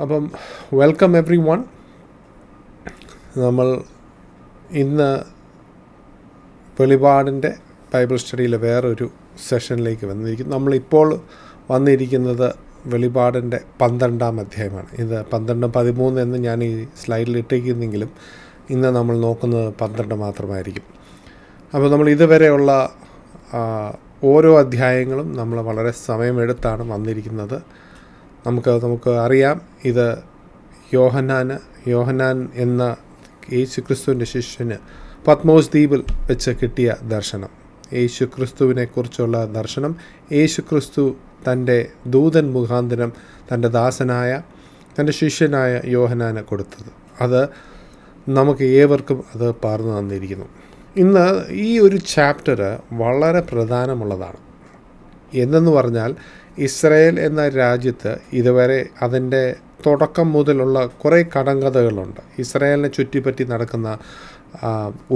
അപ്പം welcome every one. നമ്മൾ ഇന്ന് വെളിപാടിൻ്റെ ബൈബിൾ സ്റ്റഡിയിലെ വേറൊരു സെഷനിലേക്ക് വന്നിരിക്കുന്നു. നമ്മളിപ്പോൾ വന്നിരിക്കുന്നത് വെളിപാടിൻ്റെ 12-ാം അധ്യായമാണ്. ഇത് 12-13 എന്ന് ഞാൻ ഈ സ്ലൈഡിൽ ഇട്ടിരിക്കുന്നെങ്കിലും ഇന്ന് നമ്മൾ നോക്കുന്നത് 12 മാത്രമായിരിക്കും. അപ്പോൾ നമ്മൾ ഇതുവരെയുള്ള ഓരോ അധ്യായങ്ങളും നമ്മൾ വളരെ സമയമെടുത്താണ് വന്നിരിക്കുന്നത്. നമുക്ക് അറിയാം, ഇത് യോഹന്നാൻ എന്ന യേശു ക്രിസ്തുവിൻ്റെ ശിഷ്യന് പത്മോസ് ദ്വീപിൽ വെച്ച് കിട്ടിയ ദർശനം, യേശു ക്രിസ്തുവിനെക്കുറിച്ചുള്ള ദർശനം യേശു ക്രിസ്തു തൻ്റെ ദൂതൻ മുഖാന്തരം തൻ്റെ ദാസനായ തൻ്റെ ശിഷ്യനായ യോഹന്നാന് കൊടുത്തത്. അത് നമുക്ക് ഏവർക്കും അത് പകർന്നു തന്നിരിക്കുന്നു. ഇന്ന് ഈ ഒരു ചാപ്റ്റർ വളരെ പ്രധാനമുള്ളതാണ്. എന്തെന്ന് പറഞ്ഞാൽ, ഇസ്രായേൽ എന്ന രാജ്യത്ത് ഇതുവരെ അതിൻ്റെ തുടക്കം മുതലുള്ള കുറേ കടങ്കഥകളുണ്ട്. ഇസ്രായേലിനെ ചുറ്റിപ്പറ്റി നടക്കുന്ന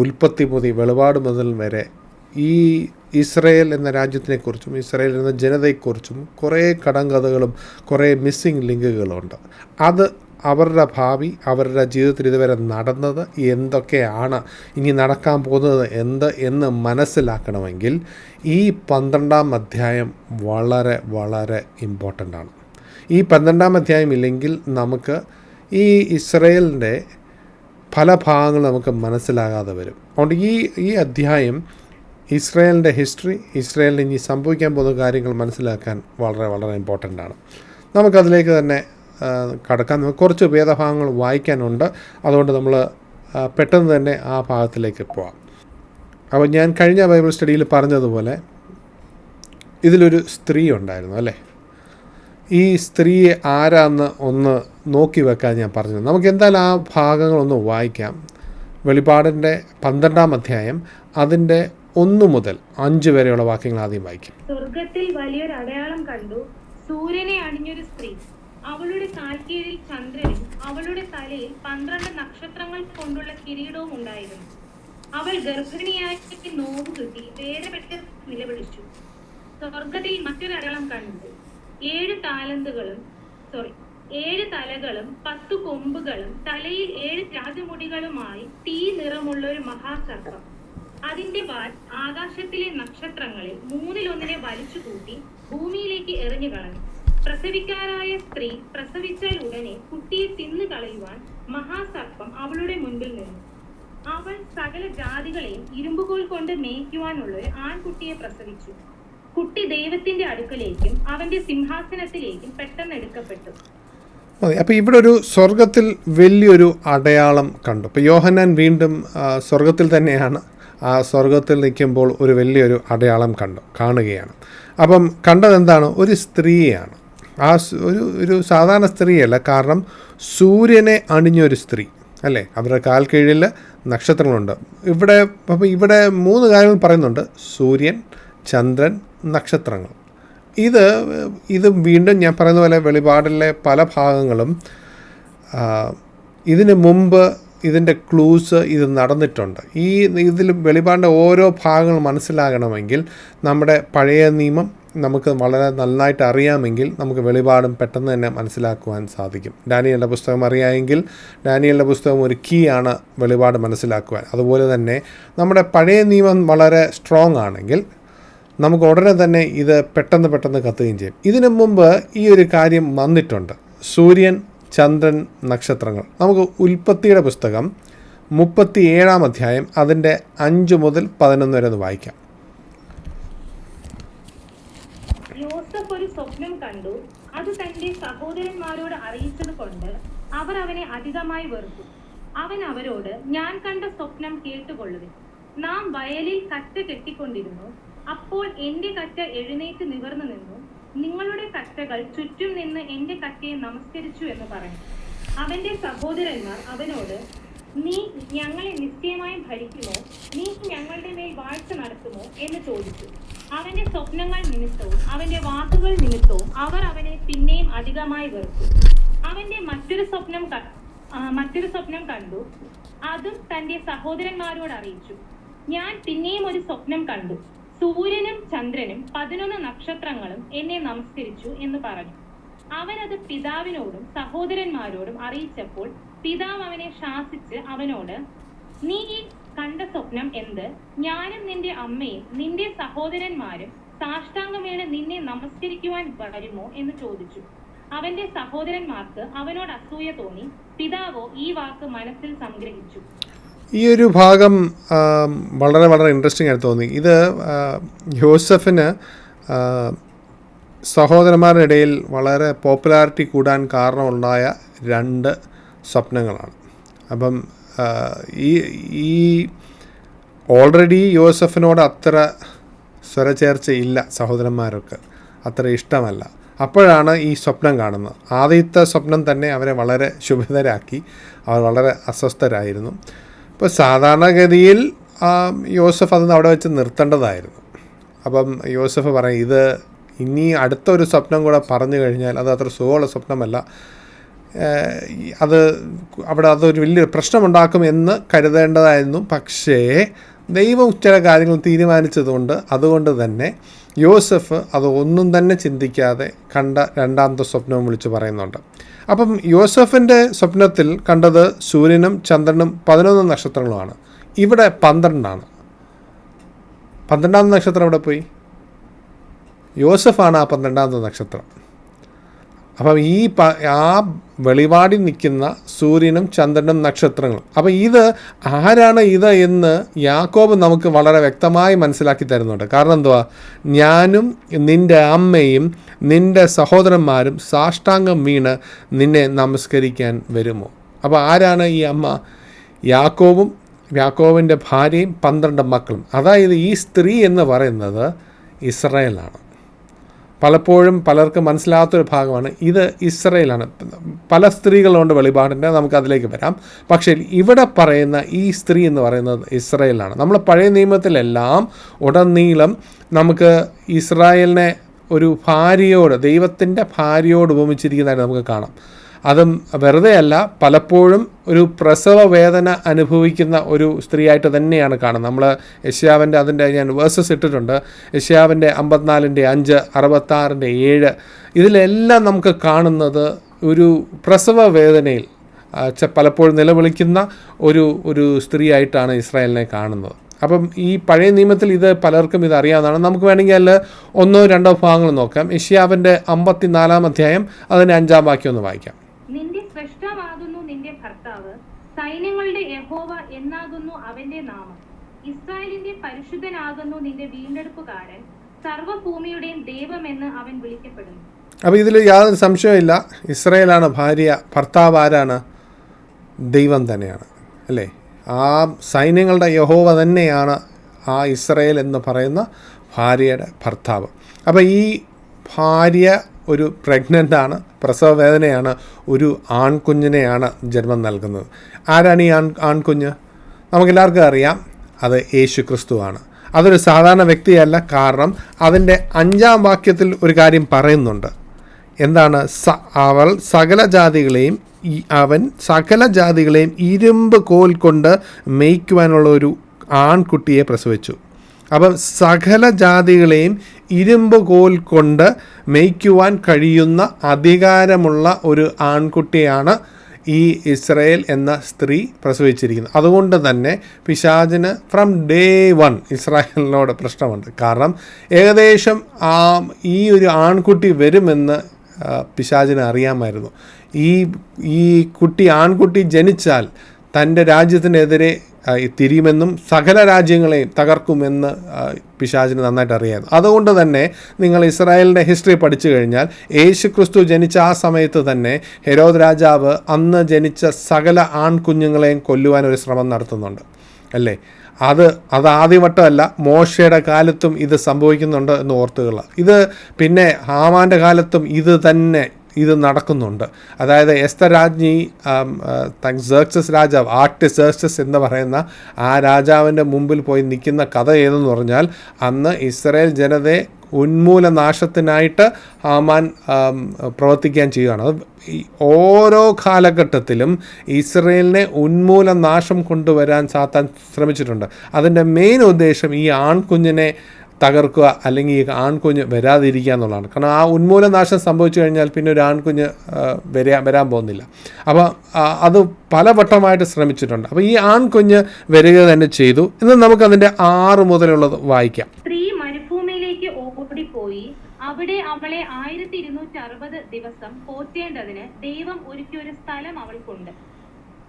ഉൽപ്പത്തി മുതൽ വെളിപാട് മുതൽ വരെ ഈ ഇസ്രായേൽ എന്ന രാജ്യത്തിനെക്കുറിച്ചും ഇസ്രായേൽ എന്ന ജനതയെക്കുറിച്ചും കുറേ കടങ്കഥകളും കുറേ മിസ്സിങ് ലിങ്കുകളുണ്ട്. അത് അവരുടെ ഭാവി, അവരുടെ ജീവിതത്തിൽ ഇതുവരെ നടന്നത് എന്തൊക്കെയാണ്, ഇനി നടക്കാൻ പോകുന്നത് എന്ന് മനസ്സിലാക്കണമെങ്കിൽ ഈ 12-ാം അധ്യായം വളരെ വളരെ ഇമ്പോർട്ടൻ്റ് ആണ്. ഈ 12-ാം അധ്യായം ഇല്ലെങ്കിൽ നമുക്ക് ഈ ഇസ്രായേലിൻ്റെ പല ഭാഗങ്ങൾ നമുക്ക് മനസ്സിലാകാതെ വരും. അതുകൊണ്ട് ഈ അധ്യായം ഇസ്രായേലിൻ്റെ ഹിസ്റ്ററി, ഇസ്രായേലിന് ഇനി സംഭവിക്കാൻ പോകുന്ന കാര്യങ്ങൾ മനസ്സിലാക്കാൻ വളരെ വളരെ ഇമ്പോർട്ടൻ്റ് ആണ്. നമുക്കതിലേക്ക് തന്നെ കടക്കാൻ, കുറച്ച് വേദഭാഗങ്ങൾ വായിക്കാനുണ്ട്. അതുകൊണ്ട് നമ്മൾ പെട്ടെന്ന് തന്നെ ആ ഭാഗത്തിലേക്ക് പോവാം. അപ്പോൾ ഞാൻ കഴിഞ്ഞ ബൈബിൾ സ്റ്റഡിയിൽ പറഞ്ഞതുപോലെ ഇതിലൊരു സ്ത്രീ ഉണ്ടായിരുന്നു, അല്ലേ? ഈ സ്ത്രീയെ ആരാന്ന് ഒന്ന് നോക്കി വെക്കാൻ ഞാൻ പറഞ്ഞു. നമുക്ക് എന്തായാലും ആ ഭാഗങ്ങളൊന്ന് വായിക്കാം. വെളിപാടിൻ്റെ 12-ാം അധ്യായം അതിൻ്റെ 1 മുതൽ 5 വരെയുള്ള വാക്യങ്ങൾ ആദ്യം വായിക്കും. സ്വർഗത്തിൽ വലിയൊരു അടയാളം കണ്ടു. സൂര്യനെ അണിഞ്ഞൊരു സ്ത്രീ, അവളുടെ കാൽക്കീഴിൽ ചന്ദ്രനും അവളുടെ തലയിൽ 12 നക്ഷത്രങ്ങൾ കൊണ്ടുള്ള കിരീടവും ഉണ്ടായിരുന്നു. അവൾ ഗർഭിണിയായി നോവ് കിട്ടി വേദപെട്ട് നിലവിളിച്ചു. സ്വർഗത്തിൽ മറ്റൊരു അടയാളം കണ്ടു. 7 തലകളും 10 കൊമ്പുകളും തലയിൽ 7 രാജമുടികളുമായി തീ നിറമുള്ള ഒരു മഹാസർപ്പം. അതിന്റെ വാൽ ആകാശത്തിലെ നക്ഷത്രങ്ങളിൽ 1/3 വലിച്ചുകൂട്ടി ഭൂമിയിലേക്ക് എറിഞ്ഞു കളഞ്ഞു. പ്രസവിക്കാറായ സ്ത്രീ പ്രസവിച്ചാൽ ഉടനെ കുട്ടിയെ തിന്നു കളയുവാൻ മഹാസർപ്പം അവളുടെ മുൻപിൽ നിന്നു. അവൾ സകല ജാതികളെയും ഇരുമ്പുകോൽ കൊണ്ട് മേയ്ക്കുവാനുള്ള ഒരു ആൺകുട്ടിയെ പ്രസവിച്ചു. കുട്ടി ദൈവത്തിന്റെ അടുക്കലേക്കും അവന്റെ സിംഹാസനത്തിലേക്കും പെട്ടെന്ന് എടുക്കപ്പെട്ടു. അപ്പോൾ ഇവിടെ ഒരു സ്വർഗത്തിൽ വലിയൊരു അടയാളം കണ്ടു. ഇപ്പോൾ യോഹന്നാൻ വീണ്ടും സ്വർഗത്തിൽ തന്നെയാണ്. ആ സ്വർഗത്തിൽ നിൽക്കുമ്പോൾ ഒരു വലിയൊരു അടയാളം കാണുകയാണ്. അപ്പം കണ്ടതെന്താണ്? ഒരു സ്ത്രീയാണ്. ആ ഒരു സാധാരണ സ്ത്രീയല്ല, കാരണം സൂര്യനെ അണിഞ്ഞൊരു സ്ത്രീ, അല്ലേ? അവരുടെ കാൽ കീഴിൽ നക്ഷത്രങ്ങളുണ്ട്. ഇവിടെ 3 കാര്യങ്ങൾ പറയുന്നുണ്ട്: സൂര്യൻ, ചന്ദ്രൻ, നക്ഷത്രങ്ങൾ. ഇത് വീണ്ടും ഞാൻ പറയുന്ന പോലെ വെളിപാടിലെ പല ഭാഗങ്ങളും ഇതിന് മുമ്പ് ഇതിൻ്റെ ക്ലൂസ് ഇത് നടന്നിട്ടുണ്ട്. ഇതിൽ വെളിപാടിൻ്റെ ഓരോ ഭാഗങ്ങൾ മനസ്സിലാകണമെങ്കിൽ നമ്മുടെ പഴയ നിയമം നമുക്ക് വളരെ നന്നായിട്ട് അറിയാമെങ്കിൽ നമുക്ക് വെളിപാടും പെട്ടെന്ന് തന്നെ മനസ്സിലാക്കുവാൻ സാധിക്കും. ഡാനിയേലിൻ്റെ പുസ്തകം അറിയാമെങ്കിൽ ഡാനിയേലിൻ്റെ പുസ്തകം ഒരു കീ ആണ് വെളിപാട് മനസ്സിലാക്കുവാൻ. അതുപോലെ തന്നെ നമ്മുടെ പഴയ നിയമം വളരെ സ്ട്രോങ് ആണെങ്കിൽ നമുക്ക് ഉടനെ തന്നെ ഇത് പെട്ടെന്ന് കത്തുകയും ചെയ്യും. ഇതിനു മുമ്പ് ഈ ഒരു കാര്യം വന്നിട്ടുണ്ട്: സൂര്യൻ, ചന്ദ്രൻ, നക്ഷത്രങ്ങൾ. നമുക്ക് ഉൽപ്പത്തിയുടെ പുസ്തകം 37-ാം അധ്യായം അതിൻ്റെ 5 മുതൽ 11 വരെ ഒന്ന് വായിക്കാം. യോസഫ് ഒരു സ്വപ്നം കണ്ടു. അത് തന്റെ സഹോദരന്മാരോട് അറിയിച്ചത് കൊണ്ട് അവർ അവനെ അധികമായി വെറുത്തു. അവൻ അവരോട്, ഞാൻ കണ്ട സ്വപ്നം കേട്ടുകൊള്ളുവിൻ. നാം വയലിൽ കറ്റ കെട്ടിക്കൊണ്ടിരുന്നു. അപ്പോൾ എന്റെ കറ്റ എഴുന്നേറ്റ് നിവർന്നു നിന്നു. നിങ്ങളുടെ കറ്റകൾ ചുറ്റും നിന്ന് എന്റെ കറ്റയെ നമസ്കരിച്ചു എന്ന് പറഞ്ഞു. അവന്റെ സഹോദരന്മാർ അവനോട്, നീ ഞങ്ങളെ നിശ്ചയമായും ഭരിക്കുമോ? നീ ഞങ്ങളുടെ മേൽ വാഴ്ച നടത്തുമോ എന്ന് ചോദിച്ചു. അവന്റെ സ്വപ്നങ്ങൾ നിമിത്തവും അവന്റെ വാക്കുകൾ നിമിത്തവും അവർ അവനെ പിന്നെയും അധികമായി വെറുത്തു. അവന്റെ മറ്റൊരു സ്വപ്നം കണ്ടു. അതും തന്റെ സഹോദരന്മാരോട് അറിയിച്ചു. ഞാൻ പിന്നെയും ഒരു സ്വപ്നം കണ്ടു. സൂര്യനും ചന്ദ്രനും 11 നക്ഷത്രങ്ങളും എന്നെ നമസ്കരിച്ചു എന്ന് പറഞ്ഞു. അവൻ അത് പിതാവിനോടും സഹോദരന്മാരോടും അറിയിച്ചപ്പോൾ പിതാവ് അവനെ ശാസിച്ച് അവനോട്, നീ ഈ കണ്ട സ്വപ്നം എന്ത്? ഞാനും നിന്റെ അമ്മയും നിന്റെ സഹോദരന്മാരും സാഷ്ടാംഗം വീണ് നിന്നെ നമസ്കരിക്കുവാൻ വരുമോ എന്ന് ചോദിച്ചു. അവന്റെ സഹോദരന്മാർക്ക് അവനോട് അസൂയ തോന്നി. പിതാവോ ഈ വാക്ക് മനസ്സിൽ സംഗ്രഹിച്ചു. ഈ ഒരു ഭാഗം വളരെ വളരെ ഇൻട്രസ്റ്റിംഗ് ആയിട്ട് തോന്നി. ഇത് യോസഫിന് സഹോദരന്മാരുടെ ഇടയിൽ വളരെ പോപ്പുലാരിറ്റി കൂടാൻ കാരണമുണ്ടായ 2 സ്വപ്നങ്ങളാണ്. അപ്പം ഈ ഓൾറെഡി യോസഫിനോട് അത്ര സ്വരചേർച്ചയില്ല, സഹോദരന്മാർക്ക് അത്ര ഇഷ്ടമല്ല. അപ്പോഴാണ് ഈ സ്വപ്നം കാണുന്നത്. ആദ്യത്തെ സ്വപ്നം തന്നെ അവരെ വളരെ ശുഭിതരാക്കി. അവർ വളരെ അസ്വസ്ഥരായിരുന്നു. ഇപ്പോൾ സാധാരണഗതിയിൽ യോസഫ് അത് അവിടെ വെച്ച് നിർത്തേണ്ടതായിരുന്നു. അപ്പം യോസഫ് പറയും, ഇത് ഇനി അടുത്തൊരു സ്വപ്നം കൂടെ പറഞ്ഞു കഴിഞ്ഞാൽ അത് അത്ര സുഖമുള്ള സ്വപ്നമല്ല, അതൊരു വലിയൊരു പ്രശ്നമുണ്ടാക്കും എന്ന് കരുതേണ്ടതായിരുന്നു. പക്ഷേ ദൈവം ചില കാര്യങ്ങൾ തീരുമാനിച്ചതുകൊണ്ട് അതുകൊണ്ട് തന്നെ യോസഫ് അത് ഒന്നും തന്നെ ചിന്തിക്കാതെ കണ്ട 2ാമത്തെ സ്വപ്നവും വിളിച്ച് പറയുന്നുണ്ട്. അപ്പം യോസഫിൻ്റെ സ്വപ്നത്തിൽ കണ്ടത് സൂര്യനും ചന്ദ്രനും 11 നക്ഷത്രങ്ങളുമാണ്. ഇവിടെ 12 12ാമത്തെ നക്ഷത്രം എവിടെ പോയി? യോസഫാണ് ആ 12ാമത്തെ നക്ഷത്രം. അപ്പം ആ വെളിപാടിൽ നിൽക്കുന്ന സൂര്യനും ചന്ദ്രനും നക്ഷത്രങ്ങളും. അപ്പം ഇത് ആരാണ് ഇത് എന്ന് യാക്കോബ് നമുക്ക് വളരെ വ്യക്തമായി മനസ്സിലാക്കി തരുന്നുണ്ട്. കാരണം എന്തുവാ? ഞാനും നിൻ്റെ അമ്മയും നിൻ്റെ സഹോദരന്മാരും സാഷ്ടാംഗം വീണ് നിന്നെ നമസ്കരിക്കാൻ വരുമോ? അപ്പോൾ ആരാണ് ഈ അമ്മ? യാക്കോബും യാക്കോബിൻ്റെ ഭാര്യയും 12 മക്കളും. അതായത് ഈ സ്ത്രീ എന്ന് പറയുന്നത് ഇസ്രായേലാണ്. പലപ്പോഴും പലർക്ക് മനസ്സിലാകാത്തൊരു ഭാഗമാണ് ഇത്. ഇസ്രായേലാണ്. പല സ്ത്രീകളുണ്ട് വെളിപാടിൻ്റെ, നമുക്ക് അതിലേക്ക് വരാം. പക്ഷേ ഇവിടെ പറയുന്ന ഈ സ്ത്രീ എന്ന് പറയുന്നത് ഇസ്രായേലാണ്. നമ്മൾ പഴയ നിയമത്തിലെല്ലാം ഉടനീളം നമുക്ക് ഇസ്രായേലിനെ ഒരു ഭാര്യയോട്, ദൈവത്തിൻ്റെ ഭാര്യയോട് ഉപമിച്ചിരിക്കുന്നതായിട്ട് നമുക്ക് കാണാം. അതും വെറുതെ അല്ല, പലപ്പോഴും ഒരു പ്രസവ വേദന അനുഭവിക്കുന്ന ഒരു സ്ത്രീയായിട്ട് തന്നെയാണ് കാണുന്നത്. നമ്മൾ യെശയ്യാവിൻ്റെ അതിൻ്റെ ഞാൻ വേഴ്സസ് ഇട്ടിട്ടുണ്ട്. യെശയ്യാവിൻ്റെ 54:5, 66:7 ഇതിലെല്ലാം നമുക്ക് കാണുന്നത് ഒരു പ്രസവ വേദനയിൽ പലപ്പോഴും നിലവിളിക്കുന്ന ഒരു സ്ത്രീയായിട്ടാണ് ഇസ്രായേലിനെ കാണുന്നത്. അപ്പം ഈ പഴയ നിയമത്തിൽ ഇത് പലർക്കും ഇത് അറിയാവുന്നതാണ്. നമുക്ക് വേണമെങ്കിൽ അതിൽ 1-2 ഭാഗങ്ങൾ നോക്കാം. യെശയ്യാവിൻ്റെ 54-ാം അധ്യായം അതിൻ്റെ 5-ാം വാക്യം ഒന്ന് വായിക്കാം. നിന്റെ സ്രഷ്ടാവാകുന്നു നിന്റെ ഭർത്താവ്, സൈന്യങ്ങളുടെ യഹോവ എന്നാകുന്നു അവന്റെ നാമം. ഇസ്രായേലിന്റെ പരിശുദ്ധനാകുന്നു നിന്റെ വീണ്ടെടുപ്പുകാരൻ, സർവ്വഭൂമിയുടെയും ദൈവമെന്ന് അവൻ വിളിക്കപ്പെടുന്നു. അപ്പോൾ ഇതിൽ യാതൊരു സംശയമില്ല, ഇസ്രായേലാണ് ഭാര്യ. ഭർത്താവ് ആരാണ്? ദൈവം തന്നെയാണ്, അല്ലേ? ആ സൈന്യങ്ങളുടെ യഹോവ തന്നെയാണ് ആ ഇസ്രായേൽ എന്ന് പറയുന്ന ഭാര്യയുടെ ഭർത്താവ്. അപ്പോൾ ഈ ഭാര്യ ഒരു പ്രഗ്നൻ്റാണ്, പ്രസവ വേദനയാണ്, ഒരു ആൺകുഞ്ഞിനെയാണ് ജന്മം നൽകുന്നത്. ആരാണ് ഈ ആൺകുഞ്ഞ്? നമുക്കെല്ലാവർക്കും അറിയാം, അത് യേശു ക്രിസ്തുവാണ്. അതൊരു സാധാരണ വ്യക്തിയല്ല. കാരണം അതിൻ്റെ 5-ാം വാക്യത്തിൽ ഒരു കാര്യം പറയുന്നുണ്ട്. എന്താണ്? അവൻ സകല ജാതികളെയും ഇരുമ്പ് കോൽ കൊണ്ട് മേയ്ക്കുവാനുള്ള ഒരു ആൺകുട്ടിയെ പ്രസവിച്ചു. അപ്പം സകല ജാതികളെയും ഇരുമ്പ് കോൽ കൊണ്ട് മേയ്ക്കുവാൻ കഴിയുന്ന അധികാരമുള്ള ഒരു ആൺകുട്ടിയാണ് ഈ ഇസ്രായേൽ എന്ന സ്ത്രീ പ്രസവിച്ചിരിക്കുന്നത്. അതുകൊണ്ട് തന്നെ പിശാചിന് ഫ്രം ഡേ 1 ഇസ്രായേലിനോട് പ്രശ്നമുണ്ട്. കാരണം ഏകദേശം ഈ ഒരു ആൺകുട്ടി വരുമെന്ന് പിശാചിന് അറിയാമായിരുന്നു. ഈ ആൺകുട്ടി ജനിച്ചാൽ തൻ്റെ രാജ്യത്തിനെതിരെ തിരിയുമെന്നും സകല രാജ്യങ്ങളെയും തകർക്കുമെന്ന് പിശാചിന് നന്നായിട്ട് അറിയാമായിരുന്നു. അതുകൊണ്ട് തന്നെ നിങ്ങൾ ഇസ്രായേലിൻ്റെ ഹിസ്റ്ററി പഠിച്ചു കഴിഞ്ഞാൽ യേശു ക്രിസ്തു ജനിച്ച ആ സമയത്ത് തന്നെ ഹെരോദ് രാജാവ് അന്ന് ജനിച്ച സകല ആൺകുഞ്ഞുങ്ങളെയും കൊല്ലുവാൻ ഒരു ശ്രമം നടത്തുന്നുണ്ട്, അല്ലേ? അത് ആദ്യവട്ടമല്ല, മോശയുടെ കാലത്തും ഇത് സംഭവിക്കുന്നുണ്ട് എന്ന് ഓർത്തുകൊള്ളുക. ഇത് പിന്നെ ഹാമാൻ്റെ കാലത്തും ഇത് നടക്കുന്നുണ്ട്. അതായത് എസ്തർ രാജ്ഞി, സെർക്സസ് രാജാവ്, ആർട്ടിസേഴ്സസ് എന്ന് പറയുന്ന ആ രാജാവിൻ്റെ മുമ്പിൽ പോയി നിൽക്കുന്ന കഥ ഏതെന്ന് പറഞ്ഞാൽ, അന്ന് ഇസ്രായേൽ ജനതയെ ഉന്മൂലനാശത്തിനായിട്ട് ഹാമാൻ പ്രവർത്തിക്കാൻ ചെയ്യുകയാണ്. അത് ഓരോ കാലഘട്ടത്തിലും ഇസ്രായേലിനെ ഉന്മൂലനാശം കൊണ്ടുവരാൻ സാത്താൻ ശ്രമിച്ചിട്ടുണ്ട്. അതിൻ്റെ മെയിൻ ഉദ്ദേശം ഈ ആൺകുഞ്ഞിനെ തകർക്കുക, അല്ലെങ്കിൽ ഈ ആൺകുഞ്ഞ് വരാതിരിക്കുക എന്നുള്ളതാണ്. കാരണം ആ ഉന്മൂലനാശം സംഭവിച്ചു കഴിഞ്ഞാൽ പിന്നെ ഒരു ആൺകുഞ്ഞ് വരാൻ പോകുന്നില്ല. അപ്പോൾ അത് പലവട്ടമായിട്ട് ശ്രമിച്ചിട്ടുണ്ട്. അപ്പോൾ ഈ ആൺകുഞ്ഞ് വരിക തന്നെ ചെയ്തു എന്ന് നമുക്കതിൻ്റെ 6 മുതലുള്ളത് വായിക്കാം. സ്ത്രീ മരുഭൂമിയിലേക്ക് ഓടിപ്പോയി അവിടെ അവളെ 1260 ദിവസം പോറ്റേണ്ടതിന് ദൈവം ഒരുക്കിയ ഒരു സ്ഥലം അവൾക്കുണ്ട്.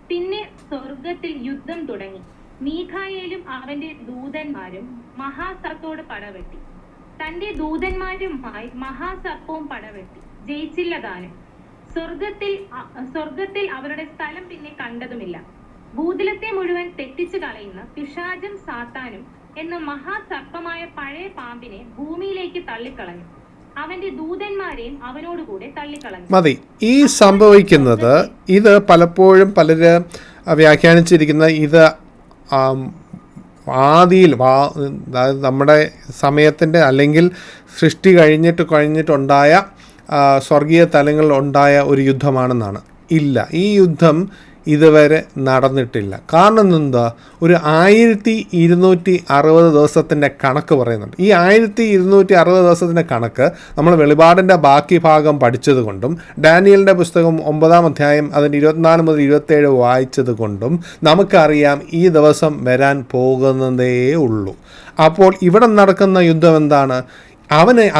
പിന്നെ സ്വർഗത്തിൽ യുദ്ധം തുടങ്ങി. മീഖായേലും അവന്റെ ദൂതന്മാരും മഹാസർപ്പത്തോട് പടവെട്ടി. തന്റെ ദൂതന്മാരുമായി മഹാസർപ്പവും പടവെട്ടി, ജയിച്ചില്ല താനും. സ്വർഗത്തിൽ അവരുടെ സ്ഥലം പിന്നെ കണ്ടതുമില്ല. ഭൂതലത്തെ മുഴുവൻ തെറ്റിച്ചു കളയുന്ന പിശാചും സാത്താനും എന്ന മഹാസർപ്പമായ പഴയ പാമ്പിനെ ഭൂമിയിലേക്ക് തള്ളിക്കളഞ്ഞു. അവന്റെ ദൂതന്മാരെയും അവനോടുകൂടെ തള്ളിക്കളഞ്ഞു. മതി. ഈ സംഭവിക്കുന്നത് ഇത് പലപ്പോഴും പലര് വ്യാഖ്യാനിച്ചിരിക്കുന്ന ഇത് ആദിയിൽ അതായത് നമ്മുടെ സമയത്തിൻ്റെ അല്ലെങ്കിൽ സൃഷ്ടി കഴിഞ്ഞിട്ടുണ്ടായ സ്വർഗീയ തലങ്ങളിൽ ഉണ്ടായ ഒരു യുദ്ധമാണെന്നാണ്. ഇല്ല, ഈ യുദ്ധം ഇതുവരെ നടന്നിട്ടില്ല. കാരണം എന്താ, ഒരു 1260 ദിവസത്തിൻ്റെ കണക്ക് പറയുന്നുണ്ട്. ഈ 1260 ദിവസത്തിൻ്റെ കണക്ക് നമ്മൾ വെളിപാടിൻ്റെ ബാക്കി ഭാഗം പഠിച്ചത് കൊണ്ടും ഡാനിയലിൻ്റെ പുസ്തകം 9-ാം അധ്യായം അതിൻ്റെ 24 മുതൽ 27 വായിച്ചത് കൊണ്ടും നമുക്കറിയാം ഈ ദിവസം വരാൻ പോകുന്നതേ ഉള്ളൂ. അപ്പോൾ ഇവിടെ നടക്കുന്ന യുദ്ധം എന്താണ്?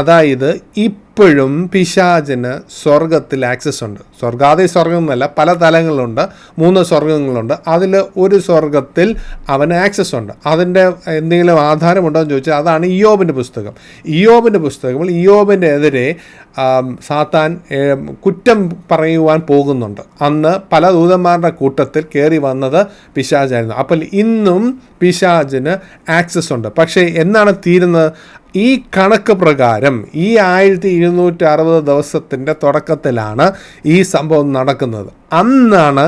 അതായത് ഇപ്പോഴും പിശാചിന് സ്വർഗത്തിൽ ആക്സസ് ഉണ്ട്. സ്വർഗാദി സ്വർഗം എന്നല്ല, പല തലങ്ങളുണ്ട്, 3 സ്വർഗങ്ങളുണ്ട്. അതിൽ ഒരു സ്വർഗത്തിൽ അവന് ആക്സസ് ഉണ്ട്. അതിൻ്റെ എന്തെങ്കിലും ആധാരമുണ്ടോ എന്ന് ചോദിച്ചാൽ അതാണ് ഇയ്യോബിൻ്റെ പുസ്തകം. ഇയ്യോബിൻ്റെ എതിരെ സാത്താൻ കുറ്റം പറയുവാൻ പോകുന്നുണ്ട്. അന്ന് പല ദൂതന്മാരുടെ കൂട്ടത്തിൽ കയറി വന്നത് പിശാചായിരുന്നു. അപ്പോൾ ഇന്നും പിശാചിന് ആക്സസ് ഉണ്ട്. പക്ഷേ എന്നാണ് തീരുന്നത്? ഈ കണക്ക് പ്രകാരം ഈ 1260 ദിവസത്തിൻ്റെ തുടക്കത്തിലാണ് ഈ സംഭവം നടക്കുന്നത്. അന്നാണ്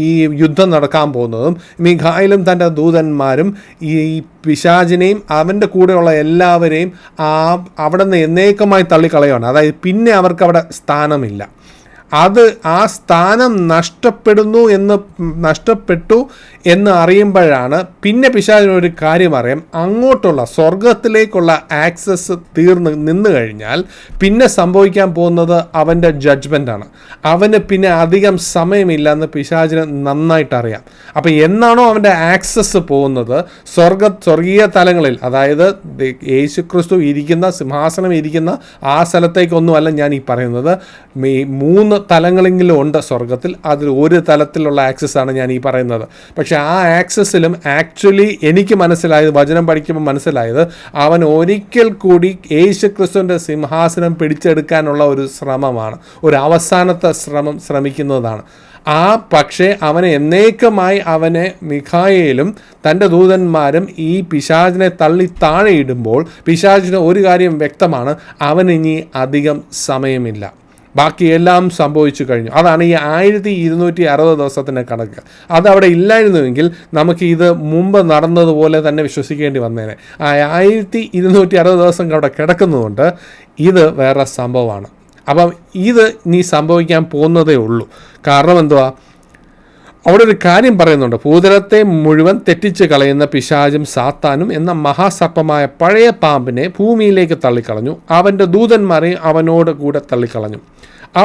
ഈ യുദ്ധം നടക്കാൻ പോകുന്നതും മീഖായേലും തൻ്റെ ദൂതന്മാരും ഈ പിശാചിനെയും അവൻ്റെ കൂടെയുള്ള എല്ലാവരെയും അവിടെ നിന്ന് എന്നേക്കമായി തള്ളിക്കളയുകയാണ്. അതായത് പിന്നെ അവർക്ക് അവിടെ സ്ഥാനമില്ല. ആ സ്ഥാനം നഷ്ടപ്പെട്ടു എന്ന് അറിയുമ്പോഴാണ് പിന്നെ പിശാചിനൊരു കാര്യം അറിയാം. അങ്ങോട്ടുള്ള സ്വർഗത്തിലേക്കുള്ള ആക്സസ് നിന്നു കഴിഞ്ഞാൽ പിന്നെ സംഭവിക്കാൻ പോകുന്നത് അവൻ്റെ ജഡ്ജ്മെൻ്റാണ്. അവന് പിന്നെ അധികം സമയമില്ല എന്ന് പിശാചിന് നന്നായിട്ടറിയാം. അപ്പോൾ എന്നാണോ അവൻ്റെ ആക്സസ് പോകുന്നത് സ്വർഗീയ തലങ്ങളിൽ, അതായത് യേശുക്രിസ്തു ഇരിക്കുന്ന സിംഹാസനം ഇരിക്കുന്ന ആ സ്ഥലത്തേക്കൊന്നുമല്ല ഞാൻ ഈ പറയുന്നത്. 3 തലങ്ങളെങ്കിലും ഉണ്ട് സ്വർഗത്തിൽ. അതിൽ ഒരു തലത്തിലുള്ള ആക്സസ്സാണ് ഞാൻ ഈ പറയുന്നത്. പക്ഷേ ആ ആക്സസിലും ആക്ച്വലി എനിക്ക് മനസ്സിലായത്, വചനം പഠിക്കുമ്പോൾ മനസ്സിലായത്, അവൻ ഒരിക്കൽ കൂടി യേശുക്രിസ്തുവിൻ്റെ സിംഹാസനം പിടിച്ചെടുക്കാനുള്ള ഒരു ശ്രമമാണ്, ഒരു അവസാനത്തെ ശ്രമിക്കുന്നതാണ്. പക്ഷേ അവനെ എന്നേക്കുമായി അവനെ മീഖായേലും തൻ്റെ ദൂതന്മാരും ഈ പിശാചിനെ തള്ളി താഴെയിടുമ്പോൾ പിശാചിന് ഒരു കാര്യം വ്യക്തമാണ്, അവനിനി അധികം സമയമില്ല. ബാക്കിയെല്ലാം സംഭവിച്ചു കഴിഞ്ഞു. അതാണ് ഈ 1260 ദിവസത്തിൻ്റെ കണക്ക്. അതവിടെ ഇല്ലായിരുന്നുവെങ്കിൽ നമുക്ക് ഇത് മുമ്പ് നടന്നതുപോലെ തന്നെ വിശ്വസിക്കേണ്ടി വന്നേനെ. ആ 1260 ദിവസം അവിടെ കിടക്കുന്നതുകൊണ്ട് ഇത് വേറെ സംഭവമാണ്. അപ്പം ഇത് ഇനി സംഭവിക്കാൻ പോകുന്നതേ ഉള്ളൂ. കാരണം എന്തുവാ, അവിടെ ഒരു കാര്യം പറയുന്നുണ്ട്. ഭൂതലത്തെ മുഴുവൻ തെറ്റിച്ച് കളയുന്ന പിശാചും സാത്താനും എന്ന മഹാസർപ്പമായ പഴയ പാമ്പിനെ ഭൂമിയിലേക്ക് തള്ളിക്കളഞ്ഞു. അവൻ്റെ ദൂതന്മാരെ അവനോട് കൂടെ തള്ളിക്കളഞ്ഞു.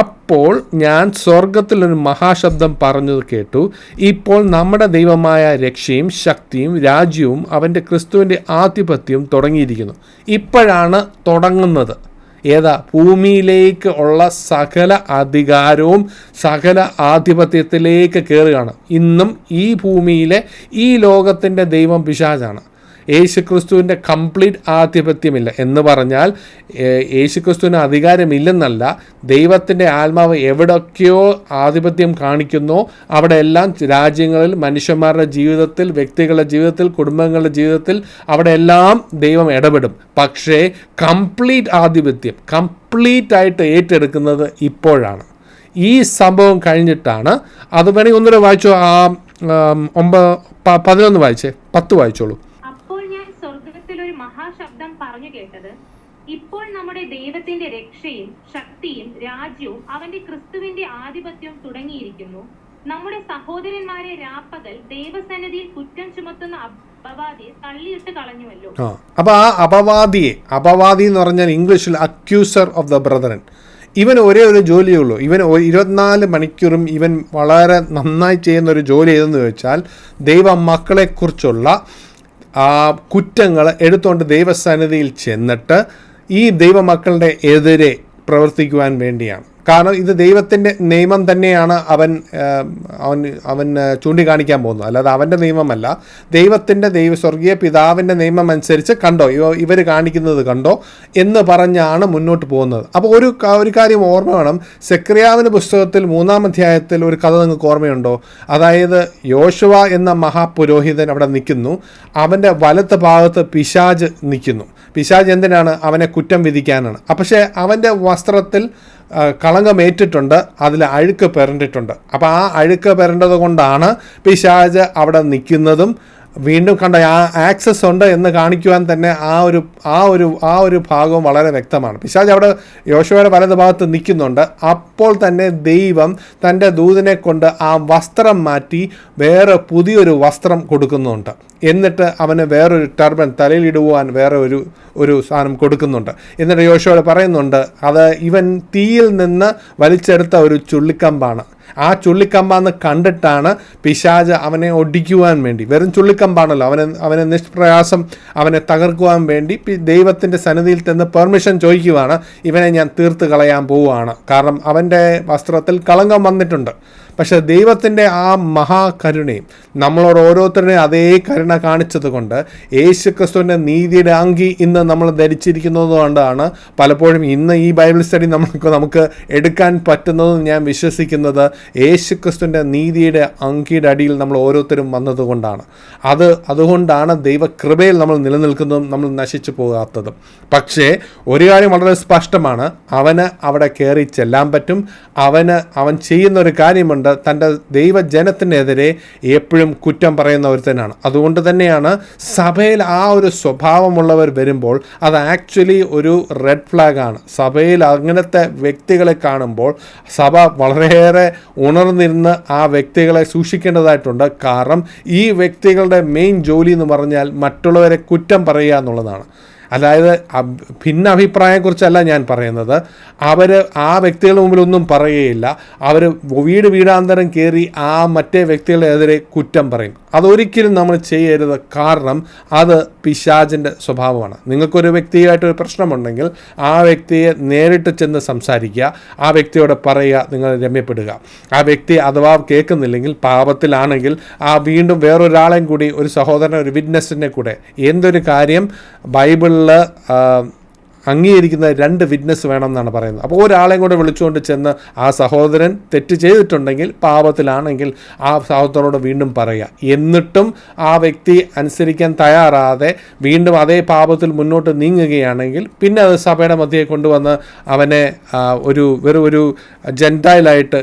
അപ്പോൾ ഞാൻ സ്വർഗത്തിലൊരു മഹാശബ്ദം പറഞ്ഞത് കേട്ടു, ഇപ്പോൾ നമ്മുടെ ദൈവമായ രക്ഷയും ശക്തിയും രാജ്യവും അവൻ്റെ ക്രിസ്തുവിൻ്റെ ആധിപത്യവും തുടങ്ങിയിരിക്കുന്നു. ഇപ്പോഴാണ് തുടങ്ങുന്നത്. ഭൂമിയിലേക്ക് ഉള്ള സകല അധികാരവും സകല ആധിപത്യത്തിലേക്ക് കയറുകയാണ്. ഇന്നും ഈ ഭൂമിയിലെ ഈ ലോകത്തിൻ്റെ ദൈവം പിശാചാണ്. യേശുക്രിസ്തുവിൻ്റെ കംപ്ലീറ്റ് ആധിപത്യമില്ല എന്ന് പറഞ്ഞാൽ യേശുക്രിസ്തുവിന് അധികാരമില്ലെന്നല്ല. ദൈവത്തിൻ്റെ ആത്മാവ് എവിടൊക്കെയോ ആധിപത്യം കാണിക്കുന്നോ അവിടെ എല്ലാം ആരാജ്യങ്ങളിൽ, മനുഷ്യന്മാരുടെ ജീവിതത്തിൽ, വ്യക്തികളുടെ ജീവിതത്തിൽ, കുടുംബങ്ങളുടെ ജീവിതത്തിൽ അവിടെ എല്ലാം ദൈവം ഇടപെടും. പക്ഷേ കംപ്ലീറ്റ് ആധിപത്യം കംപ്ലീറ്റായിട്ട് ഏറ്റെടുക്കുന്നത് ഇപ്പോഴാണ്. ഈ സംഭവം കഴിഞ്ഞിട്ടാണ്. അത് വേണമെങ്കിൽ ഒന്നുകൂടെ വായിച്ചോ. 11 വായിച്ചേ, 10 വായിച്ചോളൂ. മഹാശബ്ദം പറഞ്ഞു കേട്ടത്, ഇപ്പോൾ നമ്മുടെ ദൈവത്തിന്റെ രക്ഷയും ശക്തിയും രാജ്യവും അവന്റെ ക്രിസ്തുവിന്റെ ആധിപത്യവും തുടങ്ങിയിരിക്കുന്നു. നമ്മുടെ സഹോദരന്മാരെ രാപ്പകൽ ദൈവസന്നിധിയിൽ കുറ്റം ചുമത്തുന്ന അപവാദിയെ തള്ളിയിട്ട് കളഞ്ഞുവല്ലോ. അപ്പോൾ ആ അപവാദി എന്ന് പറഞ്ഞാൽ ഇംഗ്ലീഷിൽ അക്യൂസർ ഓഫ് ദ ബ്രദറൻ. ഇവൻ ഒരേ ഒരു ജോലിയേ ഉള്ളൂ. ഇവൻ 24 മണിക്കൂറും ഇവൻ വളരെ നന്നായി ചെയ്യുന്ന ഒരു ജോലി ഏതെന്ന് ചോദിച്ചാൽ ദൈവ മക്കളെക്കുറിച്ചുള്ള കുറ്റങ്ങൾ എടുത്തുകൊണ്ട് ദൈവസന്നിധിയിൽ ചെന്നിട്ട് ഈ ദൈവമക്കളുടെ എതിരെ പ്രവർത്തിക്കുവാൻ വേണ്ടിയാണ്. കാരണം ഇത് ദൈവത്തിൻ്റെ നിയമം തന്നെയാണ് അവൻ ചൂണ്ടിക്കാണിക്കാൻ പോകുന്നത്, അല്ലാതെ അവൻ്റെ നിയമമല്ല. ദൈവത്തിൻ്റെ സ്വർഗീയ പിതാവിൻ്റെ നിയമം അനുസരിച്ച് കണ്ടോ ഇവർ കാണിക്കുന്നത് കണ്ടോ എന്ന് പറഞ്ഞാണ് മുന്നോട്ട് പോകുന്നത്. അപ്പോൾ ഒരു കാര്യം ഓർമ്മ വേണം. സെക്രിയാവിൻ്റെ പുസ്തകത്തിൽ 3-ാം അധ്യായത്തിൽ ഒരു കഥ നിങ്ങൾക്ക് ഓർമ്മയുണ്ടോ? അതായത് യോശുവ എന്ന മഹാപുരോഹിതൻ അവിടെ നിൽക്കുന്നു, അവൻ്റെ വലത്ത് ഭാഗത്ത് പിശാച് നിൽക്കുന്നു. പിശാച് എന്തിനാണ്? അവനെ കുറ്റം വിധിക്കാനാണ്. പക്ഷേ അവൻ്റെ വസ്ത്രത്തിൽ കളങ്കമേറ്റിട്ടുണ്ട്, അതിൽ അഴുക്ക് പെരണ്ടിട്ടുണ്ട്. അപ്പോൾ ആ അഴുക്ക് പെരണ്ടത് കൊണ്ടാണ് പിശാച് അവിടെ നിൽക്കുന്നതും. വീണ്ടും കണ്ട ആ ആക്സസ് ഉണ്ട് എന്ന് കാണിക്കുവാൻ തന്നെ ആ ഒരു ഭാഗവും വളരെ വ്യക്തമാണ്. പിശാച് അവിടെ യോശുവയുടെ വലത് ഭാഗത്ത് നിൽക്കുന്നുണ്ട്. അപ്പോൾ തന്നെ ദൈവം തൻ്റെ ദൂതനെ കൊണ്ട് ആ വസ്ത്രം മാറ്റി വേറെ പുതിയൊരു വസ്ത്രം കൊടുക്കുന്നുണ്ട്. എന്നിട്ട് അവന് വേറൊരു ടർബൻ തലയിലിടുവാൻ വേറെ ഒരു സാധനം കൊടുക്കുന്നുണ്ട്. എന്നിട്ട് യോശുവയോട് പറയുന്നുണ്ട്, അത് ഇവൻ തീയിൽ നിന്ന് വലിച്ചെടുത്ത ഒരു ചുള്ളിക്കമ്പാണ്. ആ ചുള്ളിക്കമ്പാന്ന് കണ്ടിട്ടാണ് പിശാച് അവനെ ഒടിക്കുവാൻ വേണ്ടി, വെറും ചുള്ളിക്കമ്പാണല്ലോ, അവനെ നിഷ്പ്രയാസം അവനെ തകർക്കുവാൻ വേണ്ടി ദൈവത്തിൻ്റെ സന്നിധിയിൽ നിന്ന് പെർമിഷൻ ചോദിക്കുവാണ്. ഇവനെ ഞാൻ തീർത്ത് കളയാൻ പോവുകയാണ്, കാരണം അവൻ്റെ വസ്ത്രത്തിൽ കളങ്കം വന്നിട്ടുണ്ട്. പക്ഷേ ദൈവത്തിൻ്റെ ആ മഹാകരുണയും നമ്മളോട് ഓരോരുത്തരുടെയും അതേ കരുണ കാണിച്ചത് കൊണ്ട് യേശുക്രിസ്തുവിൻ്റെ നീതിയുടെ അങ്കി ഇന്ന് നമ്മൾ ധരിച്ചിരിക്കുന്നത് കൊണ്ടാണ് പലപ്പോഴും ഇന്ന് ഈ ബൈബിൾ സ്റ്റഡി നമുക്ക് എടുക്കാൻ പറ്റുന്നതെന്ന് ഞാൻ വിശ്വസിക്കുന്നത് യേശുക്രിസ്തുവിൻ്റെ നീതിയുടെ അങ്കിയുടെ അടിയിൽ നമ്മൾ ഓരോരുത്തരും വന്നതുകൊണ്ടാണ്. അതുകൊണ്ടാണ് ദൈവകൃപയിൽ നമ്മൾ നിലനിൽക്കുന്നതും നമ്മൾ നശിച്ചു പോകാത്തതും. പക്ഷേ ഒരു കാര്യം വളരെ സ്പഷ്ടമാണ്, അവന് അവിടെ കയറി ചെല്ലാൻ പറ്റും. അവൻ ചെയ്യുന്നൊരു കാര്യമുണ്ട്, തൻ്റെ ദൈവജനത്തിനെതിരെ എപ്പോഴും കുറ്റം പറയുന്ന ഒരുത്തനാണ്. അതുകൊണ്ട് തന്നെയാണ് സഭയിൽ ആ ഒരു സ്വഭാവമുള്ളവർ വരുമ്പോൾ അത് ആക്ച്വലി ഒരു റെഡ് ഫ്ലാഗാണ്. സഭയിൽ അങ്ങനത്തെ വ്യക്തികളെ കാണുമ്പോൾ സഭ വളരെയേറെ ഉണർന്നിരുന്ന് ആ വ്യക്തികളെ സൂക്ഷിക്കേണ്ടതായിട്ടുണ്ട്. കാരണം ഈ വ്യക്തികളുടെ മെയിൻ ജോലി എന്ന് പറഞ്ഞാൽ മറ്റുള്ളവരെ കുറ്റം പറയുക എന്നുള്ളതാണ്. അതായത് ഭിന്ന അഭിപ്രായത്തെക്കുറിച്ചല്ല ഞാൻ പറയുന്നത്. അവർ ആ വ്യക്തികളുടെ മുമ്പിലൊന്നും പറയുകയില്ല. അവർ വീടാന്തരം കയറി ആ മറ്റേ വ്യക്തികളെതിരെ കുറ്റം പറയും. അതൊരിക്കലും നമ്മൾ ചെയ്യരുത്. കാരണം അത് പിശാചിൻ്റെ സ്വഭാവമാണ്. നിങ്ങൾക്കൊരു വ്യക്തിയായിട്ടൊരു പ്രശ്നമുണ്ടെങ്കിൽ ആ വ്യക്തിയെ നേരിട്ട് ചെന്ന് സംസാരിക്കുക, ആ വ്യക്തിയോട് പറയുക, നിങ്ങൾ രമ്യപ്പെടുക. ആ വ്യക്തി അഥവാ കേൾക്കുന്നില്ലെങ്കിൽ, പാപത്തിലാണെങ്കിൽ വീണ്ടും വേറൊരാളെയും കൂടി, ഒരു സഹോദരനെ, ഒരു വിറ്റ്നസിനെ കൂടെ, എന്തൊരു കാര്യം ബൈബിളിൽ അംഗീകരിക്കുന്ന 2 വിറ്റ്നസ് വേണം എന്നാണ് പറയുന്നത്. അപ്പോൾ ഒരാളെയും കൂടെ വിളിച്ചുകൊണ്ട് ചെന്ന് ആ സഹോദരൻ തെറ്റ് ചെയ്തിട്ടുണ്ടെങ്കിൽ, പാപത്തിലാണെങ്കിൽ ആ സഹോദരനോട് വീണ്ടും പറയുക. എന്നിട്ടും ആ വ്യക്തി അനുസരിക്കാൻ തയ്യാറാതെ വീണ്ടും അതേ പാപത്തിൽ മുന്നോട്ട് നീങ്ങുകയാണെങ്കിൽ പിന്നെ അത് സഭയുടെ മധ്യേ കൊണ്ടുവന്ന് അവനെ ഒരു ജെൻറ്റൈലായിട്ട്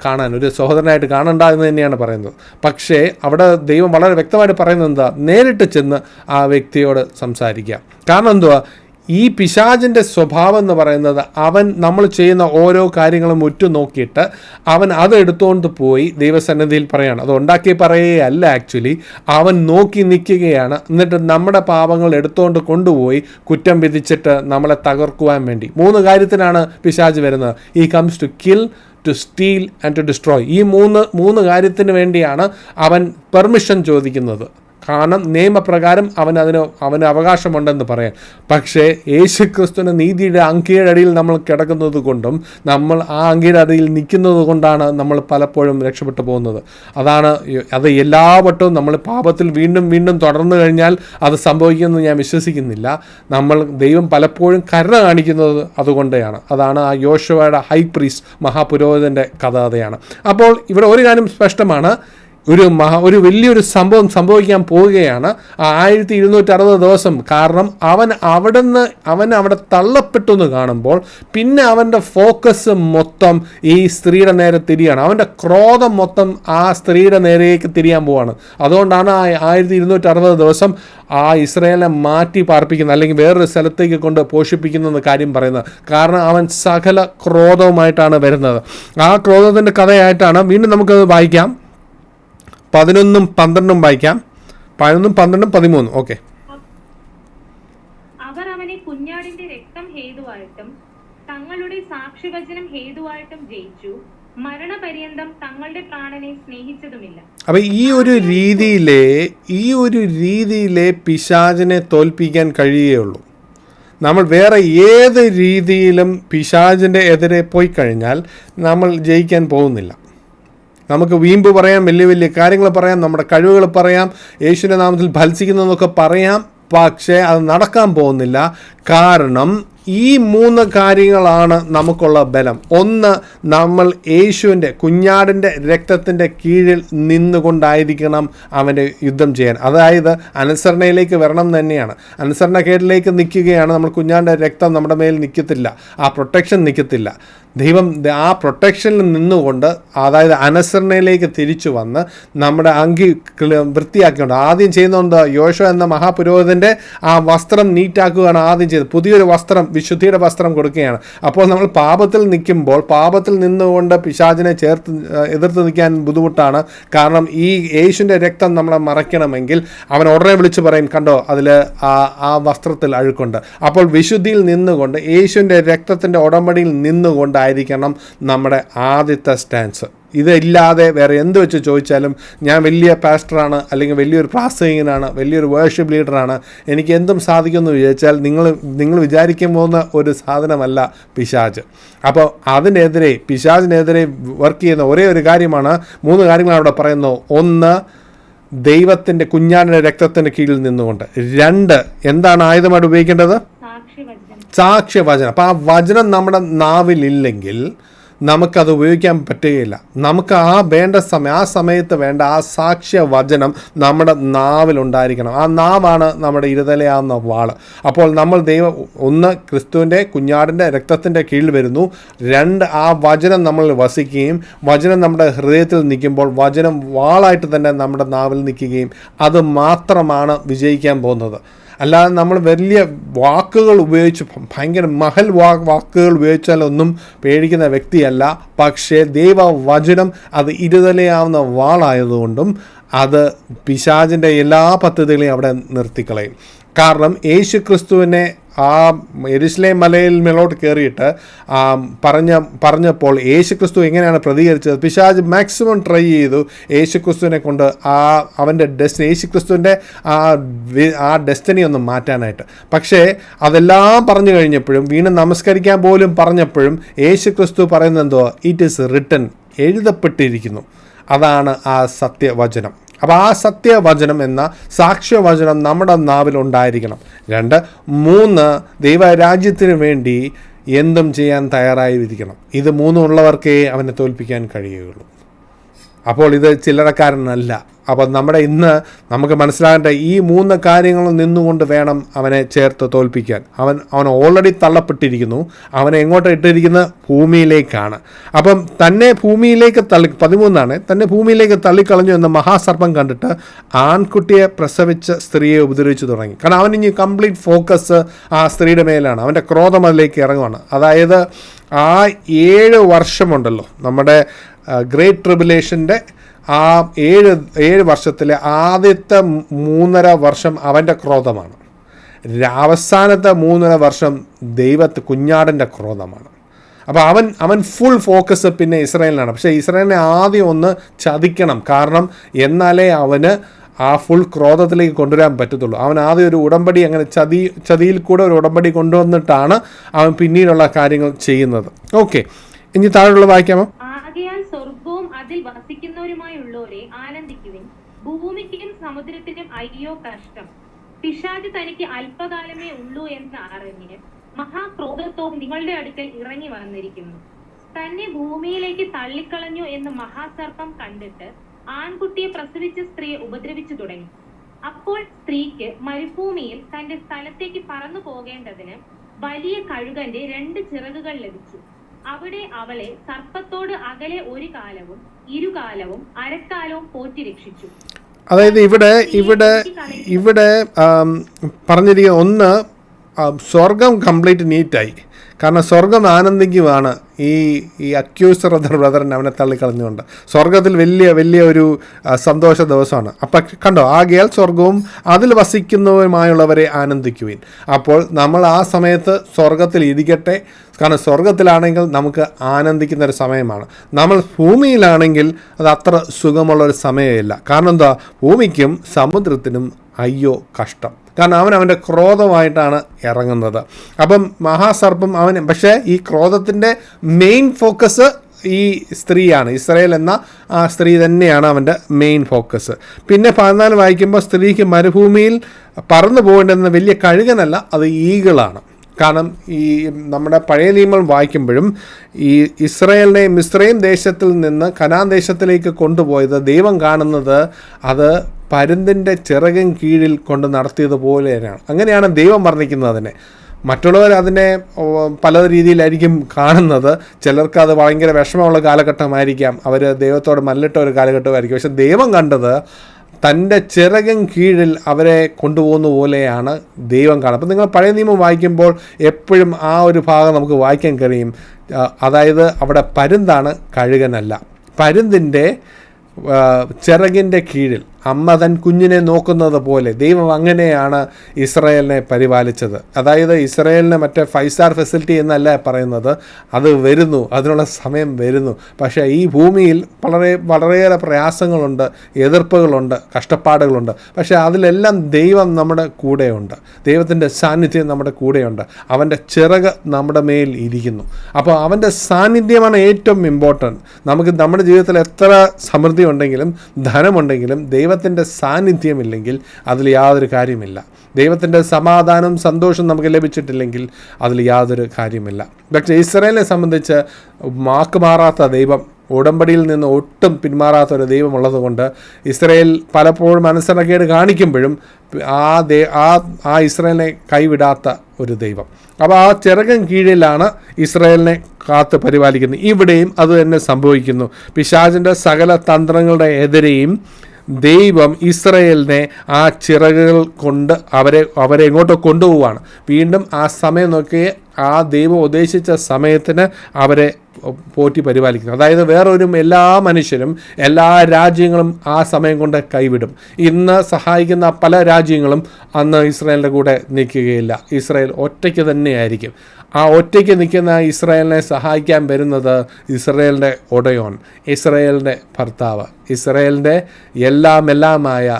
കാണാൻ, ഒരു സഹോദരനായിട്ട് കാണണ്ട എന്ന് തന്നെയാണ് പറയുന്നത്. പക്ഷേ അവിടെ ദൈവം വളരെ വ്യക്തമായിട്ട് പറയുന്നത് എന്താ? നേരിട്ട് ചെന്ന് ആ വ്യക്തിയോട് സംസാരിക്കുക. കാരണം എന്തുവാ? ഈ പിശാചിൻ്റെ സ്വഭാവം എന്ന് പറയുന്നത്, അവൻ നമ്മൾ ചെയ്യുന്ന ഓരോ കാര്യങ്ങളും ഉറ്റുനോക്കിയിട്ട് അവൻ അതെടുത്തുകൊണ്ട് പോയി ദൈവസന്നിധിയിൽ പറയാണ്. അത് ഉണ്ടാക്കി പറയുകയല്ല, ആക്ച്വലി അവൻ നോക്കി നിൽക്കുകയാണ്. എന്നിട്ട് നമ്മുടെ പാപങ്ങൾ എടുത്തുകൊണ്ട് കൊണ്ടുപോയി കുറ്റം വിധിച്ചിട്ട് നമ്മളെ തകർക്കുവാൻ വേണ്ടി. 3 കാര്യത്തിനാണ് പിശാച് വരുന്നത്. ഈ comes to kill, to steal and to destroy. ഈ മൂന്ന് കാര്യത്തിന് വേണ്ടിയാണ് അവൻ പെർമിഷൻ ചോദിക്കുന്നത്. കാരണം നിയമപ്രകാരം അവന് അവകാശമുണ്ടെന്ന് പറയാം. പക്ഷേ യേശുക്രിസ്തുവിൻ്റെ നീതിയുടെ അങ്കിയുടെ അടിയിൽ നമ്മൾ കിടക്കുന്നത് കൊണ്ടും നമ്മൾ ആ അങ്കിയുടെ അടിയിൽ നിൽക്കുന്നത് കൊണ്ടാണ് നമ്മൾ പലപ്പോഴും രക്ഷപ്പെട്ടു പോകുന്നത്. അത് എല്ലാ വട്ടവും നമ്മൾ പാപത്തിൽ വീണ്ടും തുടർന്നു കഴിഞ്ഞാൽ അത് സംഭവിക്കുമെന്ന് ഞാൻ വിശ്വസിക്കുന്നില്ല. ദൈവം പലപ്പോഴും കരുണ കാണിക്കുന്നത് അതുകൊണ്ടാണ്. അതാണ് ആ യോശുവയുടെ ഹൈ പ്രീസ്റ്റ് മഹാപുരോഹിതൻ്റെ കഥയാണ്. അപ്പോൾ ഇവിടെ ഒരു കാര്യം സ്പഷ്ടമാണ്, ഒരു വലിയൊരു സംഭവം സംഭവിക്കാൻ പോവുകയാണ് 1260 ദിവസം. കാരണം അവൻ അവിടെ തള്ളപ്പെട്ടു എന്ന് കാണുമ്പോൾ പിന്നെ അവൻ്റെ ഫോക്കസ് മൊത്തം ഈ സ്ത്രീയുടെ നേരെ തിരിയാണ്. അവൻ്റെ ക്രോധം മൊത്തം ആ സ്ത്രീയുടെ നേരേക്ക് തിരിയാൻ പോവാണ്. അതുകൊണ്ടാണ് 1260 ദിവസം ആ ഇസ്രായേലിനെ മാറ്റി പാർപ്പിക്കുന്നത്, അല്ലെങ്കിൽ വേറൊരു സ്ഥലത്തേക്ക് കൊണ്ട് പോഷിപ്പിക്കുന്ന കാര്യം പറയുന്നത്. കാരണം അവൻ സകല ക്രോധവുമായിട്ടാണ് വരുന്നത്. ആ ക്രോധത്തിൻ്റെ കഥയായിട്ടാണ് വീണ്ടും നമുക്കത് വായിക്കാം. 11-12 വായിക്കാം. 11, 12, 13. ഓക്കെ. അവർ അവനെ കുഞ്ഞാടിന്റെ രക്തം ഹേതുവായിട്ടും തങ്ങളുടെ സാക്ഷ്യവചനം ഹേതുവായിട്ടും ജയിച്ചു, മരണപര്യന്തം തങ്ങളുടെ പ്രാണനെ സ്നേഹിച്ചതുമില്ല. അപ്പൊ ഈ ഒരു രീതിയിലെ പിശാചിനെ തോൽപ്പിക്കാൻ കഴിയുകയുള്ളൂ. നമ്മൾ വേറെ ഏത് രീതിയിലും പിശാചിൻ്റെ എതിരെ പോയി കഴിഞ്ഞാൽ നമ്മൾ ജയിക്കാൻ പോകുന്നില്ല. നമുക്ക് വീമ്പ് പറയാം, വലിയ വലിയ കാര്യങ്ങൾ പറയാം, നമ്മുടെ കഴിവുകൾ പറയാം, യേശുവിൻ്റെ നാമത്തിൽ ഭത്സിക്കുന്നതൊക്കെ പറയാം, പക്ഷേ അത് നടക്കാൻ പോകുന്നില്ല. കാരണം ഈ 3 കാര്യങ്ങളാണ് നമുക്കുള്ള ബലം. ഒന്ന്, നമ്മൾ യേശുവിൻ്റെ കുഞ്ഞാടിൻ്റെ രക്തത്തിൻ്റെ കീഴിൽ നിന്നുകൊണ്ടായിരിക്കണം അവൻ്റെ യുദ്ധം ചെയ്യാൻ. അതായത് അനുസരണയിലേക്ക് വരണം തന്നെയാണ്. അനുസരണക്കേടിലേക്ക് നിൽക്കുകയാണ് നമ്മൾ, കുഞ്ഞാടിൻ്റെ രക്തം നമ്മുടെ മേൽ നിൽക്കത്തില്ല, ആ പ്രൊട്ടക്ഷൻ നിൽക്കത്തില്ല. ദൈവം ആ പ്രൊട്ടക്ഷനിൽ നിന്നുകൊണ്ട്, അതായത് അനുസരണയിലേക്ക് തിരിച്ചു വന്ന് നമ്മുടെ അങ്കി വൃത്തിയാക്കിക്കൊണ്ട് ആദ്യം ചെയ്യുന്നുണ്ട്. യോശുവ എന്ന മഹാപുരോഹിതൻ്റെ ആ വസ്ത്രം നീറ്റാക്കുകയാണ് ആദ്യം ചെയ്തത്. പുതിയൊരു വസ്ത്രം, വിശുദ്ധിയുടെ വസ്ത്രം കൊടുക്കുകയാണ്. അപ്പോൾ നമ്മൾ പാപത്തിൽ നിൽക്കുമ്പോൾ, പാപത്തിൽ നിന്നുകൊണ്ട് പിശാചിനെ എതിർത്ത് നിൽക്കാൻ ബുദ്ധിമുട്ടാണ്. കാരണം ഈ യേശുവിൻ്റെ രക്തം നമ്മളെ മറയ്ക്കണമെങ്കിൽ അവൻ ഉടനെ വിളിച്ച് പറയും, കണ്ടോ അതിൽ ആ വസ്ത്രത്തിൽ അഴുക്കുണ്ട്. അപ്പോൾ വിശുദ്ധിയിൽ നിന്നുകൊണ്ട്, യേശുവിൻ്റെ രക്തത്തിൻ്റെ ഉടമ്പടിയിൽ നിന്നുകൊണ്ടായിരിക്കണം നമ്മുടെ ആദ്യത്തെ സ്റ്റാൻസ്. ഇതില്ലാതെ വേറെ എന്ത് വെച്ച് ചോദിച്ചാലും, ഞാൻ വലിയ പാസ്റ്ററാണ്, അല്ലെങ്കിൽ വലിയൊരു പ്രാസംഗികനാണ്, വലിയൊരു വേർഷിപ്പ് ലീഡറാണ്, എനിക്ക് എന്തും സാധിക്കുമെന്ന് വിചാരിച്ചാൽ നിങ്ങൾ വിചാരിക്കാൻ പോകുന്ന ഒരു സാധനമല്ല പിശാച്. അപ്പോൾ പിശാചിനെതിരെ വർക്ക് ചെയ്യുന്ന ഒരേ ഒരു കാര്യമാണ്, 3 കാര്യങ്ങളാണ് അവിടെ പറയുന്നത്. ഒന്ന്, ദൈവത്തിൻ്റെ കുഞ്ഞാടിൻ്റെ രക്തത്തിൻ്റെ കീഴിൽ നിന്നുകൊണ്ട്. 2, എന്താണ് ആയുധമായിട്ട് ഉപയോഗിക്കേണ്ടത്? സാക്ഷ്യവചനം. അപ്പോൾ ആ വചനം നമ്മുടെ നാവിലില്ലെങ്കിൽ നമുക്കത് ഉപയോഗിക്കാൻ പറ്റുകയില്ല. നമുക്ക് ആ സമയത്ത് വേണ്ട ആ സാക്ഷ്യവചനം നമ്മുടെ നാവിലുണ്ടായിരിക്കണം. ആ നാവാണ് നമ്മുടെ ഇരുതലയാവുന്ന വാള്. അപ്പോൾ നമ്മൾ ഒന്ന്, ക്രിസ്തുവിൻ്റെ കുഞ്ഞാടിൻ്റെ രക്തത്തിൻ്റെ കീഴിൽ വരുന്നു. 2, ആ വചനം നമ്മളിൽ വസിക്കുകയും വചനം നമ്മുടെ ഹൃദയത്തിൽ നിൽക്കുമ്പോൾ വചനം വാളായിട്ട് തന്നെ നമ്മുടെ നാവിൽ നിൽക്കുകയും അത് മാത്രമാണ് വിജയിക്കാൻ പോകുന്നത്. അല്ലാതെ നമ്മൾ വലിയ വാക്കുകൾ ഉപയോഗിച്ച്, ഭയങ്കര വാക്കുകൾ ഉപയോഗിച്ചാലൊന്നും പേടിക്കുന്ന വ്യക്തിയല്ല. പക്ഷേ ദൈവവചനം അത് ഇരുതലയാവുന്ന വാളായതുകൊണ്ടും അത് പിശാചിൻ്റെ എല്ലാ പദ്ധതികളെയും അവിടെ നിർത്തിക്കളയും. കാരണം യേശു ക്രിസ്തുവിനെ ആ യെരുശലേം മലയിൽ മേലോട്ട് കയറിയിട്ട് പറഞ്ഞപ്പോൾ യേശു ക്രിസ്തു എങ്ങനെയാണ് പ്രതികരിച്ചത്? പിശാച് മാക്സിമം ട്രൈ ചെയ്തു യേശു ക്രിസ്തുവിനെ കൊണ്ട് അവൻ്റെ യേശു ക്രിസ്തുവിൻ്റെ ആ ഡെസ്റ്റിനി ഒന്ന് മാറ്റാനായിട്ട്. പക്ഷേ അതെല്ലാം പറഞ്ഞു കഴിഞ്ഞപ്പോഴും, വീണ്ടും നമസ്കരിക്കാൻ പോലും പറഞ്ഞപ്പോഴും യേശു ക്രിസ്തു പറയുന്നത് എന്തോ? ഇറ്റ് ഈസ് റിട്ടൺ, എഴുതപ്പെട്ടിരിക്കുന്നു. അതാണ് ആ സത്യവചനം. അപ്പോൾ ആ സത്യവചനം എന്ന സാക്ഷ്യവചനം നമ്മുടെ നാവിലുണ്ടായിരിക്കണം. 2, 3, ദൈവരാജ്യത്തിന് വേണ്ടി എന്തും ചെയ്യാൻ തയ്യാറായിരിക്കണം. ഇത് 3 ഉള്ളവർക്കേ അവനെ തോൽപ്പിക്കാൻ കഴിയുകയുള്ളൂ. അപ്പോൾ ഇത് ചില്ലറക്കാരനല്ല. അപ്പോൾ നമുക്ക് മനസ്സിലാകേണ്ട ഈ 3 കാര്യങ്ങളും നിന്നുകൊണ്ട് വേണം അവനെ ചേർത്ത് തോൽപ്പിക്കാൻ. അവൻ ഓൾറെഡി തള്ളപ്പെട്ടിരിക്കുന്നു. അവനെ എങ്ങോട്ട് ഇട്ടിരിക്കുന്നത്? ഭൂമിയിലേക്കാണ്. അപ്പം തന്നെ ഭൂമിയിലേക്ക് 13 തന്നെ ഭൂമിയിലേക്ക് തള്ളിക്കളഞ്ഞു എന്ന് മഹാസർപ്പം കണ്ടിട്ട് ആൺകുട്ടിയെ പ്രസവിച്ച സ്ത്രീയെ ഉപദ്രവിച്ചു തുടങ്ങി. കാരണം അവൻ ഇനി കംപ്ലീറ്റ് ഫോക്കസ് ആ സ്ത്രീയുടെ മേലാണ്. അവൻ്റെ ക്രോധം അതിലേക്ക് ഇറങ്ങുവാണ്. അതായത് ആ 7 വർഷമുണ്ടല്ലോ, നമ്മുടെ ഗ്രേറ്റ് ട്രിബുലേഷൻ്റെ ആ 7 വർഷത്തിലെ ആദ്യത്തെ 3.5 വർഷം അവൻ്റെ ക്രോധമാണ്. അവസാനത്തെ 3.5 വർഷം കുഞ്ഞാടിൻ്റെ ക്രോധമാണ്. അപ്പോൾ അവൻ ഫുൾ ഫോക്കസ് പിന്നെ ഇസ്രായേലിനാണ്. പക്ഷേ ഇസ്രായേലിനെ ആദ്യം ഒന്ന് ചതിക്കണം. കാരണം എന്നാലേ അവന് ആ ഫുൾ ക്രോധത്തിലേക്ക് കൊണ്ടുവരാൻ പറ്റത്തുള്ളൂ. അവൻ ആദ്യം ഒരു ഉടമ്പടി, അങ്ങനെ ചതിയിൽ കൂടെ ഒരു ഉടമ്പടി കൊണ്ടുവന്നിട്ടാണ് അവൻ പിന്നീടുള്ള കാര്യങ്ങൾ ചെയ്യുന്നത്. ഓക്കെ, ഇനി താഴെയുള്ള വായിക്കാമോ? ആകയാൽ സ്വർഗവും അതിൽ വസിക്കുന്നവരുമായുള്ളവരെ ആനന്ദിക്കുവിൻ, ഭൂമിക്കും സമുദ്രത്തിനും അയ്യോ കഷ്ടം. പിശാച് തനിക്ക് അല്പകാലമേ ഉള്ളൂ എന്ന് അറിഞ്ഞ് മഹാക്രോധത്തോട് നിങ്ങളുടെ അടുക്കൽ ഇറങ്ങി വന്നിരിക്കുന്നു. തന്നെ ഭൂമിയിലേക്ക് തള്ളിക്കളഞ്ഞു എന്ന് മഹാസർപ്പം കണ്ടിട്ട് ആൺകുട്ടിയെ പ്രസവിച്ച സ്ത്രീയെ ഉപദ്രവിച്ചു തുടങ്ങി. അപ്പോൾ സ്ത്രീക്ക് മരുഭൂമിയിൽ തന്റെ സ്ഥലത്തേക്ക് പറന്നു പോകേണ്ടതിന് വലിയ കഴുകന്റെ 2 ചിറകുകൾ ലഭിച്ചു. അവിടെ അവളെ സർപ്പത്തോട് അകലെ 1 കാലവും 2 കാലവും അരക്കാലവും പോറ്റി രക്ഷിച്ചു. അതായത് ഇവിടെ പറഞ്ഞിരിക്കുന്ന ഒന്ന്, സ്വർഗം കംപ്ലീറ്റ് നീറ്റായി. കാരണം സ്വർഗം ആനന്ദിക്കുവാണ് ഈ അക്യൂസർ ഓഫ് ദ ബ്രദറിനെ അവനെ തള്ളിക്കളഞ്ഞുകൊണ്ട് സ്വർഗത്തിൽ വലിയ ഒരു സന്തോഷ ദിവസമാണ്. അപ്പം കണ്ടോ, ആകയാൽ സ്വർഗവും അതിൽ വസിക്കുന്നവരുമായുള്ളവരെ ആനന്ദിക്കുവിൻ. അപ്പോൾ നമ്മൾ ആ സമയത്ത് സ്വർഗത്തിൽ ഇരിക്കട്ടെ. കാരണം സ്വർഗത്തിലാണെങ്കിൽ നമുക്ക് ആനന്ദിക്കുന്ന ഒരു സമയമാണ്. നമ്മൾ ഭൂമിയിലാണെങ്കിൽ അത് അത്ര സുഖമുള്ളൊരു സമയമില്ല. കാരണം എന്താ, ഭൂമിക്കും സമുദ്രത്തിനും അയ്യോ കഷ്ടം. കാരണം അവൻ്റെ ക്രോധമായിട്ടാണ് ഇറങ്ങുന്നത്. അപ്പം മഹാസർപ്പം പക്ഷേ ഈ ക്രോധത്തിൻ്റെ മെയിൻ ഫോക്കസ് ഈ സ്ത്രീയാണ്. ഇസ്രായേൽ എന്ന ആ സ്ത്രീ തന്നെയാണ് അവൻ്റെ മെയിൻ ഫോക്കസ്. പിന്നെ 14 വായിക്കുമ്പോൾ സ്ത്രീക്ക് മരുഭൂമിയിൽ പറന്നു പോകേണ്ടുന്ന വലിയ കഴുകനല്ല, അത് ഈഗിളാണ്. കാരണം ഈ നമ്മുടെ പഴയ നിയമം വായിക്കുമ്പോഴും ഈ ഇസ്രായേലിനെ മിസ്രൈം ദേശത്തിൽ നിന്ന് കനാൻ ദേശത്തിലേക്ക് കൊണ്ടുപോയത് ദൈവം കാണുന്നത് അത് പരുന്തിൻ്റെ ചിറകിൻ കീഴിൽ കൊണ്ട് നടത്തിയതുപോലെ തന്നെയാണ്. അങ്ങനെയാണ് ദൈവം വർണ്ണിക്കുന്നത് അതിനെ. മറ്റുള്ളവർ അതിനെ പല രീതിയിലായിരിക്കും കാണുന്നത്. ചിലർക്ക് അത് ഭയങ്കര വിഷമമുള്ള കാലഘട്ടമായിരിക്കാം, അവർ ദൈവത്തോട് മല്ലിട്ട ഒരു കാലഘട്ടമായിരിക്കും. പക്ഷെ ദൈവം കണ്ടത് തൻ്റെ ചിറകിൻ കീഴിൽ അവരെ കൊണ്ടുപോകുന്ന പോലെയാണ് ദൈവം കാണുന്നത്. അപ്പം നിങ്ങൾ പഴയ നിയമം വായിക്കുമ്പോൾ എപ്പോഴും ആ ഒരു ഭാഗം നമുക്ക് വായിക്കാൻ കഴിയും. അതായത് അവിടെ പരുന്താണ്, കഴുകനല്ല. പരുന്തിൻ്റെ ചിറകിൻ്റെ കീഴിൽ അമ്മ തൻ കുഞ്ഞിനെ നോക്കുന്നത് പോലെ ദൈവം അങ്ങനെയാണ് ഇസ്രായേലിനെ പരിപാലിച്ചത്. അതായത് ഇസ്രായേലിനെ മറ്റേ 5 സ്റ്റാർ ഫെസിലിറ്റി എന്നല്ല പറയുന്നത്, അത് വരുന്നു, അതിനുള്ള സമയം വരുന്നു. പക്ഷേ ഈ ഭൂമിയിൽ വളരെയേറെ പ്രയാസങ്ങളുണ്ട്, എതിർപ്പുകളുണ്ട്, കഷ്ടപ്പാടുകളുണ്ട്. പക്ഷേ അതിലെല്ലാം ദൈവം നമ്മുടെ കൂടെയുണ്ട്. ദൈവത്തിൻ്റെ സാന്നിധ്യം നമ്മുടെ കൂടെയുണ്ട്. അവൻ്റെ ചിറക് നമ്മുടെ മേൽ ഇരിക്കുന്നു. അപ്പോൾ അവൻ്റെ സാന്നിധ്യമാണ് ഏറ്റവും ഇമ്പോർട്ടൻറ്റ്. നമുക്ക് നമ്മുടെ ജീവിതത്തിൽ എത്ര സമൃദ്ധി ഉണ്ടെങ്കിലും ധനമുണ്ടെങ്കിലും ദൈവത്തിൻ്റെ സാന്നിധ്യമില്ലെങ്കിൽ അതിൽ യാതൊരു കാര്യമില്ല. ദൈവത്തിൻ്റെ സമാധാനവും സന്തോഷവും നമുക്ക് ലഭിച്ചിട്ടില്ലെങ്കിൽ അതിൽ യാതൊരു കാര്യമില്ല. പക്ഷേ ഇസ്രായേലിനെ സംബന്ധിച്ച് വാക്ക് മാറാത്ത ദൈവം, ഉടമ്പടിയിൽ നിന്ന് ഒട്ടും പിന്മാറാത്ത ഒരു ദൈവമുള്ളത് കൊണ്ട് ഇസ്രായേൽ പലപ്പോഴും അനുസരണക്കേട് കാണിക്കുമ്പോഴും ആ ഇസ്രായേലിനെ കൈവിടാത്ത ഒരു ദൈവം. അപ്പോൾ ആ ചിറകൻ കീഴിലാണ് ഇസ്രായേലിനെ കാത്ത് പരിപാലിക്കുന്നത്. ഇവിടെയും അത് തന്നെ സംഭവിക്കുന്നു. പിശാചിൻ്റെ സകല തന്ത്രങ്ങളുടെ എതിരെയും ദൈവം ഇസ്രായേലിനെ ആ ചിറകുകൾ കൊണ്ട് അവരെ എങ്ങോട്ടോ കൊണ്ടുപോവുകയാണ്. വീണ്ടും ആ സമയം നോക്കി ആ ദൈവം ഉദ്ദേശിച്ച സമയത്തിന് അവരെ പോറ്റി പരിപാലിക്കുന്നു. അതായത് എല്ലാ മനുഷ്യരും എല്ലാ രാജ്യങ്ങളും ആ സമയം കൊണ്ട് കൈവിടും. ഇന്ന് സഹായിക്കുന്ന പല രാജ്യങ്ങളും അന്ന് ഇസ്രായേലിൻ്റെ കൂടെ നിൽക്കുകയില്ല. ഇസ്രായേൽ ഒറ്റയ്ക്ക് തന്നെയായിരിക്കും. ആ ഒറ്റയ്ക്ക് നിൽക്കുന്ന ഇസ്രായേലിനെ സഹായിക്കാൻ വരുന്നത് ഇസ്രായേലിൻ്റെ ഒടയോൻ, ഇസ്രായേലിൻ്റെ ഭർത്താവ്, ഇസ്രായേലിൻ്റെ എല്ലാമായ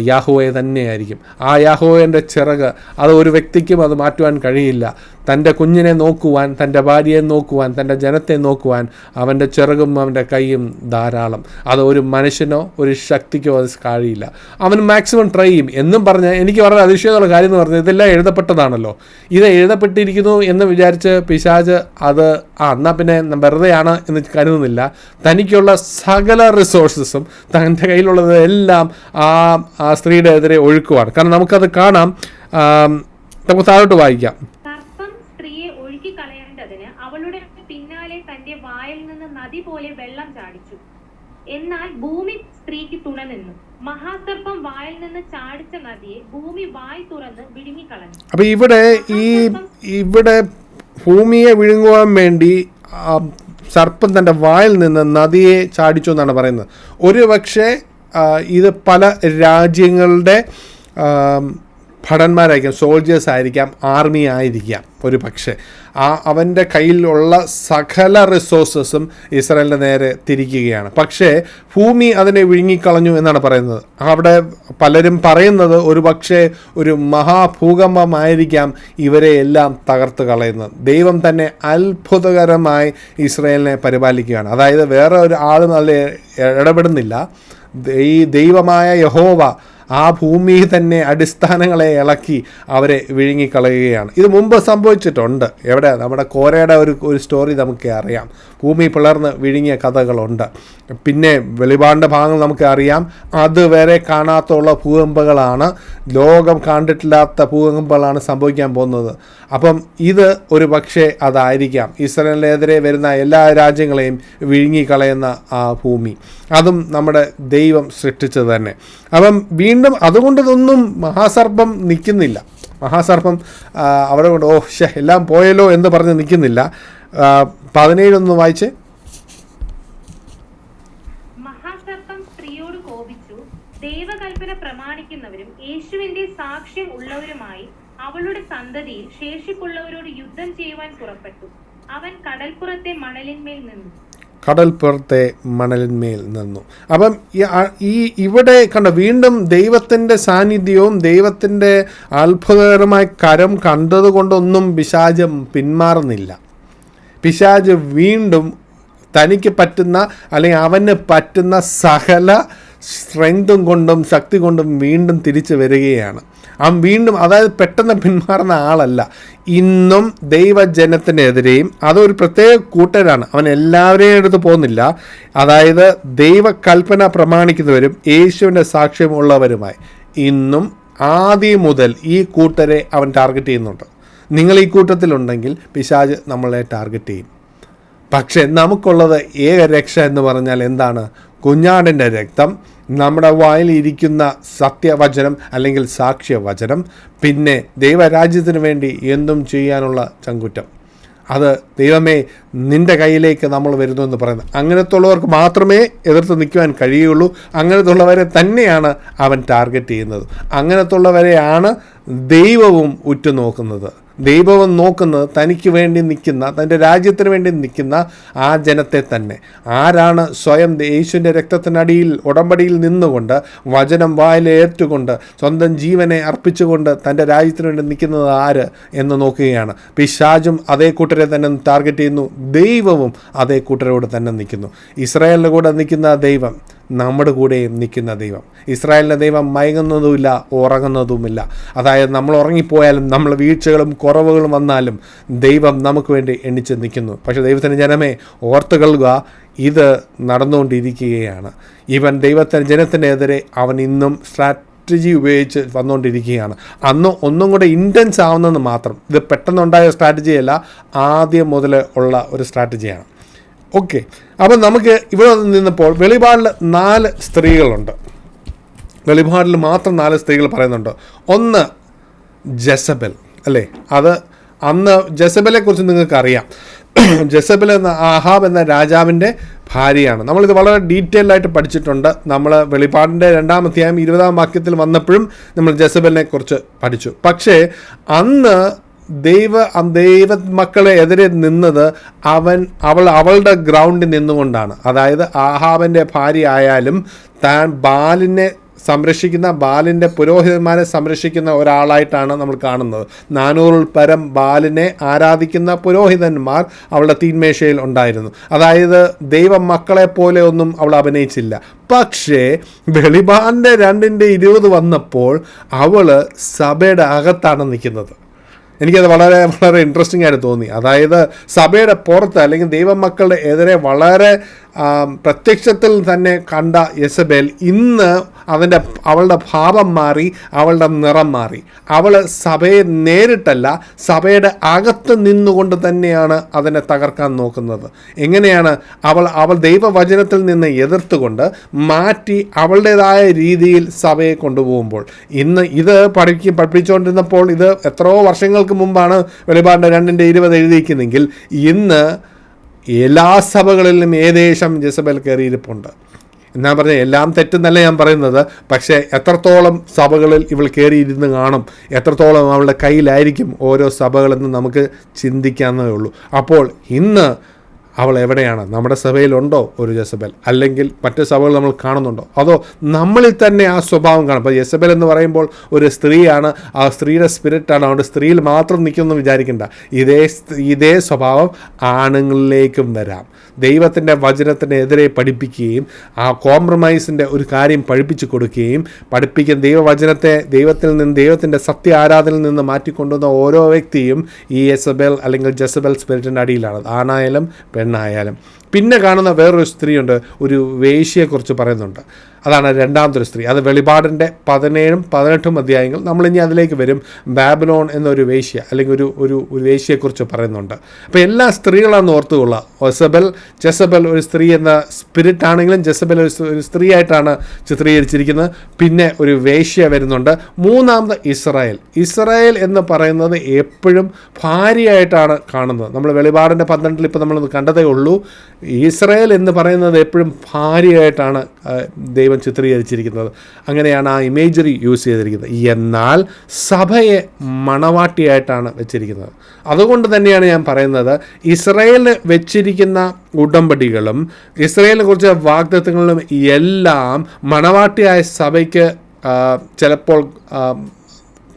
യാഹോവേ തന്നെയായിരിക്കും. ആ യാഹോവേൻ്റെ ചിറക് അത് ഒരു വ്യക്തിക്കും അത് മാറ്റുവാൻ കഴിയില്ല. തൻ്റെ കുഞ്ഞിനെ നോക്കുവാൻ, തൻ്റെ ഭാര്യയെ നോക്കുവാൻ, തൻ്റെ ജനത്തെ നോക്കുവാൻ അവൻ്റെ ചിറകും അവൻ്റെ കൈയും ധാരാളം. അത് ഒരു മനുഷ്യനോ ഒരു ശക്തിക്കോ അത് കഴിയില്ല. അവൻ മാക്സിമം ട്രൈ ചെയ്യും എന്നും പറഞ്ഞ് എനിക്ക് വളരെ അതിശയമുള്ള കാര്യം എന്ന് പറഞ്ഞാൽ ഇതെല്ലാം എഴുതപ്പെട്ടതാണല്ലോ. ഇത് എഴുതപ്പെട്ടിരിക്കുന്നു എന്ന് വിചാരിച്ച് പിശാച് അത് എന്നാൽ പിന്നെ വെറുതെയാണ് എന്ന് കരുതുന്നില്ല. തനിക്കുള്ള സകല റിസോഴ്സസും തൻ്റെ കയ്യിലുള്ളത് എല്ലാം ആ സ്ത്രീയുടെ എതിരെ ഒഴുക്കുവാണ്. കാരണം നമുക്കത് കാണാം. നമുക്ക് താഴോട്ട് വായിക്കാം. അവളുടെ പിന്നാലെ തന്റെ വായിൽ നിന്ന് നദി പോലെ വെള്ളം ചാടിച്ചു. എന്നാൽ ഭൂമി സ്ത്രീക്ക് തുണ നിന്നു. മഹാസർപ്പം വായിൽ നിന്ന് ചാടിച്ച നദിയെ ഭൂമി വായ് തുറന്ന് വിഴുങ്ങിക്കളഞ്ഞു. അപ്പൊ ഇവിടെ ഭൂമിയെ വിഴുങ്ങുവാൻ വേണ്ടി സർപ്പം തന്റെ വായിൽ നിന്ന് നദിയെ ചാടിച്ചു എന്നാണ് പറയുന്നത്. ഒരു പക്ഷേ ഇത് പല രാജ്യങ്ങളുടെ ഭടന്മാരായിരിക്കാം, സോൾജേഴ്സ് ആയിരിക്കാം, ആർമി ആയിരിക്കാം. ഒരു പക്ഷേ അവൻ്റെ കയ്യിലുള്ള സകല റിസോഴ്സസും ഇസ്രായേലിൻ്റെ നേരെ തിരിക്കുകയാണ്. പക്ഷേ ഭൂമി അതിനെ വിഴുങ്ങിക്കളഞ്ഞു എന്നാണ് പറയുന്നത്. അവിടെ പലരും പറയുന്നത് ഒരു പക്ഷേ ഒരു മഹാഭൂകമ്പമായിരിക്കാം ഇവരെ എല്ലാം തകർത്ത് കളയുന്നത്. ദൈവം തന്നെ അത്ഭുതകരമായി ഇസ്രായേലിനെ പരിപാലിക്കുകയാണ്. അതായത് വേറെ ഒരു ആൾ നല്ല ഇടപെടുന്നില്ല. ഈ ദൈവമായ യഹോവ ആ ഭൂമിയിൽ തന്നെ അടിസ്ഥാനങ്ങളെ ഇളക്കി അവരെ വിഴുങ്ങിക്കളയുകയാണ്. ഇത് മുമ്പ് സംഭവിച്ചിട്ടുണ്ട്. എവിടെ? നമ്മുടെ കോരയുടെ ഒരു സ്റ്റോറി നമുക്ക് അറിയാം. ഭൂമി പിളർന്ന് വിഴുങ്ങിയ കഥകളുണ്ട്. പിന്നെ വെളിപാടിൻ്റെ ഭാഗങ്ങൾ നമുക്ക് അറിയാം. അതുവരെ കാണാത്തുള്ള ഭൂകമ്പങ്ങളാണ്, ലോകം കണ്ടിട്ടില്ലാത്ത ഭൂകമ്പങ്ങളാണ് സംഭവിക്കാൻ പോകുന്നത്. അപ്പം ഇത് ഒരു പക്ഷേ അതായിരിക്കാം ഇസ്രായേലിനെതിരെ വരുന്ന എല്ലാ രാജ്യങ്ങളെയും വിഴുങ്ങിക്കളയുന്ന ആ ഭൂമി. അതും നമ്മുടെ ദൈവം സൃഷ്ടിച്ചത് തന്നെ. അപ്പം വീണ്ടും അതുകൊണ്ടതൊന്നും മഹാസർപ്പം നിൽക്കുന്നില്ല. മഹാസർപ്പം അവിടെ കൊണ്ട് എല്ലാം പോയല്ലോ എന്ന് പറഞ്ഞ് നിൽക്കുന്നില്ല. 17 വായിച്ചേ. മഹാസർപ്പം സ്ത്രീയോട് കോപിച്ചു, ദൈവകൽപ്പന പ്രമാണിക്കുന്നവരും യേശുവിന്റെ സാക്ഷ്യം ഉള്ളവരുമായി അവളുടെ സന്തതിയിൽ ശേഷിപ്പുള്ളവരോട് യുദ്ധം ചെയ്യുവാൻ പുറപ്പെട്ടു. അവൻ കടൽപ്പുറത്തെ മണലിന്മേൽ നിന്നു. അപ്പം ഇവിടെ കണ്ട വീണ്ടും ദൈവത്തിൻ്റെ സാന്നിധ്യവും ദൈവത്തിൻ്റെ അത്ഭുതകരമായ കരം കണ്ടതുകൊണ്ടൊന്നും പിശാച് പിന്മാറുന്നില്ല. പിശാച് വീണ്ടും തനിക്ക് പറ്റുന്ന അല്ലെങ്കിൽ അവന് പറ്റുന്ന സകല സ്ട്രെങ്തും കൊണ്ടും ശക്തി കൊണ്ടും വീണ്ടും തിരിച്ചു വരികയാണ്. അവൻ വീണ്ടും, അതായത് പെട്ടെന്ന് പിന്മാറുന്ന ആളല്ല. ഇന്നും ദൈവജനത്തിനെതിരെയും, അതൊരു പ്രത്യേക കൂട്ടരാണ്, അവൻ എല്ലാവരെയും എടുത്ത് പോകുന്നില്ല. അതായത് ദൈവകൽപ്പന പ്രമാണിക്കുന്നവരും യേശുവിൻ്റെ സാക്ഷ്യമുള്ളവരുമായി ഇന്നും ആദ്യം മുതൽ ഈ കൂട്ടരെ അവൻ ടാർഗറ്റ് ചെയ്യുന്നുണ്ട്. നിങ്ങൾ ഈ കൂട്ടത്തിലുണ്ടെങ്കിൽ പിശാച് നമ്മളെ ടാർഗറ്റ് ചെയ്യും. പക്ഷെ നമുക്കുള്ളത് ഏക രക്ഷ എന്ന് പറഞ്ഞാൽ എന്താണ്? കുഞ്ഞാടിൻ്റെ രക്തം, നമ്മുടെ വായിലിരിക്കുന്ന സത്യവചനം അല്ലെങ്കിൽ സാക്ഷ്യവചനം, പിന്നെ ദൈവരാജ്യത്തിന് വേണ്ടി എന്തും ചെയ്യാനുള്ള ചങ്കുറ്റം. അത് ദൈവമേ നിൻ്റെ കയ്യിലേക്ക് നമ്മൾ വരുന്നു എന്ന് പറയുന്നത്. അങ്ങനത്തുള്ളവർക്ക് മാത്രമേ എതിർത്ത് നിൽക്കുവാൻ കഴിയുള്ളൂ. അങ്ങനത്തുള്ളവരെ തന്നെയാണ് അവൻ ടാർഗറ്റ് ചെയ്യുന്നത്. അങ്ങനത്തുള്ളവരെയാണ് ദൈവവും ഉറ്റുനോക്കുന്നത്. ദൈവവും നോക്കുന്നത് തനിക്ക് വേണ്ടി നിൽക്കുന്ന, തൻ്റെ രാജ്യത്തിന് വേണ്ടി നിൽക്കുന്ന ആ ജനത്തെ തന്നെ. ആരാണ് സ്വയം യേശുവിൻ്റെ രക്തത്തിനടിയിൽ ഉടമ്പടിയിൽ നിന്നുകൊണ്ട് വചനം വായിലേറ്റുകൊണ്ട് സ്വന്തം ജീവനെ അർപ്പിച്ചുകൊണ്ട് തൻ്റെ രാജ്യത്തിന് വേണ്ടി നിൽക്കുന്നത് ആര് എന്ന് നോക്കുകയാണ്. പിശാചും അതേ കൂട്ടരെ തന്നെ ടാർഗറ്റ് ചെയ്യുന്നു, ദൈവവും അതേ കൂട്ടരോട് തന്നെ നിൽക്കുന്നു. ഇസ്രായേലിൻ്റെ കൂടെ നിൽക്കുന്ന ദൈവം നമ്മുടെ കൂടെയും നിൽക്കുന്ന ദൈവം. ഇസ്രായേലിൻ്റെ ദൈവം മയങ്ങുന്നതുമില്ല, ഉറങ്ങുന്നതുമില്ല. അതായത് നമ്മൾ ഉറങ്ങിപ്പോയാലും, നമ്മൾ വീഴ്ചകളും കുറവുകളും വന്നാലും ദൈവം നമുക്ക് വേണ്ടി എണ്ണിച്ച് നിൽക്കുന്നു. പക്ഷേ ദൈവത്തിൻ്റെ ജനമേ, ഓർത്തുകൊള്ളുക, ഇത് നടന്നുകൊണ്ടിരിക്കുകയാണ്. ഇവൻ ദൈവത്തിൻ്റെ ജനത്തിനെതിരെ അവൻ ഇന്നും സ്ട്രാറ്റജി ഉപയോഗിച്ച് വന്നുകൊണ്ടിരിക്കുകയാണ്. അന്ന് ഒന്നും കൂടെ ഇൻറ്റൻസ് ആവുന്നെന്ന് മാത്രം. ഇത് പെട്ടെന്നുണ്ടായ സ്ട്രാറ്റജിയല്ല, ആദ്യം മുതൽ ഉള്ള ഒരു സ്ട്രാറ്റജിയാണ്. ഓക്കെ, അപ്പം നമുക്ക് ഇവിടെ നിന്നപ്പോൾ വെളിപാടിൽ 4 സ്ത്രീകളുണ്ട്. വെളിപാടിൽ മാത്രം 4 സ്ത്രീകൾ പറയുന്നുണ്ട്. ഒന്ന് ജെസബൽ, അല്ലേ? അത് അന്ന് ജെസബലിനെക്കുറിച്ച് നിങ്ങൾക്കറിയാം. ജെസബൽ എന്ന ആഹാബ് എന്ന രാജാവിൻ്റെ ഭാര്യയാണ്. നമ്മളിത് വളരെ ഡീറ്റെയിൽഡ് ആയിട്ട് പഠിച്ചിട്ടുണ്ട്. നമ്മൾ വെളിപാടിൻ്റെ 2-ാം അധ്യായം 20-ാം വാക്യത്തിൽ വന്നപ്പോഴും നമ്മൾ ജെസബലിനെ കുറിച്ച് പഠിച്ചു. പക്ഷേ അന്ന് ദൈവ മക്കളെ എതിരെ നിന്നത് അവളുടെ ഗ്രൗണ്ടിൽ നിന്നുകൊണ്ടാണ്. അതായത് ആഹാബിൻ്റെ ഭാര്യ ആയാലും താൻ ബാലിനെ സംരക്ഷിക്കുന്ന, ബാലിൻ്റെ പുരോഹിതന്മാരെ സംരക്ഷിക്കുന്ന ഒരാളായിട്ടാണ് നമ്മൾ കാണുന്നത്. 400-ൽ പരം ബാലിനെ ആരാധിക്കുന്ന പുരോഹിതന്മാർ അവളുടെ തീന്മേശയിൽ ഉണ്ടായിരുന്നു. അതായത് ദൈവ മക്കളെ പോലെ ഒന്നും അവൾ അഭിനയിച്ചില്ല. പക്ഷേ വെളിപാടിൻ്റെ 2:20 വന്നപ്പോൾ അവൾ സഭയുടെ അകത്താണ് നിൽക്കുന്നത്. എനിക്കത് വളരെ വളരെ ഇൻട്രസ്റ്റിംഗ് ആയിട്ട് തോന്നി. അതായത് സഭയുടെ പുറത്ത് അല്ലെങ്കിൽ ദൈവമക്കളുടെ എതിരെ വളരെ പ്രത്യക്ഷത്തിൽ തന്നെ കണ്ട യെസബേൽ ഇന്ന് അവളുടെ ഭാവം മാറി, അവളുടെ നിറം മാറി. അവൾ സഭയെ നേരിട്ടല്ല, സഭയുടെ അകത്ത് നിന്നുകൊണ്ട് തന്നെയാണ് അതിനെ തകർക്കാൻ നോക്കുന്നത്. എങ്ങനെയാണ്? അവൾ ദൈവവചനത്തിൽ നിന്ന് എതിർത്തുകൊണ്ട് മാറ്റി അവളുടേതായ രീതിയിൽ സഭയെ കൊണ്ടുപോകുമ്പോൾ. ഇന്ന് ഇത് പഠിപ്പിച്ചുകൊണ്ടിരുന്നപ്പോൾ, ഇത് എത്രയോ വർഷങ്ങൾക്ക് മുമ്പാണ് വെളിപാടിൻ്റെ 2:20 എഴുതിയിരിക്കുന്നെങ്കിൽ ഇന്ന് എല്ലാ സഭകളിലും ഏകദേശം ജെസബൽ കയറിയിരിപ്പുണ്ട്. എന്നാ പറഞ്ഞാൽ എല്ലാം തെറ്റെന്നല്ല ഞാൻ പറയുന്നത്. പക്ഷേ എത്രത്തോളം സഭകളിൽ ഇവൾ കയറിയിരുന്ന് കാണും, എത്രത്തോളം അവളുടെ കയ്യിലായിരിക്കും ഓരോ സഭകളെന്ന് നമുക്ക് ചിന്തിക്കാവുന്നതേ ഉള്ളൂ. അപ്പോൾ ഇന്ന് അവൾ എവിടെയാണ്? നമ്മുടെ സഭയിലുണ്ടോ ഒരു ജെസബൽ? അല്ലെങ്കിൽ മറ്റ് സഭകൾ നമ്മൾ കാണുന്നുണ്ടോ? അതോ നമ്മളിൽ തന്നെ ആ സ്വഭാവം കാണും? അപ്പോൾ ജെസബൽ എന്ന് പറയുമ്പോൾ ഒരു സ്ത്രീയാണ്, ആ സ്ത്രീയുടെ സ്പിരിറ്റാണ്. അതുകൊണ്ട് സ്ത്രീയിൽ മാത്രം നിൽക്കുമെന്ന് വിചാരിക്കേണ്ട. ഇതേ സ്വഭാവം ആണുങ്ങളിലേക്കും വരാം. ദൈവത്തിൻ്റെ വചനത്തിനെതിരെ പഠിപ്പിക്കുകയും ആ കോംപ്രമൈസിൻ്റെ ഒരു കാര്യം പഠിപ്പിച്ചു കൊടുക്കുകയും പഠിപ്പിക്കുന്ന ദൈവവചനത്തെ ദൈവത്തിൻ്റെ സത്യ ആരാധനയിൽ നിന്ന് മാറ്റിക്കൊണ്ടുവന്ന ഓരോ വ്യക്തിയും ഈ യെസബേൽ അല്ലെങ്കിൽ ജെസബൽ സ്പിരിറ്റിൻ്റെ അടിയിലാണ്, ആണായാലും പെണ്ണായാലും. പിന്നെ കാണുന്ന വേറൊരു സ്ത്രീയുണ്ട്, ഒരു വേശ്യയെക്കുറിച്ച് പറയുന്നുണ്ട്. അതാണ് രണ്ടാമതൊരു സ്ത്രീ. അത് വെളിപാടിൻ്റെ 17ഉം 18ഉം അധ്യായങ്ങൾ. നമ്മളിനി അതിലേക്ക് വരും. ബാബിലോൺ എന്നൊരു വേശ്യ, അല്ലെങ്കിൽ ഒരു വേശ്യയെക്കുറിച്ച് പറയുന്നുണ്ട്. അപ്പോൾ എല്ലാ സ്ത്രീകളാണെന്ന് ഓർത്തുകൊള്ളുക. ജെസബൽ ഒരു സ്ത്രീ എന്ന സ്പിരിറ്റ് ആണെങ്കിലും ജെസബൽ ഒരു സ്ത്രീയായിട്ടാണ് ചിത്രീകരിച്ചിരിക്കുന്നത്. പിന്നെ ഒരു വേശ്യ വരുന്നുണ്ട്. മൂന്നാമത് ഇസ്രായേൽ എന്ന് പറയുന്നത് എപ്പോഴും ഭാര്യയായിട്ടാണ് കാണുന്നത്. നമ്മൾ വെളിപാടിൻ്റെ 12 ഇപ്പോൾ നമ്മൾ കണ്ടതേ ഉള്ളൂ. ഇസ്രായേൽ എന്ന് പറയുന്നത് എപ്പോഴും ഭാര്യയായിട്ടാണ് ദൈവം ചിത്രീകരിച്ചിരിക്കുന്നത്. അങ്ങനെയാണ് ആ ഇമേജറി യൂസ് ചെയ്തിരിക്കുന്നത്. എന്നാൽ സഭയെ മണവാട്ടിയായിട്ടാണ് വെച്ചിരിക്കുന്നത്. അതുകൊണ്ട് തന്നെയാണ് ഞാൻ പറയുന്നത്, ഇസ്രായേലിന് വെച്ചിരിക്കുന്ന ഉടമ്പടികളും ഇസ്രായേലിനെ കുറിച്ച് വാഗ്ദത്തങ്ങളും എല്ലാം മണവാട്ടിയായ സഭയ്ക്ക് ചിലപ്പോൾ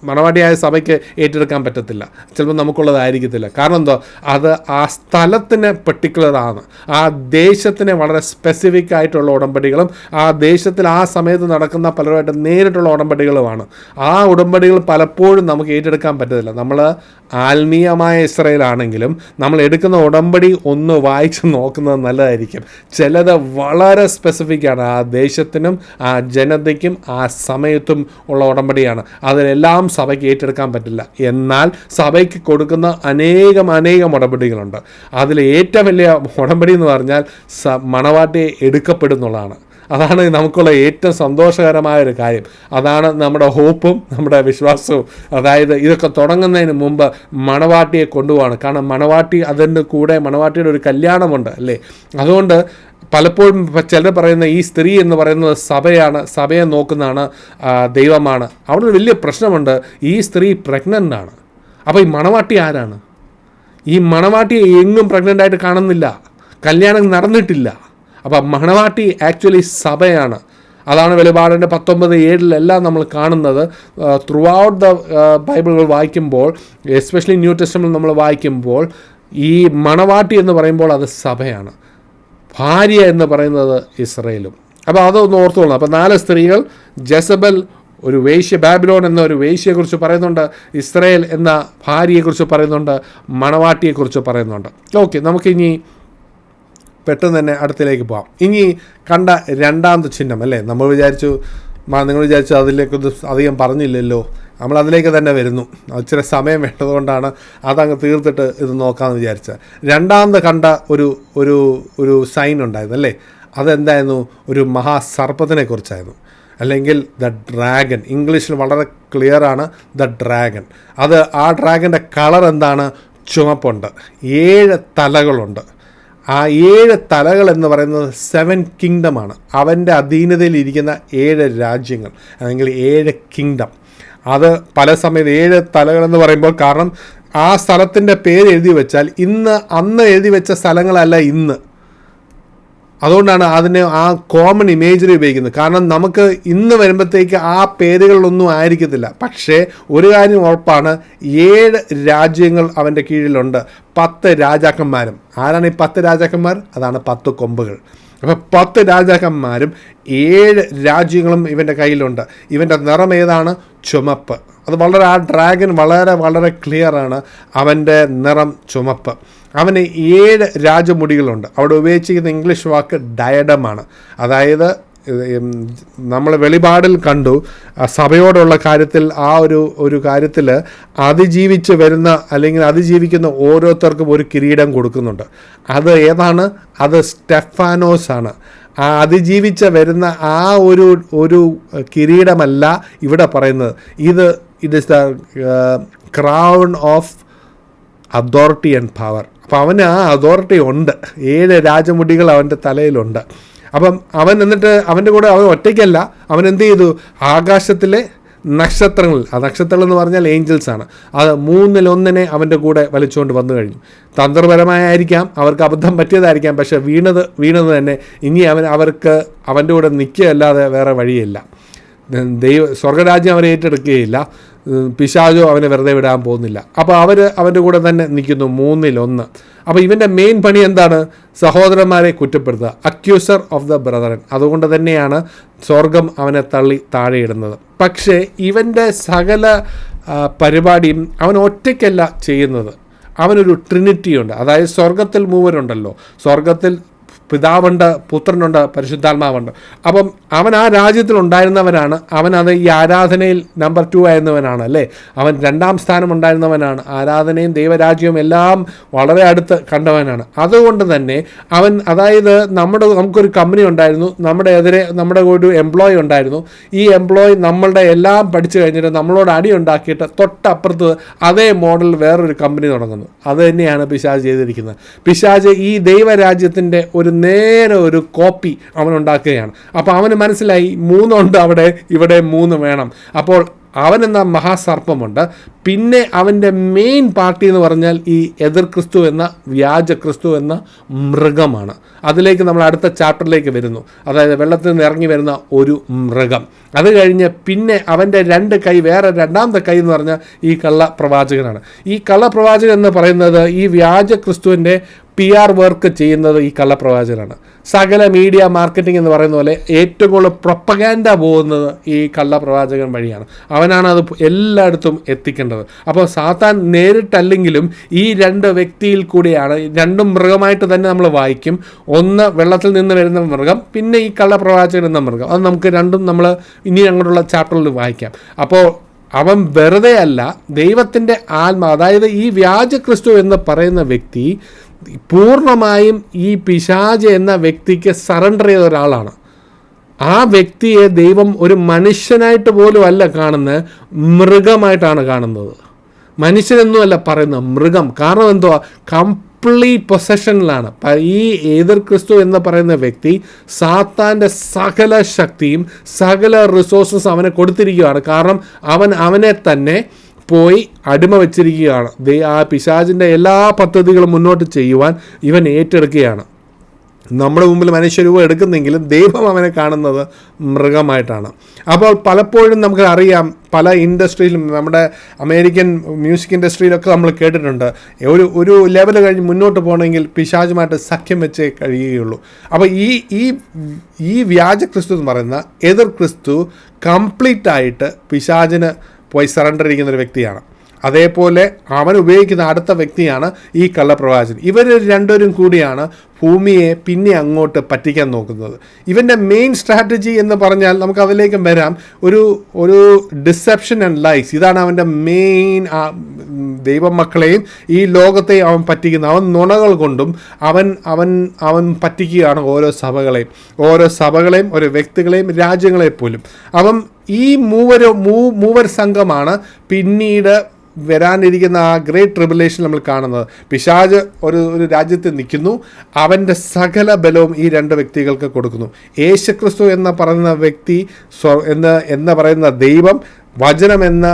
മണവാട്ടിയായ സഭയ്ക്ക് ഏറ്റെടുക്കാൻ പറ്റത്തില്ല. ചിലപ്പോൾ നമുക്കുള്ളതായിരിക്കത്തില്ല. കാരണം എന്തോ, അത് ആ സ്ഥലത്തിന് പെർട്ടിക്കുലറാണ്. ആ ദേശത്തിന് വളരെ സ്പെസിഫിക് ആയിട്ടുള്ള ഉടമ്പടികളും ആ ദേശത്തിൽ ആ സമയത്ത് നടക്കുന്ന പലരുമായിട്ട് നേരിട്ടുള്ള ഉടമ്പടികളുമാണ്. ആ ഉടമ്പടികൾ പലപ്പോഴും നമുക്ക് ഏറ്റെടുക്കാൻ പറ്റത്തില്ല. നമ്മൾ ആത്മീയമായ ഇസ്രായേലാണെങ്കിലും നമ്മൾ എടുക്കുന്ന ഉടമ്പടി ഒന്ന് വായിച്ച് നോക്കുന്നത് നല്ലതായിരിക്കും. ചിലത് വളരെ സ്പെസിഫിക് ആണ്. ആ ദേശത്തിനും ആ ജനതയ്ക്കും ആ സമയത്തും ഉള്ള ഉടമ്പടിയാണ്. അതിലെല്ലാം സഭയ്ക്ക് ഏറ്റെടുക്കാൻ പറ്റില്ല. എന്നാൽ സഭയ്ക്ക് കൊടുക്കുന്ന അനേകം ഉടമ്പടികളുണ്ട്. അതിൽ ഏറ്റവും വലിയ ഉടമ്പടി എന്ന് പറഞ്ഞാൽ മണവാട്ടിയെ എടുക്കപ്പെടുന്നുള്ളതാണ്. അതാണ് നമുക്കുള്ള ഏറ്റവും സന്തോഷകരമായ ഒരു കാര്യം. അതാണ് നമ്മുടെ ഹോപ്പും നമ്മുടെ വിശ്വാസവും. അതായത് ഇതൊക്കെ തുടങ്ങുന്നതിന് മുമ്പ് മണവാട്ടിയെ കൊണ്ടുപോവാണ്. കാരണം മണവാട്ടി, അതിൻ്റെ കൂടെ മണവാട്ടിയുടെ ഒരു കല്യാണമുണ്ട് അല്ലേ. അതുകൊണ്ട് പലപ്പോഴും ചിലർ പറയുന്ന ഈ സ്ത്രീ എന്ന് പറയുന്നത് സഭയാണ്, സഭയെ നോക്കുന്നതാണ്, ദൈവമാണ്. അവിടെ ഒരു വലിയ പ്രശ്നമുണ്ട്. ഈ സ്ത്രീ പ്രഗ്നൻ്റ് ആണ്. അപ്പോൾ ഈ മണവാട്ടി ആരാണ്? ഈ മണവാട്ടിയെ എങ്ങും പ്രഗ്നൻ്റ് ആയിട്ട് കാണുന്നില്ല. കല്യാണം നടന്നിട്ടില്ല. അപ്പം മണവാട്ടി ആക്ച്വലി സഭയാണ്. അതാണ് വെളിപാടിൻ്റെ 19:7 നമ്മൾ കാണുന്നത്. ത്രൂ ഔട്ട് ദ ബൈബിളുകൾ വായിക്കുമ്പോൾ, എസ്പെഷ്യലി ന്യൂ ടെസ്റ്റമെൻ്റ് നമ്മൾ വായിക്കുമ്പോൾ, ഈ മണവാട്ടി എന്ന് പറയുമ്പോൾ അത് സഭയാണ്. ഭാര്യ എന്ന് പറയുന്നത് ഇസ്രായേലും. അപ്പോൾ അതൊന്ന് ഓർത്തോളണം. അപ്പോൾ 4 സ്ത്രീകൾ, ജെസബൽ ഒരു വേശ്യ, ബാബിലോൺ എന്ന ഒരു വേശ്യയെക്കുറിച്ച് പറയുന്നുണ്ട്, ഇസ്രായേൽ എന്ന ഭാര്യയെക്കുറിച്ച് പറയുന്നുണ്ട്, മണവാട്ടിയെക്കുറിച്ച് പറയുന്നുണ്ട്. ഓക്കെ, നമുക്കിനി പെട്ടെന്ന് തന്നെ അടുത്തിലേക്ക് പോകാം. ഇനി കണ്ട രണ്ടാമത്തെ ചിഹ്നം അല്ലേ. നിങ്ങൾ വിചാരിച്ചു അതിലേക്കൊന്നും അധികം പറഞ്ഞില്ലല്ലോ. നമ്മളതിലേക്ക് തന്നെ വരുന്നു. ഇച്ചിരി സമയം വേണ്ടതുകൊണ്ടാണ് അതങ്ങ് തീർത്തിട്ട് ഇത് നോക്കാമെന്ന് വിചാരിച്ചത്. രണ്ടാമത് കണ്ട ഒരു സൈൻ ഉണ്ടായിരുന്നു അല്ലേ. അതെന്തായിരുന്നു? ഒരു മഹാസർപ്പത്തിനെ കുറിച്ചായിരുന്നു, അല്ലെങ്കിൽ ദ ഡ്രാഗൺ. ഇംഗ്ലീഷിൽ വളരെ ക്ലിയറാണ്, ദ ഡ്രാഗൺ. ആ ഡ്രാഗൻ്റെ കളർ എന്താണ്? ചുമപ്പുണ്ട്. 7 തലകളുണ്ട്. ആ 7 തലകൾ എന്ന് പറയുന്നത് 7 കിങ്ഡമാണ്. അവൻ്റെ അധീനതയിലിരിക്കുന്ന 7 രാജ്യങ്ങൾ, അല്ലെങ്കിൽ 7 കിങ്ഡം. അത് പല സമയത്ത് 7 തലകളെന്ന് പറയുമ്പോൾ, കാരണം ആ സ്ഥലത്തിൻ്റെ പേര് എഴുതി വെച്ചാൽ അന്ന് എഴുതി വെച്ച സ്ഥലങ്ങളല്ല ഇന്ന്. അതുകൊണ്ടാണ് അതിനെ ആ കോമൺ ഇമേജറി ഉപയോഗിക്കുന്നത്. കാരണം നമുക്ക് ഇന്ന് വരുമ്പോഴത്തേക്ക് ആ പേരുകളിലൊന്നും ആയിരിക്കത്തില്ല. പക്ഷേ ഒരു കാര്യം ഉറപ്പാണ്, 7 രാജ്യങ്ങൾ അവൻ്റെ കീഴിലുണ്ട്. 10 രാജാക്കന്മാരും. ആരാണ് ഈ 10 രാജാക്കന്മാർ? അതാണ് 10 കൊമ്പുകൾ. അപ്പോൾ 10 രാജാക്കന്മാരും 7 രാജ്യങ്ങളും ഇവൻ്റെ കയ്യിലുണ്ട്. ഇവൻ്റെ നിറം ഏതാണ്? ചുമപ്പ്. അത് വളരെ, ആ ഡ്രാഗൺ വളരെ ക്ലിയറാണ്. അവൻ്റെ നിറം ചുമപ്പ്. അവന് 7 രാജമുടികളുണ്ട്. അവിടെ ഉപയോഗിച്ചിരിക്കുന്ന ഇംഗ്ലീഷ് വാക്ക് ഡയഡമാണ്. അതായത് നമ്മൾ വെളിപാടിൽ കണ്ടു, സഭയോടുള്ള കാര്യത്തിൽ ആ ഒരു കാര്യത്തിൽ അതിജീവിച്ച് വരുന്ന, അല്ലെങ്കിൽ അതിജീവിക്കുന്ന ഓരോരുത്തർക്കും ഒരു കിരീടം കൊടുക്കുന്നുണ്ട്. അത് ഏതാണ്? അത് സ്റ്റെഫാനോസ് ആണ്. ആ അതിജീവിച്ച വരുന്ന ആ ഒരു കിരീടമല്ല ഇവിടെ പറയുന്നത്. It is the crown of authority and power. അപ്പം അവന് ആ അതോറിറ്റി ഉണ്ട്. 7 രാജമുടികൾ അവൻ്റെ തലയിലുണ്ട്. അപ്പം അവൻ എന്നിട്ട് അവൻ്റെ കൂടെ അവൻ ഒറ്റയ്ക്കല്ല. അവൻ എന്ത് ചെയ്തു? ആകാശത്തിലെ നക്ഷത്രങ്ങൾ, ആ നക്ഷത്രങ്ങൾ എന്ന് പറഞ്ഞാൽ ഏഞ്ചൽസാണ്, അത് 3-1 അവൻ്റെ കൂടെ വലിച്ചുകൊണ്ട് വന്നു കഴിഞ്ഞു. തന്ത്രപരമായിരിക്കാം, അവർക്ക് അബദ്ധം പറ്റിയതായിരിക്കാം. പക്ഷേ വീണത് തന്നെ. ഇനി അവർക്ക് അവൻ്റെ കൂടെ നിൽക്കുകയല്ലാതെ വേറെ വഴിയില്ല. സ്വർഗരാജ്യം അവരെ ഏറ്റെടുക്കുകയില്ല. പിശാചോ അവനെ വെറുതെ വിടാൻ പോകുന്നില്ല. അപ്പോൾ അവൻ്റെ കൂടെ തന്നെ നിൽക്കുന്നു 3-1. അപ്പോൾ ഇവൻ്റെ മെയിൻ പണി എന്താണ്? സഹോദരന്മാരെ കുറ്റപ്പെടുത്തുക, അക്യൂസർ ഓഫ് ദ ബ്രദറൻ. അതുകൊണ്ട് തന്നെയാണ് സ്വർഗം അവനെ തള്ളി താഴെയിടുന്നത്. പക്ഷേ ഇവൻ്റെ സകല പരിപാടിയും അവൻ ഒറ്റയ്ക്കല്ല ചെയ്യുന്നത്. അവനൊരു ട്രിനിറ്റി ഉണ്ട്. അതായത് സ്വർഗത്തിൽ 3 ഉണ്ടല്ലോ. സ്വർഗത്തിൽ പിതാവുണ്ട്, പുത്രനുണ്ട്, പരിശുദ്ധാത്മാവുണ്ട്. അപ്പം അവൻ ആ രാജ്യത്തിലുണ്ടായിരുന്നവനാണ്. അവൻ അത് ഈ ആരാധനയിൽ നമ്പർ 2 ആയിരുന്നവനാണ് അല്ലേ. അവൻ 2ാം സ്ഥാനം ഉണ്ടായിരുന്നവനാണ്. ആരാധനയും ദൈവരാജ്യവും എല്ലാം വളരെ അടുത്ത് കണ്ടവനാണ്. അതുകൊണ്ട് തന്നെ അവൻ, അതായത് നമുക്കൊരു കമ്പനി ഉണ്ടായിരുന്നു, നമ്മുടെ ഒരു എംപ്ലോയി ഉണ്ടായിരുന്നു. ഈ എംപ്ലോയി നമ്മളുടെ എല്ലാം പഠിച്ചു കഴിഞ്ഞിട്ട് നമ്മളോട് അടി ഉണ്ടാക്കിയിട്ട് തൊട്ടപ്പുറത്ത് അതേ മോഡൽ വേറൊരു കമ്പനി തുടങ്ങുന്നു. അത് തന്നെയാണ് പിശാച് ചെയ്തിരിക്കുന്നത്. പിശാച് ഈ ദൈവരാജ്യത്തിൻ്റെ നേരെ ഒരു കോപ്പി അവനുണ്ടാക്കുകയാണ്. അപ്പോൾ അവന് മനസ്സിലായി 3 ഉണ്ട് അവിടെ, ഇവിടെ 3 വേണം. അപ്പോൾ അവനെന്ന മഹാസർപ്പമുണ്ട്. പിന്നെ അവൻ്റെ മെയിൻ പാർട്ടി എന്ന് പറഞ്ഞാൽ ഈ എതിർ ക്രിസ്തു എന്ന വ്യാജ ക്രിസ്തു എന്ന മൃഗമാണ്. അതിലേക്ക് നമ്മൾ അടുത്ത ചാപ്റ്ററിലേക്ക് വരുന്നു. അതായത് വെള്ളത്തിൽ നിന്ന് ഇറങ്ങി വരുന്ന ഒരു മൃഗം. അത് കഴിഞ്ഞ് പിന്നെ അവൻ്റെ 2 കൈ, വേറെ 2ാമത്തെ കൈ എന്ന് പറഞ്ഞാൽ ഈ കള്ളപ്രവാചകനാണ്. ഈ കള്ളപ്രവാചകൻ എന്ന് പറയുന്നത് ഈ വ്യാജ ക്രിസ്തുവിൻ്റെ PR വർക്ക് ചെയ്യുന്നത് ഈ കള്ളപ്രവാചകനാണ്. സകല മീഡിയ മാർക്കറ്റിംഗ് എന്ന് പറയുന്ന പോലെ ഏറ്റവും കൂടുതൽ പ്രൊപ്പഗാൻഡ പോകുന്നത് ഈ കള്ളപ്രവാചകൻ വഴിയാണ്. അവനാണ് അത് എല്ലായിടത്തും എത്തിക്കേണ്ടത്. അപ്പോൾ സാത്താൻ നേരിട്ടല്ലെങ്കിലും ഈ 2 വ്യക്തിയിൽ കൂടിയാണ്, 2 മൃഗമായിട്ട് തന്നെ നമ്മൾ വായിക്കും. ഒന്ന് വെള്ളത്തിൽ നിന്ന് വരുന്ന മൃഗം, പിന്നെ ഈ കള്ളപ്രവാചകൻ എന്ന മൃഗം. അത് നമുക്ക് രണ്ടും നമ്മൾ ഇനി അങ്ങോട്ടുള്ള ചാപ്റ്ററിൽ വായിക്കാം. അപ്പോൾ അവൻ വെറുതെ അല്ല, ദൈവത്തിൻ്റെ അതായത് ഈ വ്യാജ ക്രിസ്തു എന്ന് പറയുന്ന വ്യക്തി പൂർണ്ണമായും ഈ പിശാച് എന്ന വ്യക്തിക്ക് സറണ്ടർ ചെയ്ത ഒരാളാണ്. ആ വ്യക്തിയെ ദൈവം ഒരു മനുഷ്യനായിട്ട് പോലും അല്ല കാണുന്നത്, മൃഗമായിട്ടാണ് കാണുന്നത്. മനുഷ്യനെന്നുമല്ല പറയുന്നത്, മൃഗം. കാരണം എന്തുവാ, കംപ്ലീറ്റ് പൊസഷനിലാണ്. ഈ എതിർ ക്രിസ്തു എന്ന് പറയുന്ന വ്യക്തി സാത്താൻ്റെ സകല ശക്തിയും സകല റിസോഴ്സസ് അവനെ കൊടുത്തിരിക്കുകയാണ്. കാരണം അവനെ തന്നെ പോയി അടിമ വെച്ചിരിക്കുകയാണ്. ആ പിശാചിൻ്റെ എല്ലാ പദ്ധതികളും മുന്നോട്ട് ചെയ്യുവാൻ ഇവൻ ഏറ്റെടുക്കുകയാണ്. നമ്മുടെ മുമ്പിൽ മനുഷ്യരൂപം എടുക്കുന്നെങ്കിലും ദൈവം അവനെ കാണുന്നത് മൃഗമായിട്ടാണ്. അപ്പോൾ പലപ്പോഴും നമുക്ക് അറിയാം, പല ഇൻഡസ്ട്രിയിലും, നമ്മുടെ അമേരിക്കൻ മ്യൂസിക് ഇൻഡസ്ട്രിയിലൊക്കെ നമ്മൾ കേട്ടിട്ടുണ്ട്, ഒരു ലെവൽ കഴിഞ്ഞ് മുന്നോട്ട് പോകണമെങ്കിൽ പിശാചുമായിട്ട് സഖ്യം വെച്ചേ കഴിയുകയുള്ളൂ. അപ്പോൾ ഈ വ്യാജ ക്രിസ്തു എന്ന് പറയുന്ന എതിർ ക്രിസ്തു കംപ്ലീറ്റായിട്ട് പിശാചിന് പോയി സറണ്ടർ ഇരിക്കുന്നൊരു വ്യക്തിയാണ്. അതേപോലെ അവൻ ഉപയോഗിക്കുന്ന അടുത്ത വ്യക്തിയാണ് ഈ കള്ളപ്രവാചകൻ. ഇവർ 2 കൂടിയാണ് ഭൂമിയെ പിന്നെ അങ്ങോട്ട് പറ്റിക്കാൻ നോക്കുന്നത്. ഇവൻ്റെ മെയിൻ സ്ട്രാറ്റജി എന്ന് പറഞ്ഞാൽ നമുക്ക് അതിലേക്ക് വരാം. ഒരു ഡിസെപ്ഷൻ ആൻഡ് ലൈസ്. ഇതാണ് അവൻ്റെ മെയിൻ. ദൈവമക്കളെയും ഈ ലോകത്തെയും അവൻ പറ്റിക്കുന്ന, അവൻ നുണകൾ കൊണ്ടും അവൻ പറ്റിക്കുകയാണ് ഓരോ സഭകളെയും ഓരോ വ്യക്തികളെയും രാജ്യങ്ങളെപ്പോലും. അവൻ ഈ മൂവർ സംഘമാണ് പിന്നീട് വരാനിരിക്കുന്ന ആ ഗ്രേറ്റ് ട്രിബുലേഷൻ നമ്മൾ കാണുന്നത്. പിശാച് ഒരു രാജ്യത്ത് നിൽക്കുന്നു, അവൻ്റെ സകല ബലവും ഈ 2 വ്യക്തികൾക്ക് കൊടുക്കുന്നു. യേശുക്രിസ്തു എന്ന് പറയുന്ന വ്യക്തി എന്ന് പറയുന്ന ദൈവം, വചനമെന്ന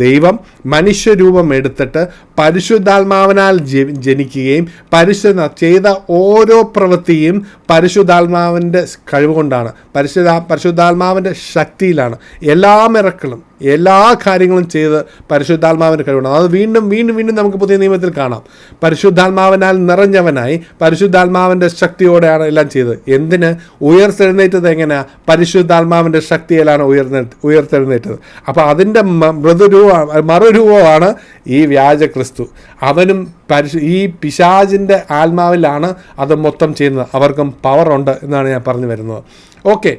ദൈവം മനുഷ്യരൂപം എടുത്തിട്ട് പരിശുദ്ധാത്മാവിനാൽ ജനിക്കുകയും ചെയ്ത ഓരോ പ്രവൃത്തിയും പരിശുദ്ധാത്മാവിൻ്റെ കഴിവ് കൊണ്ടാണ്, പരിശുദ്ധാത്മാവിൻ്റെ ശക്തിയിലാണ്. എല്ലാ മിറക്കിളും എല്ലാ കാര്യങ്ങളും ചെയ്ത് പരിശുദ്ധാത്മാവിൻ്റെ കഴിവുണ്ടാകും. അത് വീണ്ടും വീണ്ടും വീണ്ടും നമുക്ക് പുതിയ നിയമത്തിൽ കാണാം. പരിശുദ്ധാത്മാവിനാൽ നിറഞ്ഞവനായി പരിശുദ്ധാത്മാവിൻ്റെ ശക്തിയോടെയാണ് എല്ലാം ചെയ്തത്. എന്തിന്? ഉയർത്തെഴുന്നേറ്റത് എങ്ങനെയാണ്? പരിശുദ്ധാത്മാവിൻ്റെ ശക്തിയിലാണ് ഉയർത്തെഴുന്നേറ്റത്. അപ്പോൾ അതിൻ്റെ മറുരൂപമാണ് ഈ വ്യാജ ക്രിസ്തു. അവനും ഈ പിശാചിൻ്റെ ആത്മാവിലാണ് അത് മൊത്തം ചെയ്യുന്നത്. അവർക്കും പവറുണ്ട് എന്നാണ് ഞാൻ പറഞ്ഞു വരുന്നത്. ഓക്കെ,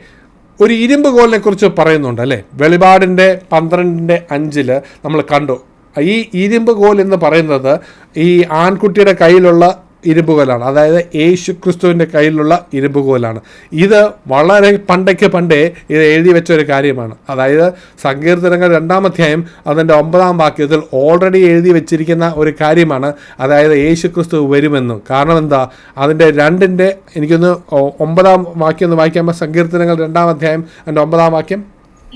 ഒരു ഇരുമ്പ് കോലിനെ കുറിച്ച് പറയുന്നുണ്ട് അല്ലേ. വെളിപാടിൻ്റെ 12:5 നമ്മൾ കണ്ടു. ഈ ഇരുമ്പ് കോൽ എന്ന് പറയുന്നത് ഈ ആൺകുട്ടിയുടെ കയ്യിലുള്ള ഇരുമ്പുകോലാണ്. അതായത് യേശു ക്രിസ്തുവിൻ്റെ കയ്യിലുള്ള ഇരുമ്പുകോലാണ്. ഇത് വളരെ പണ്ടേ ഇത് എഴുതി വെച്ച ഒരു കാര്യമാണ്. അതായത് സങ്കീർത്തനങ്ങൾ 2-ാം അധ്യായം അതിൻ്റെ 9-ാം വാക്യത്തിൽ ഓൾറെഡി എഴുതി വെച്ചിരിക്കുന്ന ഒരു കാര്യമാണ്. അതായത് യേശു ക്രിസ്തു വരുമെന്നും. കാരണം എന്താ, അതിൻ്റെ 2-ന്റെ എനിക്കൊന്ന് 9-ാം വാക്യം ഒന്ന് വായിക്കാമോ? സങ്കീർത്തനങ്ങൾ 2-ാം അധ്യായം അതിൻ്റെ 9-ാം വാക്യം.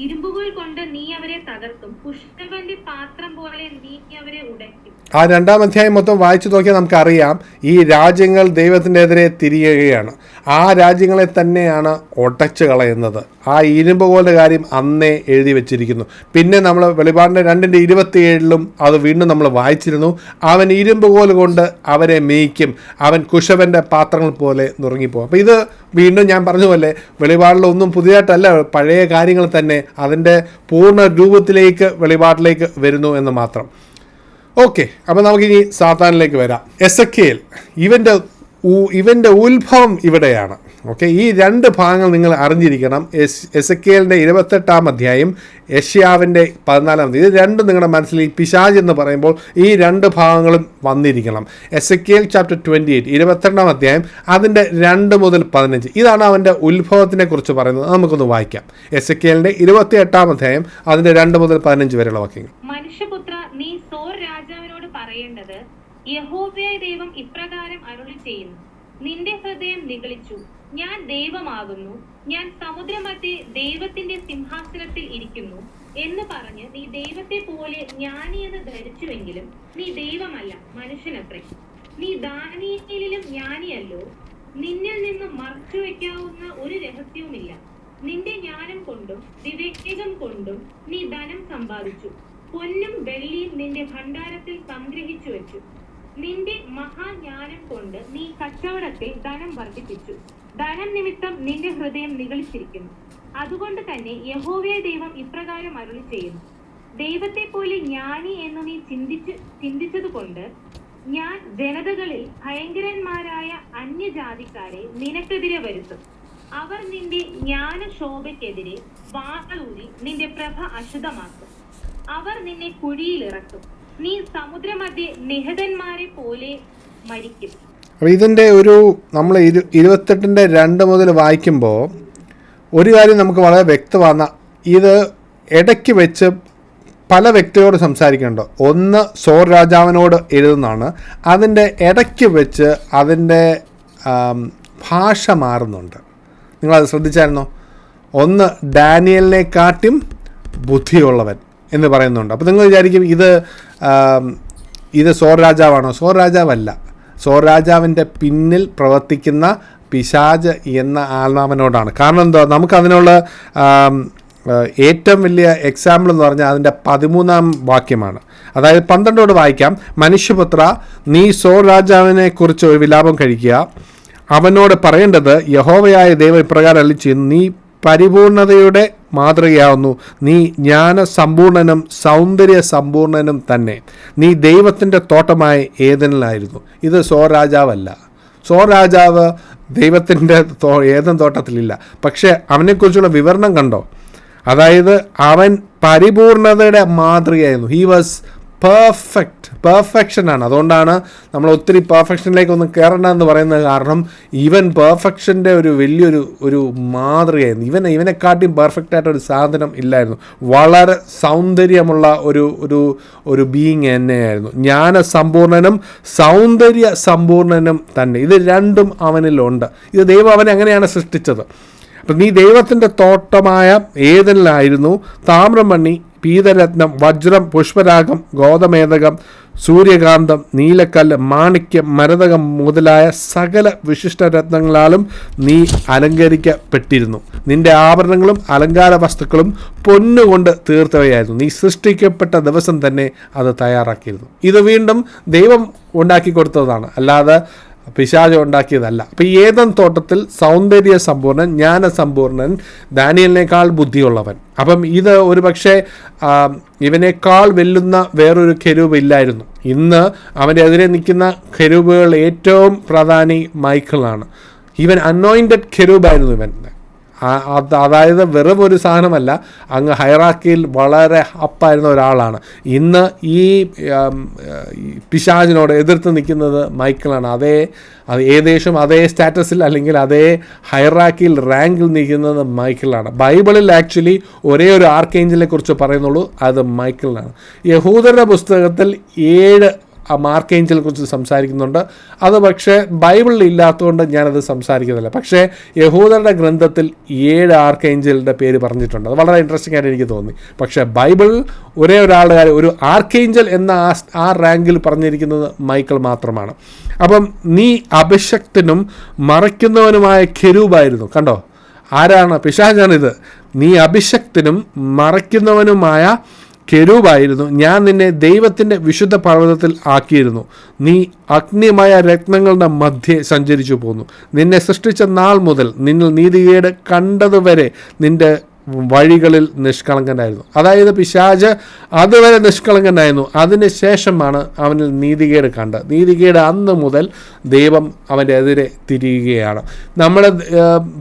ഇരുമ്പുകോൽ കൊണ്ട് നീ അവരെ തകർക്കും, പുഷ്പവന്റെ പാത്രം പോലെ നീ അവരെ ഉടയ്ക്കും. ആ 2-ാം അധ്യായം മൊത്തം വായിച്ചു നോക്കിയാൽ നമുക്കറിയാം, ഈ രാജ്യങ്ങൾ ദൈവത്തിൻ്റെ എതിരെ തിരിയുകയാണ്. ആ രാജ്യങ്ങളെ തന്നെയാണ് ഒടച്ചു കളയുന്നത്. ആ ഇരുമ്പുകോലിൻ്റെ കാര്യം അന്നേ എഴുതി വെച്ചിരിക്കുന്നു. പിന്നെ നമ്മൾ വെളിപാടിൻ്റെ 2:27 അത് വീണ്ടും നമ്മൾ വായിച്ചിരുന്നു. അവൻ ഇരുമ്പുകോൽ കൊണ്ട് അവരെ മേയ്ക്കും, അവൻ കുശവൻ്റെ പാത്രങ്ങൾ പോലെ നുറുങ്ങിപ്പോകും. അപ്പോൾ ഇത് വീണ്ടും ഞാൻ പറഞ്ഞ പോലെ വെളിപാടിലൊന്നും പുതിയതായിട്ടല്ല, പഴയ കാര്യങ്ങൾ തന്നെ അതിൻ്റെ പൂർണ്ണ രൂപത്തിലേക്ക് വെളിപാടിലേക്ക് വരുന്നു എന്ന് മാത്രം. ഓക്കെ, അപ്പോൾ നമുക്കിനി സാത്താനിലേക്ക് വരാം. എസെക്കിയേൽ, ഇവൻ്റെ ഇവൻ്റെ ഉത്ഭവം ഇവിടെയാണ്. ഓക്കെ, ഈ രണ്ട് ഭാഗങ്ങൾ നിങ്ങൾ അറിഞ്ഞിരിക്കണം. എസെക്കിയേലിൻ്റെ 28-ാം അധ്യായം, യെശയ്യാവിൻ്റെ 14-ാം അധ്യായം. ഇത് രണ്ടും നിങ്ങളുടെ മനസ്സിൽ ഈ പിശാച് എന്ന് പറയുമ്പോൾ ഈ രണ്ട് ഭാഗങ്ങളും വന്നിരിക്കണം. എസെക്കിയേൽ ചാപ്റ്റർ 28, 22-ാം അധ്യായം, അതിൻ്റെ 2 മുതൽ 15. ഇതാണ് അവൻ്റെ ഉത്ഭവത്തിനെ കുറിച്ച് പറയുന്നത്. നമുക്കൊന്ന് വായിക്കാം. എസെക്കിയേലിൻ്റെ 28-ാം അധ്യായം, അതിൻ്റെ 2 മുതൽ 15 വരെയുള്ള വാക്യങ്ങൾ. മനുഷ്യപുത്ര, നീ സോർ രാജാവിനോട് പറയേണ്ടത്, യഹോവയായ ദൈവം ഇപ്രകാരം അരുളി ചെയ്യുന്നു, നിന്റെ ഹൃദയം നിഗളിച്ചു, ഞാൻ ദൈവമാകുന്നു, ഞാൻ സമുദ്രമധ്യേ ദൈവത്തിന്റെ സിംഹാസനത്തിൽ ഇരിക്കുന്നു എന്ന് പറഞ്ഞ് നീ ദൈവത്തെ പോലെ ജ്ഞാനി എന്ന് ധരിച്ചുവെങ്കിലും നീ ദൈവമല്ല, മനുഷ്യനത്രേ. നീ ദാനിയേലിലും ജ്ഞാനിയല്ലോ. നിന്നിൽ നിന്നും മറച്ചു വയ്ക്കാവുന്ന ഒരു രഹസ്യവുമില്ല. നിന്റെ ജ്ഞാനം കൊണ്ടും വിവേകം കൊണ്ടും നീ ധനം സമ്പാദിച്ചു, പൊന്നും വെള്ളിയും നിന്റെ ഭണ്ഡാരത്തിൽ സംഗ്രഹിച്ചു വെച്ചു. നിന്റെ മഹാജ്ഞാനം കൊണ്ട് നീ കച്ചവടത്തിൽ ധനം വർദ്ധിപ്പിച്ചു. ധനം നിമിത്തം നിന്റെ ഹൃദയം നിഗളിച്ചിരിക്കുന്നു. അതുകൊണ്ട് തന്നെ യഹോവയായ ദൈവം ഇപ്രകാരം അരുളി ചെയ്യുന്നു, ദൈവത്തെ പോലെ ജ്ഞാനി എന്ന് നീ ചിന്തിച്ചതുകൊണ്ട് ഞാൻ ജനതകളിൽ ഭയങ്കരന്മാരായ അന്യജാതിക്കാരെ നിനക്കെതിരെ വരുത്തും. അവർ നിന്റെ ജ്ഞാനശോഭയ്ക്കെതിരെ വാളൂരി നിന്റെ പ്രഭ അശുദ്ധമാക്കും. അവർ നിന്നെ കുഴിയിലിറക്കും. നീ സമുദ്രമധ്യേ നിഹതന്മാരെ പോലെ മരിക്കും. അപ്പോൾ ഇതിൻ്റെ നമ്മൾ 28-ൻ്റെ 2 മുതൽ വായിക്കുമ്പോൾ ഒരു കാര്യം നമുക്ക് വളരെ വ്യക്തമാണ്. ഇത് ഇടയ്ക്ക് വെച്ച് പല വ്യക്തിയോട് സംസാരിക്കുന്നുണ്ട്. ഒന്ന് സോർ രാജാവിനോട് എഴുതുന്നതാണ്. അതിൻ്റെ ഇടയ്ക്ക് വെച്ച് അതിൻ്റെ ഭാഷ മാറുന്നുണ്ട്. നിങ്ങളത് ശ്രദ്ധിച്ചായിരുന്നോ? ഒന്ന് ഡാനിയലിനെക്കാട്ടും ബുദ്ധിയുള്ളവൻ എന്ന് പറയുന്നുണ്ട്. അപ്പോൾ നിങ്ങൾ വിചാരിക്കും ഇത് സോർ രാജാവാണോ? സോർ രാജാവല്ല. സോർ രാജാവിൻ്റെ പിന്നിൽ പ്രവർത്തിക്കുന്ന പിശാച് എന്ന ആത്മാവിനോടാണ്. കാരണം എന്താ, നമുക്കതിനുള്ള ഏറ്റവും വലിയ എക്സാമ്പിൾ എന്ന് പറഞ്ഞാൽ അതിൻ്റെ 13-ാം വാക്യമാണ്. അതായത് 12 വായിക്കാം. മനുഷ്യപുത്ര, നീ സോർ രാജാവിനെ കുറിച്ച് ഒരു വിലാപം കഴിക്കുക. അവനോട് പറയേണ്ടത്, യഹോവയായ ദൈവം ഇപ്രകാരം അരുളി ചെയ്യുന്നു, നീ പരിപൂർണതയുടെ മാതൃകയാവുന്നു, നീ ജ്ഞാനസമ്പൂർണനും സൗന്ദര്യ സമ്പൂർണനും തന്നെ. നീ ദൈവത്തിൻ്റെ തോട്ടമായ ഏദനിലായിരുന്നു. ഇത് സോർ രാജാവല്ല. സോർ രാജാവ് ദൈവത്തിൻ്റെ ഏദൻ തോട്ടത്തിലില്ല. പക്ഷേ അവനെക്കുറിച്ചുള്ള വിവരണം കണ്ടോ? അതായത് അവൻ പരിപൂർണതയുടെ മാതൃകയായിരുന്നു. He was പെർഫെക്ഷനാണ്. അതുകൊണ്ടാണ് നമ്മൾ ഒത്തിരി പെർഫെക്ഷനിലേക്കൊന്നും കയറണമെന്ന് പറയുന്നത്. കാരണം ഇവൻ പെർഫെക്ഷൻ്റെ ഒരു വലിയൊരു മാതൃകയായിരുന്നു. ഇവനെക്കാട്ടിയും പെർഫെക്റ്റായിട്ടൊരു സാധനം ഇല്ലായിരുന്നു. വളരെ സൗന്ദര്യമുള്ള ഒരു ബീയിങ് തന്നെയായിരുന്നു. ജ്ഞാനസമ്പൂർണനും സൗന്ദര്യ സമ്പൂർണനും തന്നെ. ഇത് രണ്ടും അവനിലുണ്ട്. ഇത് ദൈവം അവനെ അങ്ങനെയാണ് സൃഷ്ടിച്ചത്. അപ്പം നീ ദൈവത്തിൻ്റെ തോട്ടമായ ഏദനിലായിരുന്നു. താമ്രമണി, പീതരത്നം, വജ്രം, പുഷ്പരാഗം, ഗോതമേതകം, സൂര്യകാന്തം, നീലക്കല്ല്, മാണിക്യം, മരതകം മുതലായ സകല വിശിഷ്ടരത്നങ്ങളാലും നീ അലങ്കരിക്കപ്പെട്ടിരുന്നു. നിന്റെ ആഭരണങ്ങളും അലങ്കാര വസ്തുക്കളും പൊന്നുകൊണ്ട് തീർത്തവയായിരുന്നു. നീ സൃഷ്ടിക്കപ്പെട്ട ദിവസം തന്നെ അത് തയ്യാറാക്കിയിരുന്നു. ഇത് വീണ്ടും ദൈവം ഉണ്ടാക്കി കൊടുത്തതാണ്, അല്ലാതെ പിശാച് ഉണ്ടാക്കിയതല്ല. അപ്പം ഏദൻ തോട്ടത്തിൽ സൗന്ദര്യ സമ്പൂർണൻ, ജ്ഞാനസമ്പൂർണൻ, ദാനിയേലിനേക്കാൾ ബുദ്ധിയുള്ളവൻ. അപ്പം ഇത് ഒരു പക്ഷേ ഇവനേക്കാൾ വെല്ലുന്ന വേറൊരു കെരൂബ് ഇല്ലായിരുന്നു. ഇന്ന് അവൻ്റെ എതിരെ നിൽക്കുന്ന കെരൂബുകൾ ഏറ്റവും പ്രധാനി മൈക്കിളാണ്. ഇവൻ അനോയിൻറ്റഡ് കെരൂബായിരുന്നു ഇവൻ. അതായത് വെറും ഒരു സാധനമല്ല, അങ്ങ് ഹൈറാക്കിയിൽ വളരെ അപ്പായിരുന്ന ഒരാളാണ്. ഇന്ന് ഈ പിശാചിനോട് എതിർത്ത് നിൽക്കുന്നത് മൈക്കിളാണ്. അത് ഏകദേശം അതേ സ്റ്റാറ്റസിൽ അല്ലെങ്കിൽ അതേ ഹൈറാക്കിയിൽ റാങ്കിൽ നിൽക്കുന്നത് മൈക്കിളാണ്. ബൈബിളിൽ ആക്ച്വലി ഒരേ ഒരു ആർക്കേഞ്ചലിനെ കുറിച്ച് പറയുന്നുള്ളൂ, അത് മൈക്കിളിനാണ്. യഹൂദരുടെ പുസ്തകത്തിൽ 7 ആർക്കേഞ്ചലിനെ കുറിച്ച് സംസാരിക്കുന്നുണ്ട്. അത് പക്ഷേ ബൈബിളിൽ ഇല്ലാത്തതുകൊണ്ട് ഞാനത് സംസാരിക്കുന്നില്ല. പക്ഷേ യഹൂദരുടെ ഗ്രന്ഥത്തിൽ 7 ആർക്കേഞ്ചലിൻ്റെ പേര് പറഞ്ഞിട്ടുണ്ട്. അത് വളരെ ഇൻട്രസ്റ്റിംഗ് ആയിട്ട് എനിക്ക് തോന്നി. പക്ഷേ ബൈബിളിൽ ഒരേ ഒരാളുടെ കാര്യം, ഒരു ആർക്കേഞ്ചൽ എന്ന ആ റാങ്കിൽ പറഞ്ഞിരിക്കുന്നത് മൈക്കിൾ മാത്രമാണ്. അപ്പം നീ അഭിഷക്തനും മറയ്ക്കുന്നവനുമായ കെരൂബായിരുന്നു. കണ്ടോ, ആരാണ്? പിശാചാണിത്. നീ അഭിഷക്തനും മറയ്ക്കുന്നവനുമായ കെരൂബായിരുന്നു. ഞാൻ നിന്നെ ദൈവത്തിൻ്റെ വിശുദ്ധ പർവ്വതത്തിൽ ആക്കിയിരുന്നു. നീ അഗ്നിമയ രത്നങ്ങളുടെ മധ്യേ സഞ്ചരിച്ചു പോന്നു. നിന്നെ സൃഷ്ടിച്ച നാൾ മുതൽ നിന്നിൽ നീതികേട് കണ്ടതുവരെ നിന്റെ വഴികളിൽ നിഷ്കളങ്കനായിരുന്നു. അതായത് പിശാച് അതുവരെ നിഷ്കളങ്കനായിരുന്നു. അതിന് ശേഷമാണ് അവനിൽ നീതികേട് കണ്ടത്. നീതികേട് അന്ന് മുതൽ ദൈവം അവൻ്റെ എതിരെ തിരിയുകയാണ്. നമ്മൾ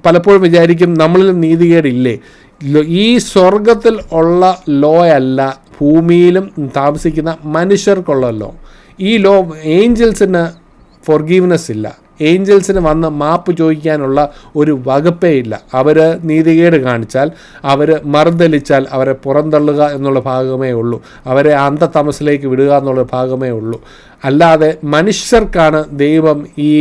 പലപ്പോഴും വിചാരിക്കും നമ്മളിൽ നീതികേടില്ലേ. ഈ സ്വർഗത്തിൽ ഉള്ള ലോ അല്ല ഭൂമിയിലും താമസിക്കുന്ന മനുഷ്യർക്കുള്ള ലോ. ഈ ലോ ഏഞ്ചൽസിന് ഫോർഗീവ്നെസ് ഇല്ല. ഏഞ്ചൽസിന് വന്ന് മാപ്പ് ചോദിക്കാനുള്ള ഒരു വകുപ്പേ ഇല്ല. അവർ നീതികേട് കാണിച്ചാൽ, അവർ മറുതലിച്ചാൽ അവരെ പുറന്തള്ളുക എന്നുള്ള ഭാഗമേ ഉള്ളൂ. അവരെ അന്ധതമസിലേക്ക് വിടുക എന്നുള്ള ഭാഗമേ ഉള്ളൂ. അല്ലാതെ മനുഷ്യർക്കാണ് ദൈവം ഈ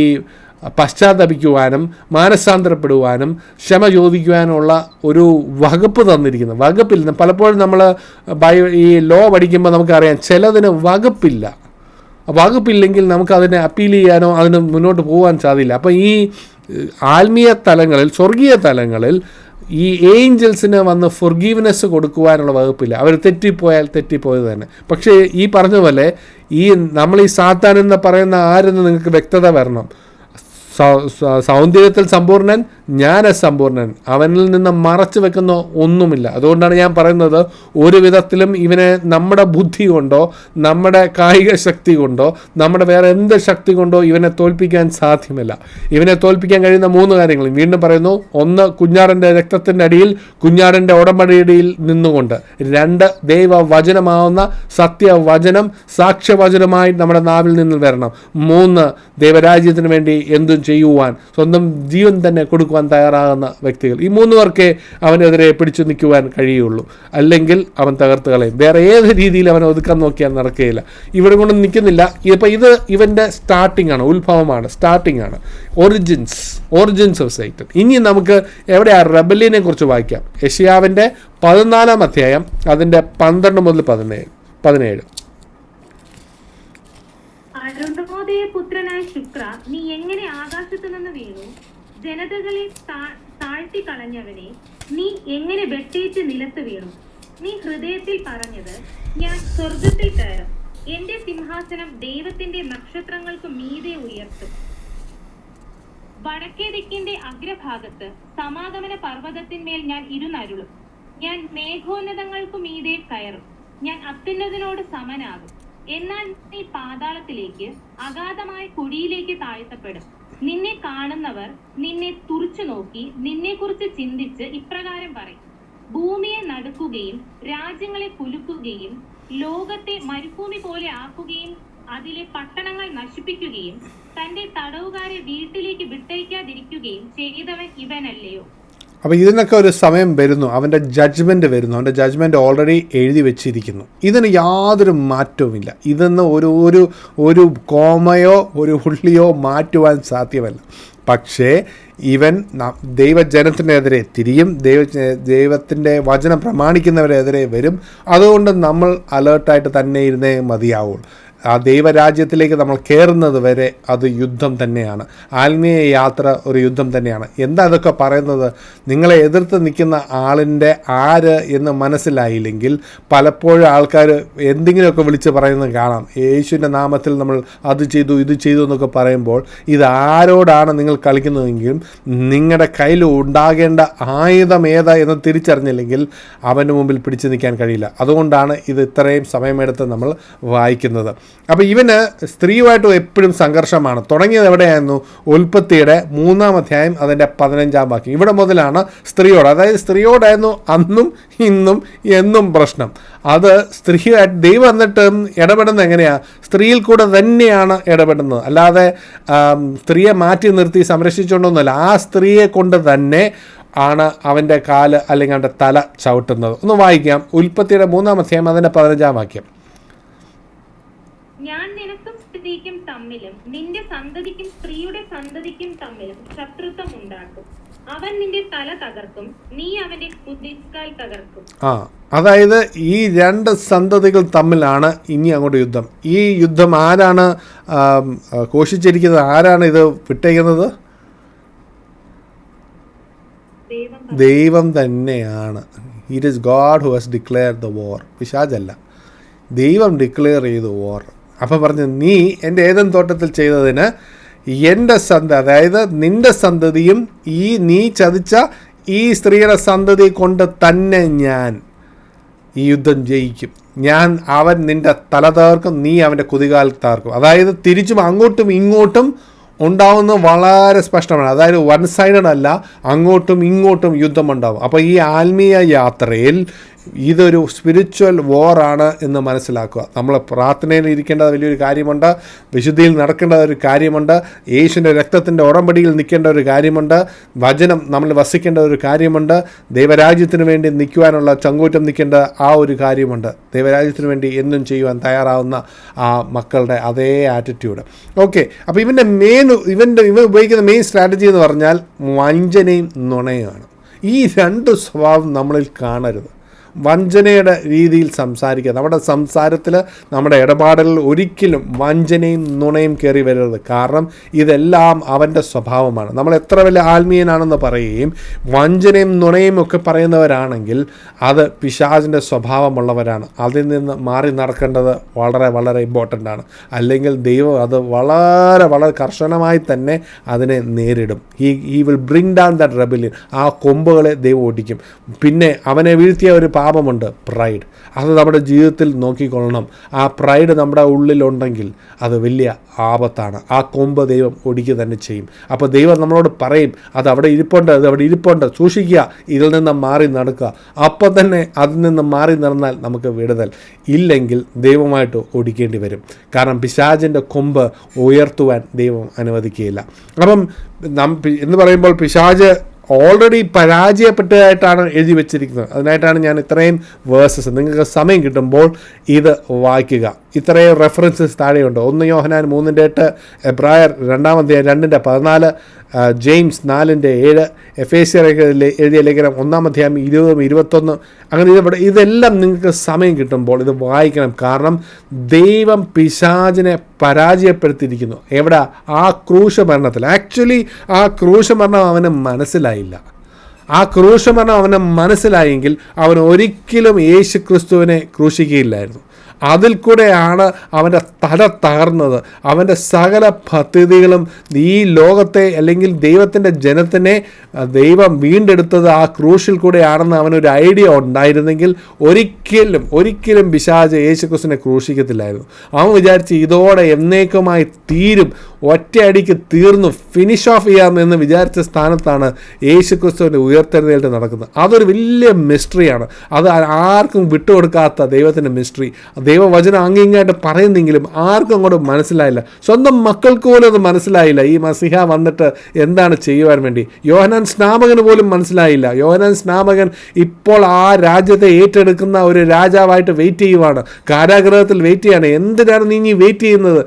പശ്ചാത്തപിക്കുവാനും മാനസാന്തരപ്പെടുവാനും ക്ഷമ ചോദിക്കുവാനുള്ള ഒരു വകുപ്പ് തന്നിരിക്കുന്നത്. വകുപ്പില്ല. പലപ്പോഴും നമ്മൾ ഈ ലോ പഠിക്കുമ്പോൾ നമുക്കറിയാം ചിലതിന് വകുപ്പില്ല. വകുപ്പില്ലെങ്കിൽ നമുക്കതിനെ അപ്പീൽ ചെയ്യാനോ അതിന് മുന്നോട്ട് പോകാൻ സാധിക്കില്ല. അപ്പോൾ ഈ ആത്മീയ തലങ്ങളിൽ, സ്വർഗീയ തലങ്ങളിൽ ഈ ഏഞ്ചൽസിന് വന്ന് ഫൊർഗീവ്നെസ് കൊടുക്കുവാനുള്ള വകുപ്പില്ല. അവർ തെറ്റിപ്പോയാൽ തെറ്റിപ്പോയത് തന്നെ. പക്ഷേ ഈ പറഞ്ഞ പോലെ ഈ നമ്മൾ ഈ സാത്താൻ എന്ന് പറയുന്ന ആരെന്ന് നിങ്ങൾക്ക് വ്യക്തത വരണം. സൗന്ദര്യത്തിൽ സമ്പൂർണ്ണൻ, ജ്ഞാനസമ്പൂർണ്ണൻ, അവനിൽ നിന്ന് മറച്ചു വെക്കുന്ന ഒന്നുമില്ല. അതുകൊണ്ടാണ് ഞാൻ പറയുന്നത്, ഒരു വിധത്തിലും ഇവനെ നമ്മുടെ ബുദ്ധി കൊണ്ടോ നമ്മുടെ കായിക ശക്തി കൊണ്ടോ നമ്മുടെ വേറെ എന്ത് ശക്തി കൊണ്ടോ ഇവനെ തോൽപ്പിക്കാൻ സാധ്യമല്ല. ഇവനെ തോൽപ്പിക്കാൻ കഴിയുന്ന 3 കാര്യങ്ങൾ വീണ്ടും പറയുന്നു. 1, കുഞ്ഞാടിൻ്റെ രക്തത്തിൻ്റെ അടിയിൽ, കുഞ്ഞാടിൻ്റെ ഉടമ്പടിയിൽ നിന്നുകൊണ്ട്. 2, ദൈവവചനമാവുന്ന സത്യവചനം സാക്ഷ്യവചനമായി നമ്മുടെ നാവിൽ നിന്ന് വരണം. 3, ദൈവരാജ്യത്തിന് വേണ്ടി എന്തും ചെയ്യുവാൻ, സ്വന്തം ജീവൻ തന്നെ കൊടുക്കുവാൻ തയ്യാറാകുന്ന വ്യക്തികൾ. ഈ 3 പേർക്കേ അവനെതിരെ പിടിച്ചു നിൽക്കുവാൻ കഴിയുള്ളൂ. അല്ലെങ്കിൽ അവൻ തകർത്ത് കളയും. വേറെ ഏത് രീതിയിൽ അവനെ ഒതുക്കാൻ നോക്കിയാൽ നടക്കുകയില്ല. ഇവിടെ കൊണ്ട് നിൽക്കുന്നില്ല. ഇപ്പം ഇത് ഇവൻ്റെ സ്റ്റാർട്ടിംഗ് ആണ്, ഉത്ഭവമാണ്, സ്റ്റാർട്ടിംഗ് ആണ്, ഒറിജിൻസ് ഓഫ് സൈറ്റൻ. ഇനി നമുക്ക് എവിടെയാ റെബല്യനെ കുറിച്ച് വായിക്കാം. യെശയ്യാവിൻ്റെ 14-ാം അധ്യായം അതിൻ്റെ 12 മുതൽ 17. പുത്രനായ ശുക്ര, നീ എങ്ങനെ ആകാശത്തു നിന്ന് വീണു? ജനതകളെ താഴ്ത്തി കളഞ്ഞവനെ, നീ എങ്ങനെ വെട്ടേറ്റ് നിലത്ത് വീണു? നീ ഹൃദയത്തിൽ പറഞ്ഞത്, ഞാൻ സ്വർഗത്തിൽ കയറും, എന്റെ സിംഹാസനം ദൈവത്തിന്റെ നക്ഷത്രങ്ങൾക്ക് മീതെ ഉയർത്തും. വടക്കേ ദിക്കിന്റെ അഗ്രഭാഗത്ത് സമാഗമന പർവ്വതത്തിന്മേൽ ഞാൻ ഇരുന്നരുളും. ഞാൻ മേഘോന്നതങ്ങൾക്കു മീതെ കയറും. ഞാൻ അത്യുന്നതനോട് സമനാകും. എന്നാൽ നീ പാതാളത്തിലേക്ക്, അഗാധമായ കുഴിയിലേക്ക് താഴ്ത്തപ്പെടും. നിന്നെ കാണുന്നവർ നിന്നെ തുറിച്ചു നോക്കി നിന്നെക്കുറിച്ച് ചിന്തിച്ച് ഇപ്രകാരം പറയും, ഭൂമിയെ നടുക്കുകയും രാജ്യങ്ങളെ കുലുക്കുകയും ലോകത്തെ മരുഭൂമി പോലെ ആക്കുകയും അതിലെ പട്ടണങ്ങൾ നശിപ്പിക്കുകയും തന്റെ തടവുകാരെ വീട്ടിലേക്ക് വിട്ടയക്കാതിരിക്കുകയും ചെയ്തവൻ ഇവനല്ലയോ? അപ്പോൾ ഇതിനൊക്കെ ഒരു സമയം വരുന്നു, അവൻ്റെ ജഡ്ജ്മെൻറ്റ് വരുന്നു. അവൻ്റെ ജഡ്ജ്മെൻറ്റ് ഓൾറെഡി എഴുതി വെച്ചിരിക്കുന്നു. ഇതിന് യാതൊരു മാറ്റവുമില്ല. ഇതെന്ന് ഒരു കോമയോ ഒരു പുള്ളിയോ മാറ്റുവാൻ സാധ്യമല്ല. പക്ഷേ ഇവൻ ദൈവജനത്തിനെതിരെ തിരിയും, ദൈവത്തിൻ്റെ വചനം പ്രമാണിക്കുന്നവരെതിരെ വരും. അതുകൊണ്ട് നമ്മൾ അലേർട്ടായിട്ട് തന്നെ ഇരുന്നേ മതിയാവുള്ളൂ. ആ ദൈവരാജ്യത്തിലേക്ക് നമ്മൾ കയറുന്നത് വരെ അത് യുദ്ധം തന്നെയാണ്. ആത്മീയ യാത്ര ഒരു യുദ്ധം തന്നെയാണ്. എന്താ അതൊക്കെ പറയുന്നത്? നിങ്ങളെ എതിർത്ത് നിൽക്കുന്ന ആളിൻ്റെ ആര് എന്ന് മനസ്സിലായില്ലെങ്കിൽ പലപ്പോഴും ആൾക്കാർ എന്തെങ്കിലുമൊക്കെ വിളിച്ച് പറയുന്നത് കാണാം. യേശുവിൻ്റെ നാമത്തിൽ നമ്മൾ അത് ചെയ്തു ഇത് ചെയ്തു എന്നൊക്കെ പറയുമ്പോൾ ഇത് ആരോടാണ് നിങ്ങൾ കളിക്കുന്നതെങ്കിലും നിങ്ങളുടെ കയ്യിൽ ഉണ്ടാകേണ്ട ആയുധം ഏതാ എന്ന് തിരിച്ചറിഞ്ഞില്ലെങ്കിൽ അവൻ്റെ മുമ്പിൽ പിടിച്ചു നിൽക്കാൻ കഴിയില്ല. അതുകൊണ്ടാണ് ഇത് ഇത്രയും സമയമെടുത്ത് നമ്മൾ വായിക്കുന്നത്. അപ്പോൾ ഇവന് സ്ത്രീയുമായിട്ട് എപ്പോഴും സംഘർഷമാണ്. തുടങ്ങിയത് എവിടെയായിരുന്നു? ഉൽപ്പത്തിയുടെ 3-ാം അധ്യായം അതിൻ്റെ 15-ാം വാക്യം. ഇവിടെ മുതലാണ് സ്ത്രീയോട്, അതായത് സ്ത്രീയോടായിരുന്നു അന്നും ഇന്നും എന്നും പ്രശ്നം. അത് സ്ത്രീയായിട്ട് ദൈവം എന്നിട്ട് ഇടപെടുന്നത് എങ്ങനെയാണ്? സ്ത്രീയിൽ കൂടെ തന്നെയാണ് ഇടപെടുന്നത്. അല്ലാതെ സ്ത്രീയെ മാറ്റി നിർത്തി സംരക്ഷിച്ചുകൊണ്ടൊന്നുമല്ല. ആ സ്ത്രീയെ കൊണ്ട് തന്നെ ആണ് അവൻ്റെ കാല് അല്ലെങ്കിൽ അവൻ്റെ തല ചവിട്ടുന്നത്. ഒന്ന് വായിക്കാം. ഉൽപ്പത്തിയുടെ 3-ാം അധ്യായം അതിൻ്റെ 15-ാം വാക്യം. ഞാൻ നിനക്കും സ്ത്രീക്കും തമ്മിലും നിന്റെ സന്തതിക്കും സ്ത്രീയുടെ സന്തതിക്കും തമ്മിലും ശത്രുത്വം ഉണ്ടാക്കും. അവൻ നിന്റെ തല തകർക്കും, നീ അവന്റെ കുതികാൽ തകർക്കും. അതായത് ഈ 2 സന്തതികൾ തമ്മിലാണ് ഇനി അങ്ങോട്ട് യുദ്ധം. ഈ യുദ്ധം ആരാണ് ഘോഷിച്ചിരിക്കുന്നത്? ആരാണ് ഇത് വിട്ടേക്കുന്നത്? ദൈവം തന്നെയാണ്. It is God who has declared the war. പിശാചല്ല, ദൈവം ഡിക്ലെയർ ചെയ്തു വാർ. അപ്പം പറഞ്ഞു, നീ എൻ്റെ ഏദൻ തോട്ടത്തിൽ ചെയ്തതിന് എൻ്റെ അതായത് നിൻ്റെ സന്തതിയും ഈ നീ ചതിച്ച ഈ സ്ത്രീയുടെ സന്തതി കൊണ്ട് തന്നെ ഞാൻ ഈ യുദ്ധം ജയിക്കും. അവൻ നിൻ്റെ തല തകർക്കും, നീ അവൻ്റെ കുതികാൽ തകർക്കും. അതായത് തിരിച്ചും അങ്ങോട്ടും ഇങ്ങോട്ടും ഉണ്ടാവുന്ന വളരെ സ്പഷ്ടമാണ്. അതായത് വൺ സൈഡഡ് അല്ല, അങ്ങോട്ടും ഇങ്ങോട്ടും യുദ്ധം ഉണ്ടാവും. അപ്പോൾ ഈ ആത്മീയ യാത്രയിൽ ഇതൊരു സ്പിരിച്വൽ വാറാണ് എന്ന് മനസ്സിലാക്കുക. നമ്മൾ പ്രാർത്ഥനയിൽ ഇരിക്കേണ്ട വലിയൊരു കാര്യമുണ്ട്, വിശുദ്ധിയിൽ നടക്കേണ്ട ഒരു കാര്യമുണ്ട്, യേശുവിൻ്റെ രക്തത്തിൻ്റെ ഉടമ്പടിയിൽ നിൽക്കേണ്ട ഒരു കാര്യമുണ്ട്, വചനം നമ്മൾ വസിക്കേണ്ട ഒരു കാര്യമുണ്ട്, ദൈവരാജ്യത്തിന് വേണ്ടി നിൽക്കുവാനുള്ള ചങ്കൂറ്റം നിൽക്കേണ്ട ആ ഒരു കാര്യമുണ്ട്. ദൈവരാജ്യത്തിന് വേണ്ടി എന്നും ചെയ്യുവാൻ തയ്യാറാവുന്ന ആ മക്കളുടെ അതേ ആറ്റിറ്റ്യൂഡ്. ഓക്കെ, അപ്പോൾ ഇവൻ ഉപയോഗിക്കുന്ന മെയിൻ സ്ട്രാറ്റജി എന്ന് പറഞ്ഞാൽ വഞ്ചനയും നുണയുമാണ്. ഈ രണ്ട് സ്വഭാവം നമ്മളിൽ കാണരുത്. വഞ്ചനയുടെ രീതിയിൽ സംസാരിക്കുക. നമ്മുടെ സംസാരത്തിൽ, നമ്മുടെ ഇടപാടുകളിൽ ഒരിക്കലും വഞ്ചനയും നുണയും കയറി വരരുത്. കാരണം ഇതെല്ലാം അവൻ്റെ സ്വഭാവമാണ്. നമ്മൾ എത്ര വലിയ ആത്മീയനാണെന്ന് പറയുകയും വഞ്ചനയും നുണയും ഒക്കെ പറയുന്നവരാണെങ്കിൽ അത് പിശാചിൻ്റെ സ്വഭാവമുള്ളവരാണ്. അതിൽ നിന്ന് മാറി നടക്കേണ്ടത് വളരെ വളരെ ഇമ്പോർട്ടൻ്റ് ആണ്. അല്ലെങ്കിൽ ദൈവം അത് വളരെ വളരെ കർശനമായി തന്നെ അതിനെ നേരിടും. He will bring down that rebellion. ആ കൊമ്പുകളെ ദൈവം ഓടിക്കും. പിന്നെ അവനെ വീഴ്ത്തിയ ഒരു പാപമുണ്ട്, പ്രൈഡ്. അത് നമ്മുടെ ജീവിതത്തിൽ നോക്കിക്കൊള്ളണം. ആ പ്രൈഡ് നമ്മുടെ ഉള്ളിലുണ്ടെങ്കിൽ അത് വലിയ ആപത്താണ്. ആ കൊമ്പ് ദൈവം ഒടിക്കുക തന്നെ ചെയ്യും. അപ്പോൾ ദൈവം നമ്മളോട് പറയും, അത് അവിടെ ഇരിപ്പുണ്ട്, സൂക്ഷിക്കുക, ഇതിൽ നിന്ന് മാറി നടക്കുക. അപ്പം തന്നെ അതിൽ നിന്ന് മാറി നടന്നാൽ നമുക്ക് വിടുതൽ. ഇല്ലെങ്കിൽ ദൈവമായിട്ട് ഒടിക്കേണ്ടി വരും. കാരണം പിശാചിൻ്റെ കൊമ്പ് ഉയർത്തുവാൻ ദൈവം അനുവദിക്കുകയില്ല. അപ്പം എന്ന് പറയുമ്പോൾ പിശാച് ഓൾറെഡി പരാജയപ്പെട്ടതായിട്ടാണ് എഴുതി വെച്ചിരിക്കുന്നത്. അതിനായിട്ടാണ് ഞാൻ ഇത്രയും വേഴ്സസ്, നിങ്ങൾക്ക് സമയം കിട്ടുമ്പോൾ ഇത് വായിക്കുക. ഇത്രയും റെഫറൻസസ് താഴെയുണ്ട്. 1 യോഹന്നാൻ 3:8, എബ്രായർ 2:2-14, ജെയിംസ് 4:7, എഫേസ്യർ എഴുതിയ ലേഖനം 1-ാം 20-21. അങ്ങനെ ഇതെല്ലാം നിങ്ങൾക്ക് സമയം കിട്ടുമ്പോൾ ഇത് വായിക്കണം. കാരണം ദൈവം പിശാചിനെ പരാജയപ്പെടുത്തിയിരിക്കുന്നു. എവിടെ? ആ ക്രൂശമരണത്തിൽ. ആക്ച്വലി ആ ക്രൂശമരണം അവന് മനസ്സിലായില്ല. ആ ക്രൂശമരണം അവന് മനസ്സിലായെങ്കിൽ അവൻ ഒരിക്കലും യേശു ക്രിസ്തുവിനെ ക്രൂശിക്കുകയില്ലായിരുന്നു. അതിൽ കൂടെയാണ് അവൻ്റെ തല തകർന്നത്. അവൻ്റെ സകല പദ്ധതികളും ഈ ലോകത്തെ അല്ലെങ്കിൽ ദൈവത്തിൻ്റെ ജനത്തിനെ ദൈവം വീണ്ടെടുത്തത് ആ ക്രൂശിൽ കൂടെയാണെന്ന് അവനൊരു ഐഡിയ ഉണ്ടായിരുന്നെങ്കിൽ ഒരിക്കലും പിശാച് യേശുക്രിസ്തുവിനെ ക്രൂശിക്കത്തില്ലായിരുന്നു. അവൻ വിചാരിച്ച് ഇതോടെ എന്നേക്കുമായി തീരും, ഒറ്റയടിക്ക് തീർന്നു, ഫിനിഷ് ഓഫ് ചെയ്യാമെന്ന് വിചാരിച്ച സ്ഥാനത്താണ് യേശുക്രിസ്തുവിൻ്റെ ഉയർത്തെഴുന്നേൽപ്പ് നടക്കുന്നത്. അതൊരു വലിയ മിസ്റ്ററിയാണ്. അത് ആർക്കും വിട്ടുകൊടുക്കാത്ത ദൈവത്തിൻ്റെ മിസ്റ്ററി. ദൈവവചനം അങ്ങിങ്ങായിട്ട് പറയുന്നെങ്കിലും ആർക്കും അങ്ങോട്ട് മനസ്സിലായില്ല. സ്വന്തം മക്കൾക്ക് പോലും അത് മനസ്സിലായില്ല. ഈ മസിഹ വന്നിട്ട് എന്താണ് ചെയ്യുവാൻ വേണ്ടി യോഹന്നാൻ സ്നാപകന് പോലും മനസ്സിലായില്ല. യോഹന്നാൻ സ്നാപകൻ ഇപ്പോൾ ആ രാജ്യത്തെ ഏറ്റെടുക്കുന്ന ഒരു രാജാവായിട്ട് വെയിറ്റ് ചെയ്യുവാണ്, കാരാഗൃഹത്തിൽ വെയിറ്റ് ചെയ്യാണ്. എന്തിനാണ് നീ വെയിറ്റ് ചെയ്യുന്നത്?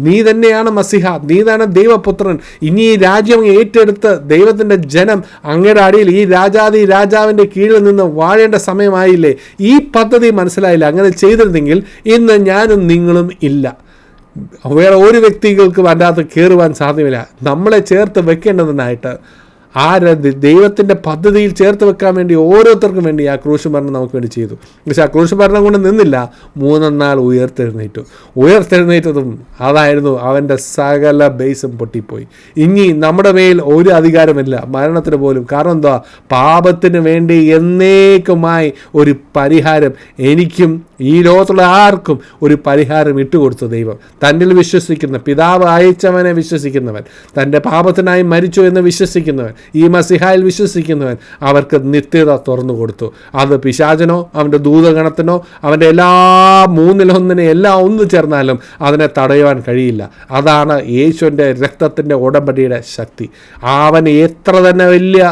നീ തന്നെയാണ് മസിഹ, നീ തന്നെ ദൈവപുത്രൻ. ഇനി ഈ രാജ്യം ഏറ്റെടുത്ത് ദൈവത്തിൻ്റെ ജനം അങ്ങയുടെ അടിയിൽ ഈ രാജാവിൻ്റെ കീഴിൽ നിന്ന് വാഴേണ്ട സമയമായില്ലേ? ഈ പദ്ധതി മനസ്സിലായില്ല. അങ്ങനെ ചെയ്തിരുന്നെങ്കിൽ ഇന്ന് ഞാനും നിങ്ങളും ഇല്ല. വേറെ ഒരു വ്യക്തികൾക്കും അതിൻ്റെ അകത്ത് കയറുവാൻ സാധ്യമല്ല. നമ്മളെ ചേർത്ത് വെക്കേണ്ടതിനായിട്ട് ദൈവത്തിൻ്റെ പദ്ധതിയിൽ ചേർത്ത് വെക്കാൻ വേണ്ടി ഓരോരുത്തർക്കും വേണ്ടി ആ ക്രൂശുമരണം നമുക്ക് വേണ്ടി ചെയ്തു. പക്ഷെ ആ ക്രൂശുമരണം കൊണ്ട് നിന്നില്ല. 3-ാം നാൾ ഉയർത്തെഴുന്നേറ്റതും അതായിരുന്നു അവൻ്റെ സകല ബേസും പൊട്ടിപ്പോയി. ഇനി നമ്മുടെ മേൽ ഒരു അധികാരമില്ല, മരണത്തിന് പോലും. കാരണം എന്താ? പാപത്തിന് വേണ്ടി എന്നേക്കുമായി ഒരു പരിഹാരം എനിക്കും ഈ ലോകത്തുള്ള ആർക്കും ഒരു പരിഹാരം ഇട്ടുകൊടുത്ത ദൈവം. തന്നിൽ വിശ്വസിക്കുന്ന, പിതാവ് അയച്ചവനെ വിശ്വസിക്കുന്നവൻ, തൻ്റെ പാപത്തിനായി മരിച്ചു എന്ന് വിശ്വസിക്കുന്നവൻ, ഈ മസിഹായിൽ വിശ്വസിക്കുന്നവൻ, അവർക്ക് നിത്യത തുറന്നു കൊടുത്തു. അത് പിശാചനോ അവൻ്റെ ദൂതഗണത്തിനോ അവൻ്റെ എല്ലാ 3-1 എല്ലാം ഒന്നു ചേർന്നാലും അതിനെ തടയുവാൻ കഴിയില്ല. അതാണ് യേശുവിൻ്റെ രക്തത്തിൻ്റെ ഉടമ്പടിയുടെ ശക്തി. അവൻ എത്ര തന്നെ വലിയ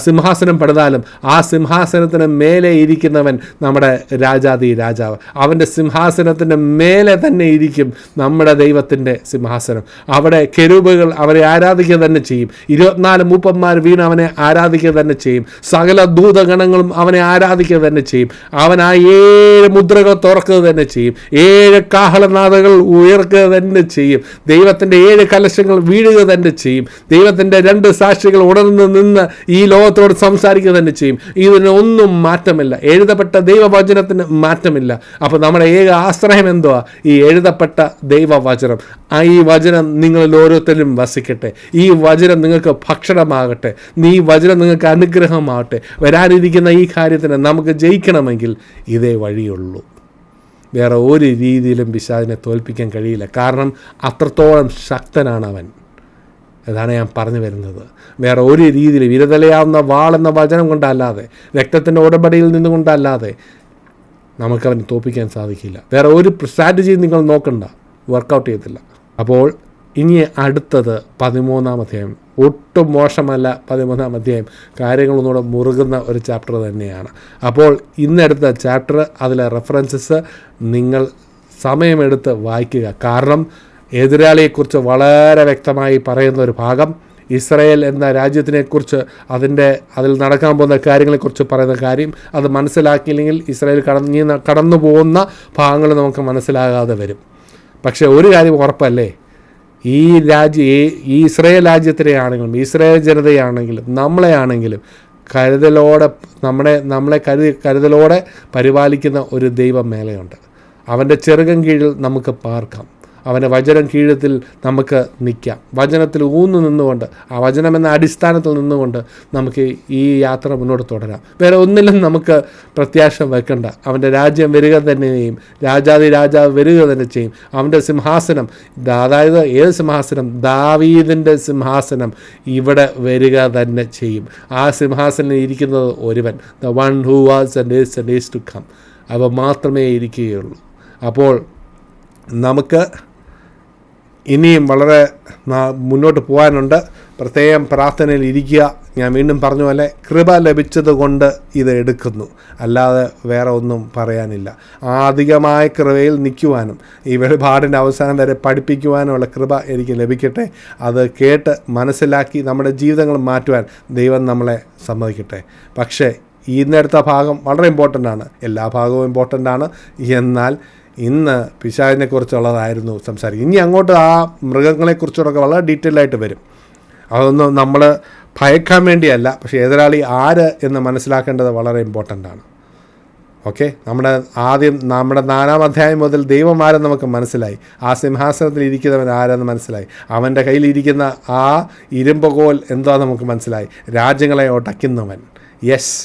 സിംഹാസനം പണിതാലും ആ സിംഹാസനത്തിന് മേലെ ഇരിക്കുന്നവൻ നമ്മുടെ രാജാവ്. അവൻ്റെ സിംഹാസനത്തിൻ്റെ മേലെ തന്നെ ഇരിക്കും നമ്മുടെ ദൈവത്തിൻ്റെ സിംഹാസനം. അവിടെ കെരൂബുകൾ അവരെ ആരാധിക്കുക തന്നെ ചെയ്യും. 24 മൂപ്പന്മാർ വീണ് അവനെ ആരാധിക്കുക തന്നെ ചെയ്യും. സകല ദൂതഗണങ്ങളും അവനെ ആരാധിക്കുക തന്നെ ചെയ്യും. അവൻ ആ 7 മുദ്രകൾ തുറക്കുക തന്നെ ചെയ്യും. 7 കാഹളനാദകൾ ഉയർക്കുക തന്നെ ചെയ്യും. ദൈവത്തിൻ്റെ 7 കലശങ്ങൾ വീഴുക തന്നെ ചെയ്യും. ദൈവത്തിൻ്റെ 2 സാക്ഷികൾ ഉണർന്ന് നിന്ന് ഈ ലോകത്തോട് സംസാരിക്കുക തന്നെ ചെയ്യും. ഇതിനൊന്നും മാറ്റമില്ല. എഴുതപ്പെട്ട ദൈവവചനത്തിന് മാറ്റമില്ല. അപ്പോൾ നമ്മുടെ ഏക ആശ്രയം എന്തുവാ? ഈ എഴുതപ്പെട്ട ദൈവവചനം. ഈ വചനം നിങ്ങളിൽ ഓരോരുത്തരും വസിക്കട്ടെ. ഈ വചനം നിങ്ങൾക്ക് ഭക്ഷണമാകട്ടെ. ഈ വചനം നിങ്ങൾക്ക് അനുഗ്രഹമാകട്ടെ. വരാനിരിക്കുന്ന ഈ കാര്യത്തിന് നമുക്ക് ജയിക്കണമെങ്കിൽ ഇതേ വഴിയുള്ളൂ. വേറെ ഒരു രീതിയിലും പിശാചിനെ തോൽപ്പിക്കാൻ കഴിയില്ല. കാരണം അത്രത്തോളം ശക്തനാണ് അവൻ. അതാണ് ഞാൻ പറഞ്ഞു വരുന്നത്. വേറെ ഒരു രീതിയിൽ വിരതലയാവുന്ന വാളെന്ന വചനം കൊണ്ടല്ലാതെ, രക്തത്തിൻ്റെ ഉടമ്പടിയിൽ നിന്നുകൊണ്ടല്ലാതെ നമുക്കവനെ തോൽപ്പിക്കാൻ സാധിക്കില്ല. വേറെ ഒരു സ്ട്രാറ്റജിയും നിങ്ങൾ നോക്കണ്ട, വർക്കൗട്ട് ചെയ്തില്ല. അപ്പോൾ ഇനി അടുത്തത് 13-ാം അധ്യായം. ഒട്ടും മോശമല്ല 13-ാം അധ്യായം. കാര്യങ്ങളൊന്നുകൂടെ മുറുകുന്ന ഒരു ചാപ്റ്റർ തന്നെയാണ്. അപ്പോൾ ഇന്നെടുത്ത ചാപ്റ്റർ, അതിലെ റെഫറൻസസ് നിങ്ങൾ സമയമെടുത്ത് വായിക്കുക. കാരണം എതിരാളിയെക്കുറിച്ച് വളരെ വ്യക്തമായി പറയുന്ന ഒരു ഭാഗം, ഇസ്രായേൽ എന്ന രാജ്യത്തിനെക്കുറിച്ച് അതിൽ നടക്കാൻ പോകുന്ന കാര്യങ്ങളെക്കുറിച്ച് പറയുന്ന കാര്യം, അത് മനസ്സിലാക്കിയില്ലെങ്കിൽ ഇസ്രായേൽ കടന്നു പോകുന്ന ഭാഗങ്ങൾ നമുക്ക് മനസ്സിലാകാതെ വരും. പക്ഷേ ഒരു കാര്യം ഉറപ്പല്ലേ, ഈ ഇസ്രായേൽ രാജ്യത്തിനെയാണെങ്കിലും ഇസ്രായേൽ ജനതയാണെങ്കിലും നമ്മളെയാണെങ്കിലും നമ്മളെ കരുതലോടെ പരിപാലിക്കുന്ന ഒരു ദൈവം മേലെയുണ്ട്. അവൻ്റെ ചെറുകൻ കീഴിൽ നമുക്ക് പാർക്കാം. അവൻ്റെ വചനം കീഴത്തിൽ നമുക്ക് നിൽക്കാം. വചനത്തിൽ നിന്നുകൊണ്ട്, ആ വചനം എന്ന അടിസ്ഥാനത്തിൽ നിന്നുകൊണ്ട് നമുക്ക് ഈ യാത്ര മുന്നോട്ട് തുടരാം. വേറെ ഒന്നിലും നമുക്ക് പ്രത്യാശ വെക്കണ്ട. അവൻ്റെ രാജ്യം വരിക തന്നെ ചെയ്യും. രാജാവ് വരിക തന്നെ ചെയ്യും. അവൻ്റെ സിംഹാസനം, അതായത് ഏത് സിംഹാസനം? ദാവീദിൻ്റെ സിംഹാസനം ഇവിടെ വരിക തന്നെ ചെയ്യും. ആ സിംഹാസനം ഇരിക്കുന്നത് ഒരുവൻ, the one who was and is to come. അവ മാത്രമേ ഇരിക്കുകയുള്ളൂ. അപ്പോൾ നമുക്ക് ഇനിയും വളരെ മുന്നോട്ട് പോകാനുണ്ട്. പ്രത്യേകം പ്രാർത്ഥനയിൽ ഇരിക്കുക. ഞാൻ വീണ്ടും പറഞ്ഞ പോലെ കൃപ ലഭിച്ചത് കൊണ്ട് ഇത് എടുക്കുന്നു, അല്ലാതെ വേറെ ഒന്നും പറയാനില്ല. അധികമായ കൃപയിൽ നിൽക്കുവാനും ഈ വെളിപാടിൻ്റെ അവസാനം വരെ പഠിപ്പിക്കുവാനുമുള്ള കൃപ എനിക്ക് ലഭിക്കട്ടെ. അത് കേട്ട് മനസ്സിലാക്കി നമ്മുടെ ജീവിതങ്ങൾ മാറ്റുവാൻ ദൈവം നമ്മളെ സമ്മതിക്കട്ടെ. പക്ഷേ ഇന്നെടുത്ത ഭാഗം വളരെ ഇമ്പോർട്ടൻ്റ് ആണ്. എല്ലാ ഭാഗവും ഇമ്പോർട്ടൻ്റ് ആണ്. എന്നാൽ ഇന്ന് പിശാചിനെക്കുറിച്ചുള്ളതായിരുന്നു സംസാരിക്കും. ഇനി അങ്ങോട്ട് ആ മൃഗങ്ങളെക്കുറിച്ചുള്ളതൊക്കെ വളരെ ഡീറ്റെയിൽ ആയിട്ട് വരും. അതൊന്നും നമ്മൾ ഭയക്കാൻ വേണ്ടിയല്ല, പക്ഷേ എതിരാളി ആര് എന്ന് മനസ്സിലാക്കേണ്ടത് വളരെ ഇമ്പോർട്ടൻ്റ് ആണ്. ഓക്കെ, നമ്മുടെ 4-ാം അധ്യായം മുതൽ ദൈവം ആരെന്ന് നമുക്ക് മനസ്സിലായി. ആ സിംഹാസനത്തിൽ ഇരിക്കുന്നവൻ ആരെന്ന് മനസ്സിലായി. അവൻ്റെ കയ്യിലിരിക്കുന്ന ആ ഇരുമ്പുകോൽ എന്താണെന്ന് നമുക്ക് മനസ്സിലായി. രാജ്യങ്ങളെ ഒടയ്ക്കുന്നവൻ. യെസ്,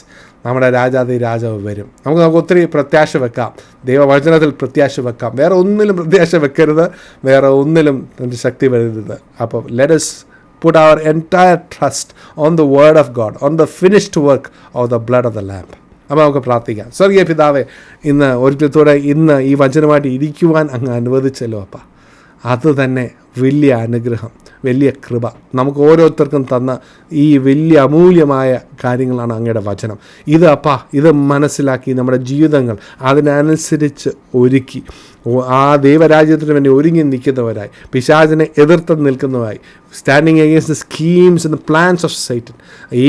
നമ്മുടെ രാജാവ് വരും. നമുക്ക് ഒത്തിരി പ്രത്യാശ വെക്കാം. ദൈവവചനത്തിൽ പ്രത്യാശ വെക്കാം. വേറെ ഒന്നിലും പ്രത്യാശ വെക്കരുത്. വേറെ ഒന്നിലും അതിൻ്റെ ശക്തി വരരുത്. അപ്പോൾ let us put our entire trust on the word of God, on the finished work of the blood of the lamb. അപ്പോൾ നമുക്ക് പ്രാർത്ഥിക്കാം. സ്വർഗീയ പിതാവേ, ഒരിക്കലത്തോടെ ഈ വചനമായിട്ട് ഇരിക്കുവാൻ അങ്ങ് അനുവദിച്ചല്ലോ അപ്പ. അത് തന്നെ വലിയ അനുഗ്രഹം, വലിയ കൃപ. നമുക്ക് ഓരോരുത്തർക്കും തന്ന ഈ വലിയ അമൂല്യമായ കാര്യങ്ങളാണ് അങ്ങയുടെ വചനം. ഇത് മനസ്സിലാക്കി നമ്മുടെ ജീവിതങ്ങൾ അതിനനുസരിച്ച് ഒരുക്കി ആ ദൈവരാജ്യത്തിന് വേണ്ടി ഒരുങ്ങി നിൽക്കുന്നവരായി, പിശാചിനെ എതിർത്ത് നിൽക്കുന്നവരായി, standing against the schemes and plans of Satan. ഈ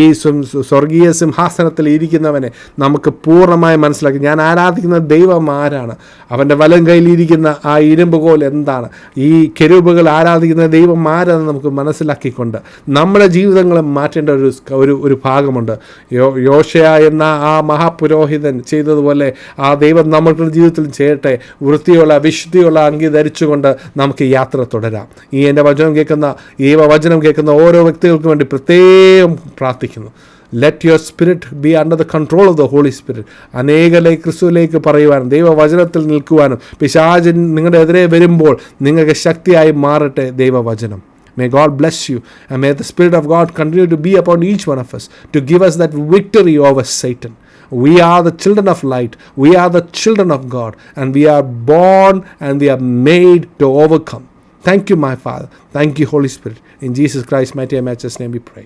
സ്വർഗീയ സിംഹാസനത്തിൽ ഇരിക്കുന്നവനെ നമുക്ക് പൂർണ്ണമായി മനസ്സിലാക്കി. ഞാൻ ആരാധിക്കുന്ന ദൈവം ആരാണ്? അവൻ്റെ വലം കയ്യിലിരിക്കുന്ന ആ ഇരുമ്പുകോൽ എന്താണ്? ഈ കെരൂബുകൾ ആരാധിക്കുന്ന ദൈവം ആരാണെന്ന് നമുക്ക് മനസ്സിലാക്കിക്കൊണ്ട് നമ്മുടെ ജീവിതങ്ങളെ മാറ്റേണ്ട ഒരു ഭാഗമുണ്ട്. യോശയ എന്ന ആ മഹാപുരോഹിതൻ ചെയ്തതുപോലെ ആ ദൈവം നമ്മുടെ ജീവിതത്തിൽ ചെയ്യട്ടെ. വൃത്തിയുള്ള വിശുദ്ധിയുള്ള അങ്കി ധരിച്ചുകൊണ്ട് നമുക്ക് യാത്ര തുടരാം. എൻ്റെ വചനം കേൾക്കുന്ന ഓരോ വ്യക്തികൾക്കും വേണ്ടി പ്രത്യേകം പ്രാർത്ഥിക്കുന്നു. Let your spirit be under the control of the holy spirit. അനേകരെ ക്രിസ്തുവിലേക്ക് പറയുവാനും ദൈവവചനത്തിൽ നിൽക്കുവാനും പിശാചൻ നിങ്ങളുടെ എതിരെ വരുമ്പോൾ നിങ്ങൾക്ക് ശക്തിയായി മാറട്ടെ ദൈവവചനം. May God bless you, and may the Spirit of God continue to be upon each one of us to give us that victory over Satan. We are the children of light. We are the children of God, and we are born and we are made to overcome. Thank you, my Father. Thank you, Holy Spirit. In Jesus Christ's mighty and matchless name we pray.